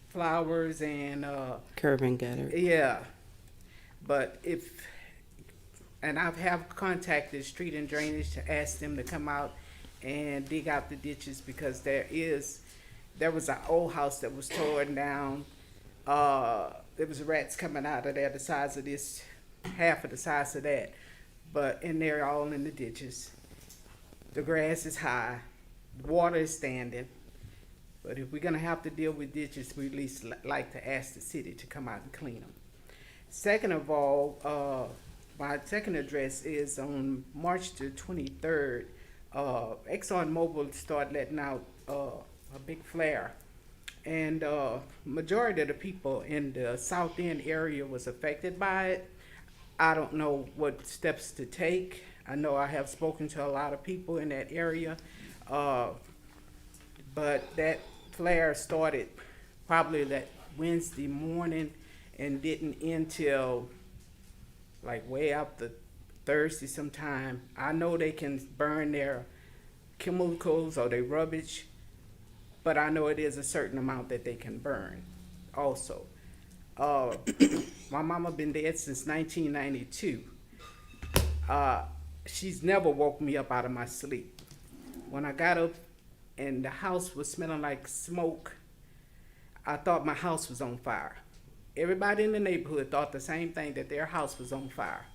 flowers and Curb and gutter. yeah, but and I have contacted Street and Drainage to ask them to come out and dig out the ditches, because there was an old house that was torn down. There was rats coming out of there the size of this, half of the size of that, and they're all in the ditches. The grass is high, the water is standing. But if we're gonna have to deal with ditches, we at least like to ask the city to come out and clean them. Second of all, my second address is on March the 23rd. ExxonMobil started letting out a big flare, and majority of the people in the South End area was affected by it. I don't know what steps to take. I know I have spoken to a lot of people in that area, but that flare started probably that Wednesday morning and didn't end till like way up to Thursday sometime. I know they can burn their chemicals or their rubbish, but I know it is a certain amount that they can burn also. My mama been dead since 1992. She's never woke me up out of my sleep. When I got up and the house was smelling like smoke, I thought my house was on fire. Everybody in the neighborhood thought the same thing, that their house was on fire.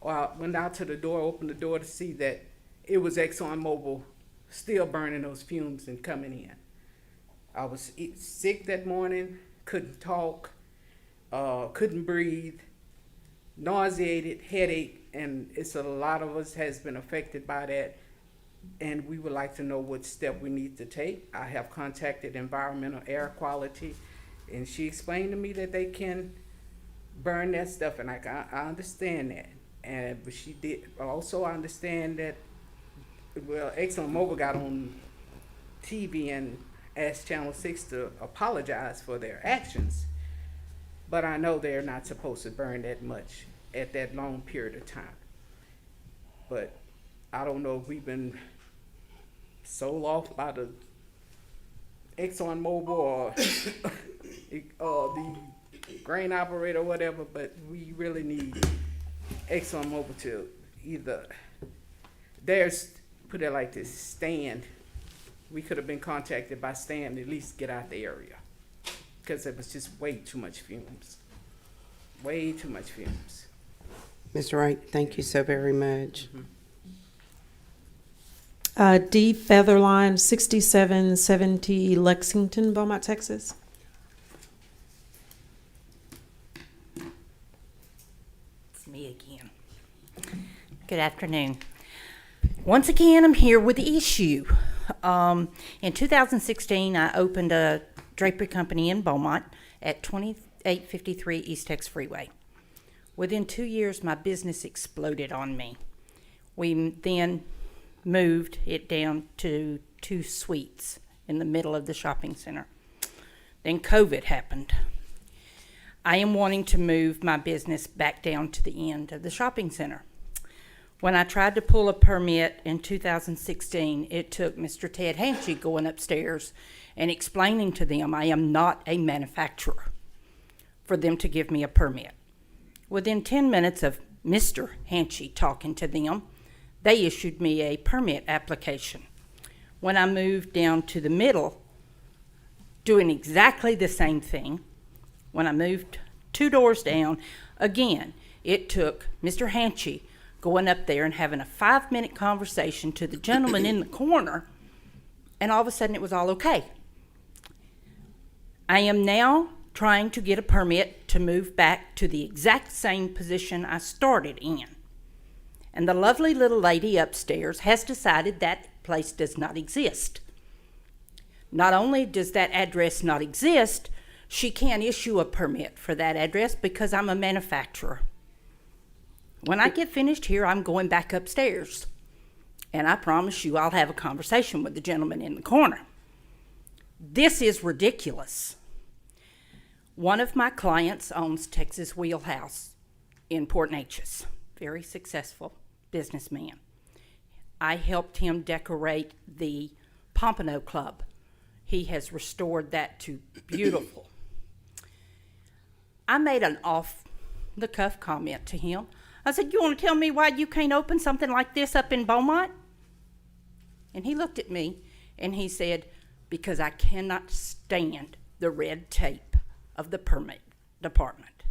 I went out to the door, opened the door to see that it was ExxonMobil still burning those fumes and coming in. I was sick that morning, couldn't talk, couldn't breathe, nauseated, headache, and it's a lot of us has been affected by that. And we would like to know what step we need to take. I have contacted Environmental Air Quality, and she explained to me that they can burn that stuff, and I understand that. But she did also understand that, well, ExxonMobil got on TV and asked Channel 6 to apologize for their actions. But I know they're not supposed to burn that much at that long period of time. But I don't know if we've been sold off by the ExxonMobil or the grain operator or whatever, but we really need ExxonMobil to either, put it like this, Stan. We could have been contacted by Stan to at least get out the area, because it was just way too much fumes. Way too much fumes. Ms. Wright, thank you so very much. D. Featherline, 6770 Lexington, Beaumont, Texas. It's me again. Good afternoon. Once again, I'm here with the issue. In 2016, I opened a drapery company in Beaumont at 2853 East Tex Freeway. Within 2 years, my business exploded on me. We then moved it down to 2 suites in the middle of the shopping center. Then COVID happened. I am wanting to move my business back down to the end of the shopping center. When I tried to pull a permit in 2016, it took Mr. Ted Hanchy going upstairs and explaining to them I am not a manufacturer for them to give me a permit. Within 10 minutes of Mr. Hanchy talking to them, they issued me a permit application. When I moved down to the middle, doing exactly the same thing, when I moved 2 doors down, again, it took Mr. Hanchy going up there and having a 5-minute conversation to the gentleman in the corner, and all of a sudden it was all okay. I am now trying to get a permit to move back to the exact same position I started in. And the lovely little lady upstairs has decided that place does not exist. Not only does that address not exist, she can't issue a permit for that address because I'm a manufacturer. When I get finished here, I'm going back upstairs. And I promise you I'll have a conversation with the gentleman in the corner. This is ridiculous. One of my clients owns Texas Wheelhouse in Port Neches. Very successful businessman. I helped him decorate the Pompano Club. He has restored that to beautiful. I made an off-the-cuff comment to him. I said, "You want to tell me why you can't open something like this up in Beaumont?" And he looked at me and he said, "Because I cannot stand the red tape of the permit department."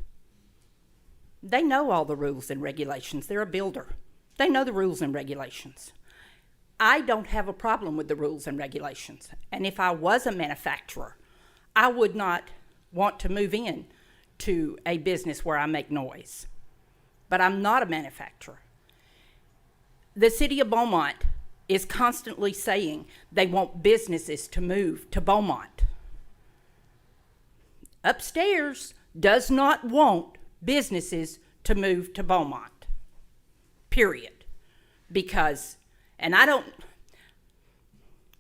They know all the rules and regulations. They're a builder. They know the rules and regulations. I don't have a problem with the rules and regulations. And if I was a manufacturer, I would not want to move in to a business where I make noise. But I'm not a manufacturer. The city of Beaumont is constantly saying they want businesses to move to Beaumont. Upstairs does not want businesses to move to Beaumont, period. Because, and I don't,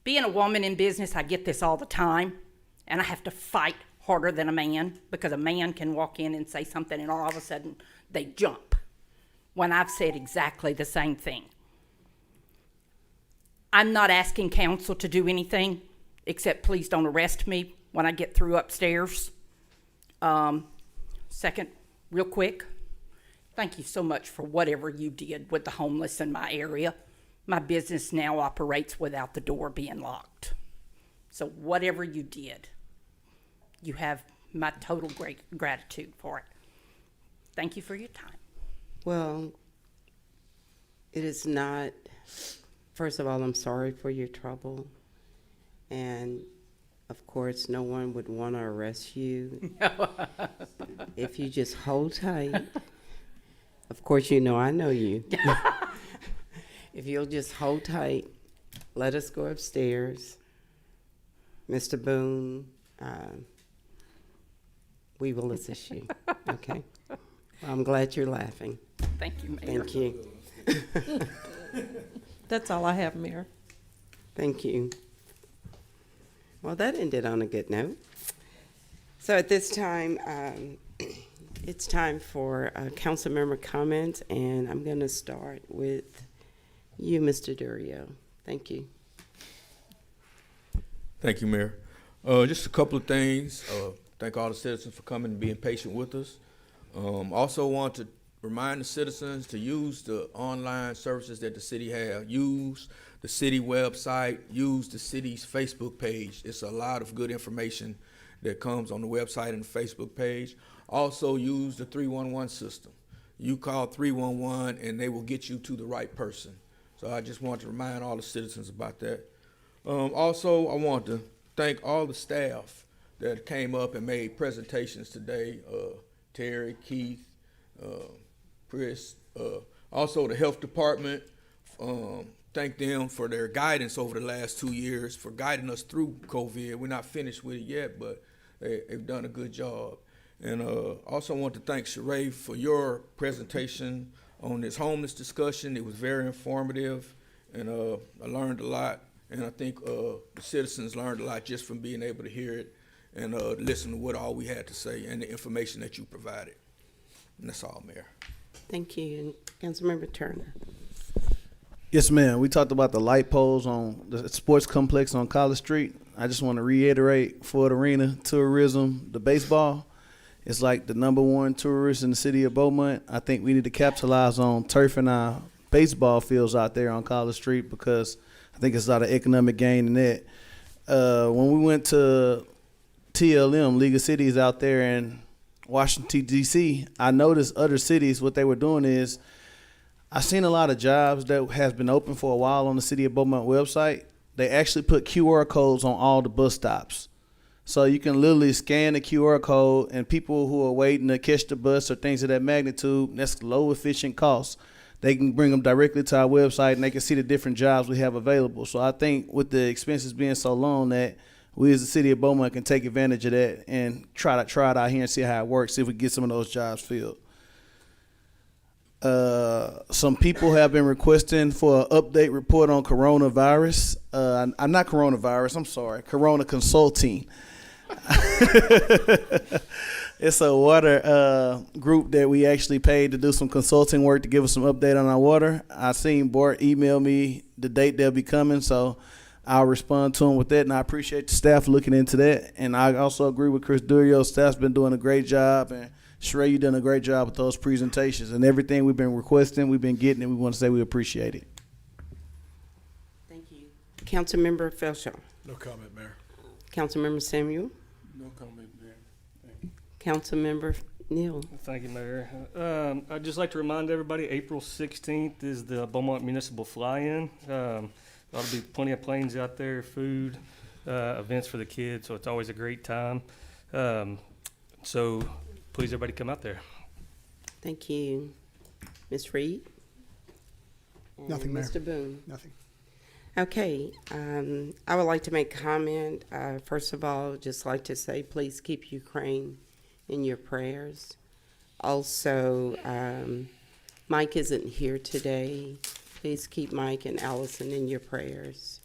being a woman in business, I get this all the time, and I have to fight harder than a man, because a man can walk in and say something and all of a sudden they jump when I've said exactly the same thing. I'm not asking council to do anything except please don't arrest me when I get through upstairs. Second, real quick, thank you so much for whatever you did with the homeless in my area. My business now operates without the door being locked. So whatever you did, you have my total great gratitude for it. Thank you for your time. Well, it is not, first of all, I'm sorry for your trouble. And of course, no one would want to arrest you. If you just hold tight. Of course, you know I know you. If you'll just hold tight, let us go upstairs. Mr. Boone, we will assist you, okay? Well, I'm glad you're laughing. Thank you, Mayor. Thank you. That's all I have, Mayor. Thank you. Well, that ended on a good note. So at this time, it's time for council member comments, and I'm going to start with you, Mr. Durio. Thank you. Thank you, Mayor. Just a couple of things. Thank all the citizens for coming and being patient with us. Also want to remind the citizens to use the online services that the city has. Use the city website, use the city's Facebook page. It's a lot of good information that comes on the website and the Facebook page. Also use the 311 system. You call 311 and they will get you to the right person. So I just want to remind all the citizens about that. Also, I want to thank all the staff that came up and made presentations today. Terry, Keith, Chris, also the health department. Thank them for their guidance over the last 2 years, for guiding us through COVID. We're not finished with it yet, but they've done a good job. And also want to thank Sheree for your presentation on this homeless discussion. It was very informative, and I learned a lot. And I think the citizens learned a lot just from being able to hear it and listen to what all we had to say and the information that you provided. And that's all, Mayor. Thank you. And Councilmember Turner. Yes, ma'am. We talked about the light poles on the sports complex on College Street. I just want to reiterate, Ford Arena, tourism, the baseball, it's like the #1 tourist in the city of Beaumont. I think we need to capitalize on turfing our baseball fields out there on College Street because I think it's a lot of economic gain in that. When we went to TLM, League of Cities out there in Washington, D.C., I noticed other cities, what they were doing is I've seen a lot of jobs that has been open for a while on the City of Beaumont website. They actually put QR codes on all the bus stops. So you can literally scan the QR code and people who are waiting to catch the bus or things of that magnitude, that's low efficient costs. They can bring them directly to our website and they can see the different jobs we have available. So I think with the expenses being so long that we as the City of Beaumont can take advantage of that and try it out here and see how it works, see if we can get some of those jobs filled. Some people have been requesting for an update report on coronavirus. I'm not coronavirus, I'm sorry, Corona Consulting. It's a water group that we actually paid to do some consulting work to give us some update on our water. I seen Bart email me the date they'll be coming, so I'll respond to him with that, and I appreciate the staff looking into that. And I also agree with Chris Durio. Staff's been doing a great job, and Sheree, you've done a great job with those presentations. And everything we've been requesting, we've been getting, and we want to say we appreciate it. Thank you. Councilmember Felshaw. No comment, Mayor. Councilmember Samuel. No comment, Mayor. Thank you. Councilmember Neal. Thank you, Mayor. I'd just like to remind everybody, April 16th is the Beaumont Municipal Fly-In. There'll be plenty of planes out there, food, events for the kids, so it's always a great time. So please, everybody come out there. Thank you. Ms. Reed? Nothing, Mayor. Mr. Boone? Nothing. Okay, I would like to make comment. First of all, just like to say, please keep Ukraine in your prayers. Also, Mike isn't here today. Please keep Mike and Allison in your prayers.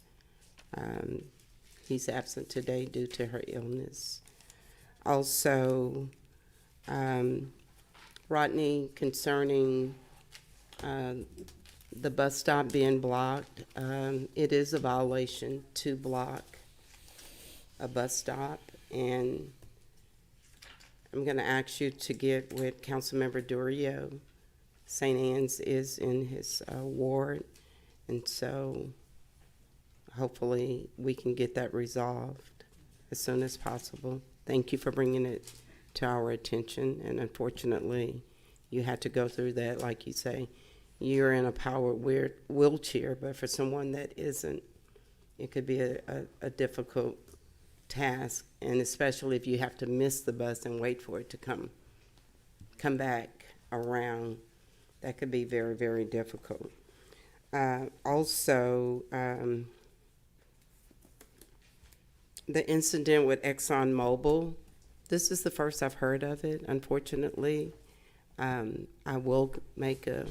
He's absent today due to her illness. Also, Rodney, concerning the bus stop being blocked, it is a violation to block a bus stop, and I'm going to ask you to get with Councilmember Durio. St. Anne's is in his ward, and so hopefully we can get that resolved as soon as possible. Thank you for bringing it to our attention, and unfortunately, you had to go through that. Like you say, you're in a powered wheelchair, but for someone that isn't, it could be a difficult task, and especially if you have to miss the bus and wait for it to come back around. That could be very, very difficult. Also, the incident with ExxonMobil, this is the first I've heard of it, unfortunately. I will make a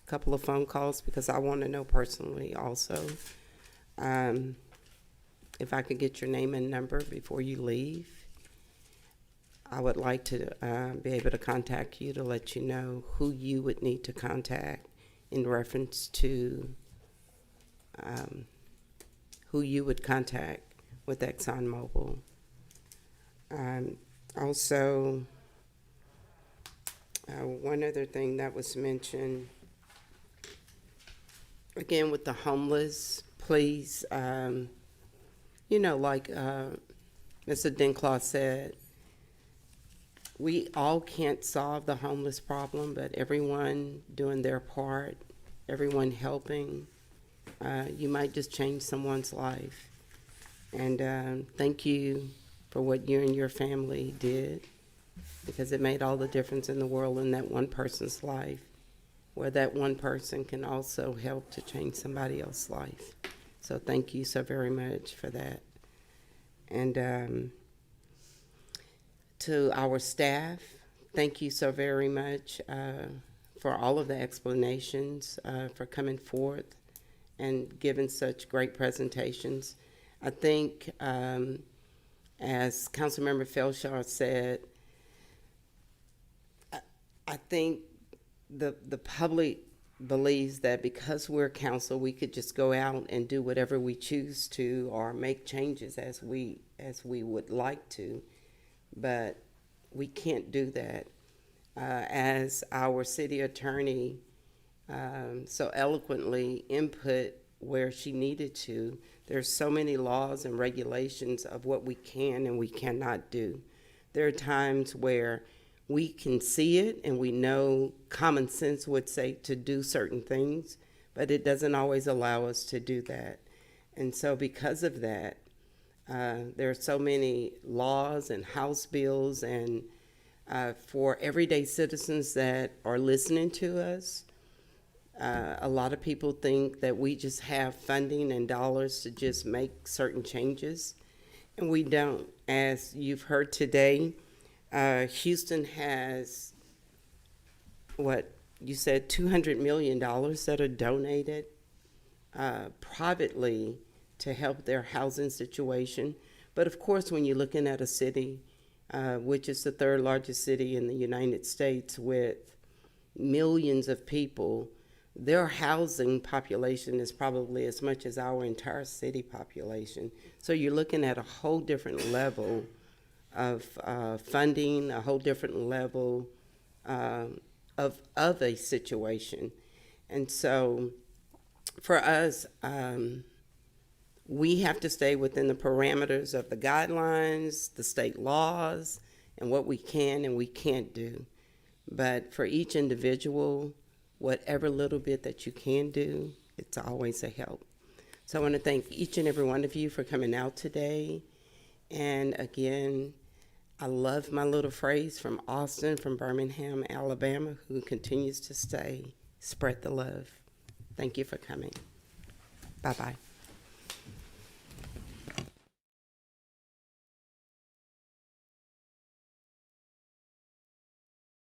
couple of phone calls because I want to know personally also. If I could get your name and number before you leave, I would like to be able to contact you to let you know who you would need to contact in reference to who you would contact with ExxonMobil. Also, one other thing that was mentioned, again, with the homeless, please, like Mr. Dinclaw said, we all can't solve the homeless problem, but everyone doing their part, everyone helping, you might just change someone's life. And thank you for what you and your family did, because it made all the difference in the world in that one person's life, where that one person can also help to change somebody else's life. So thank you so very much for that. And to our staff, thank you so very much for all of the explanations, for coming forth and given such great presentations. I think, as Councilmember Felshaw said, I think the public believes that because we're council, we could just go out and do whatever we choose to or make changes as we would like to, but we can't do that. As our city attorney so eloquently input where she needed to, there's so many laws and regulations of what we can and we cannot do. There are times where we can see it and we know common sense would say to do certain things, but it doesn't always allow us to do that. And so because of that, there are so many laws and House bills, and for everyday citizens that are listening to us, a lot of people think that we just have funding and dollars to just make certain changes, and we don't. As you've heard today, Houston has, what you said, $200 million that are donated privately to help their housing situation. But of course, when you're looking at a city, which is the third largest city in the United States with millions of people, their housing population is probably as much as our entire city population. So you're looking at a whole different level of funding, a whole different level of a situation. And so for us, we have to stay within the parameters of the guidelines, the state laws, and what we can and we can't do. But for each individual, whatever little bit that you can do, it's always a help. So I want to thank each and every one of you for coming out today. And again, I love my little phrase from Austin, from Birmingham, Alabama, who continues to stay, spread the love. Thank you for coming. Bye-bye.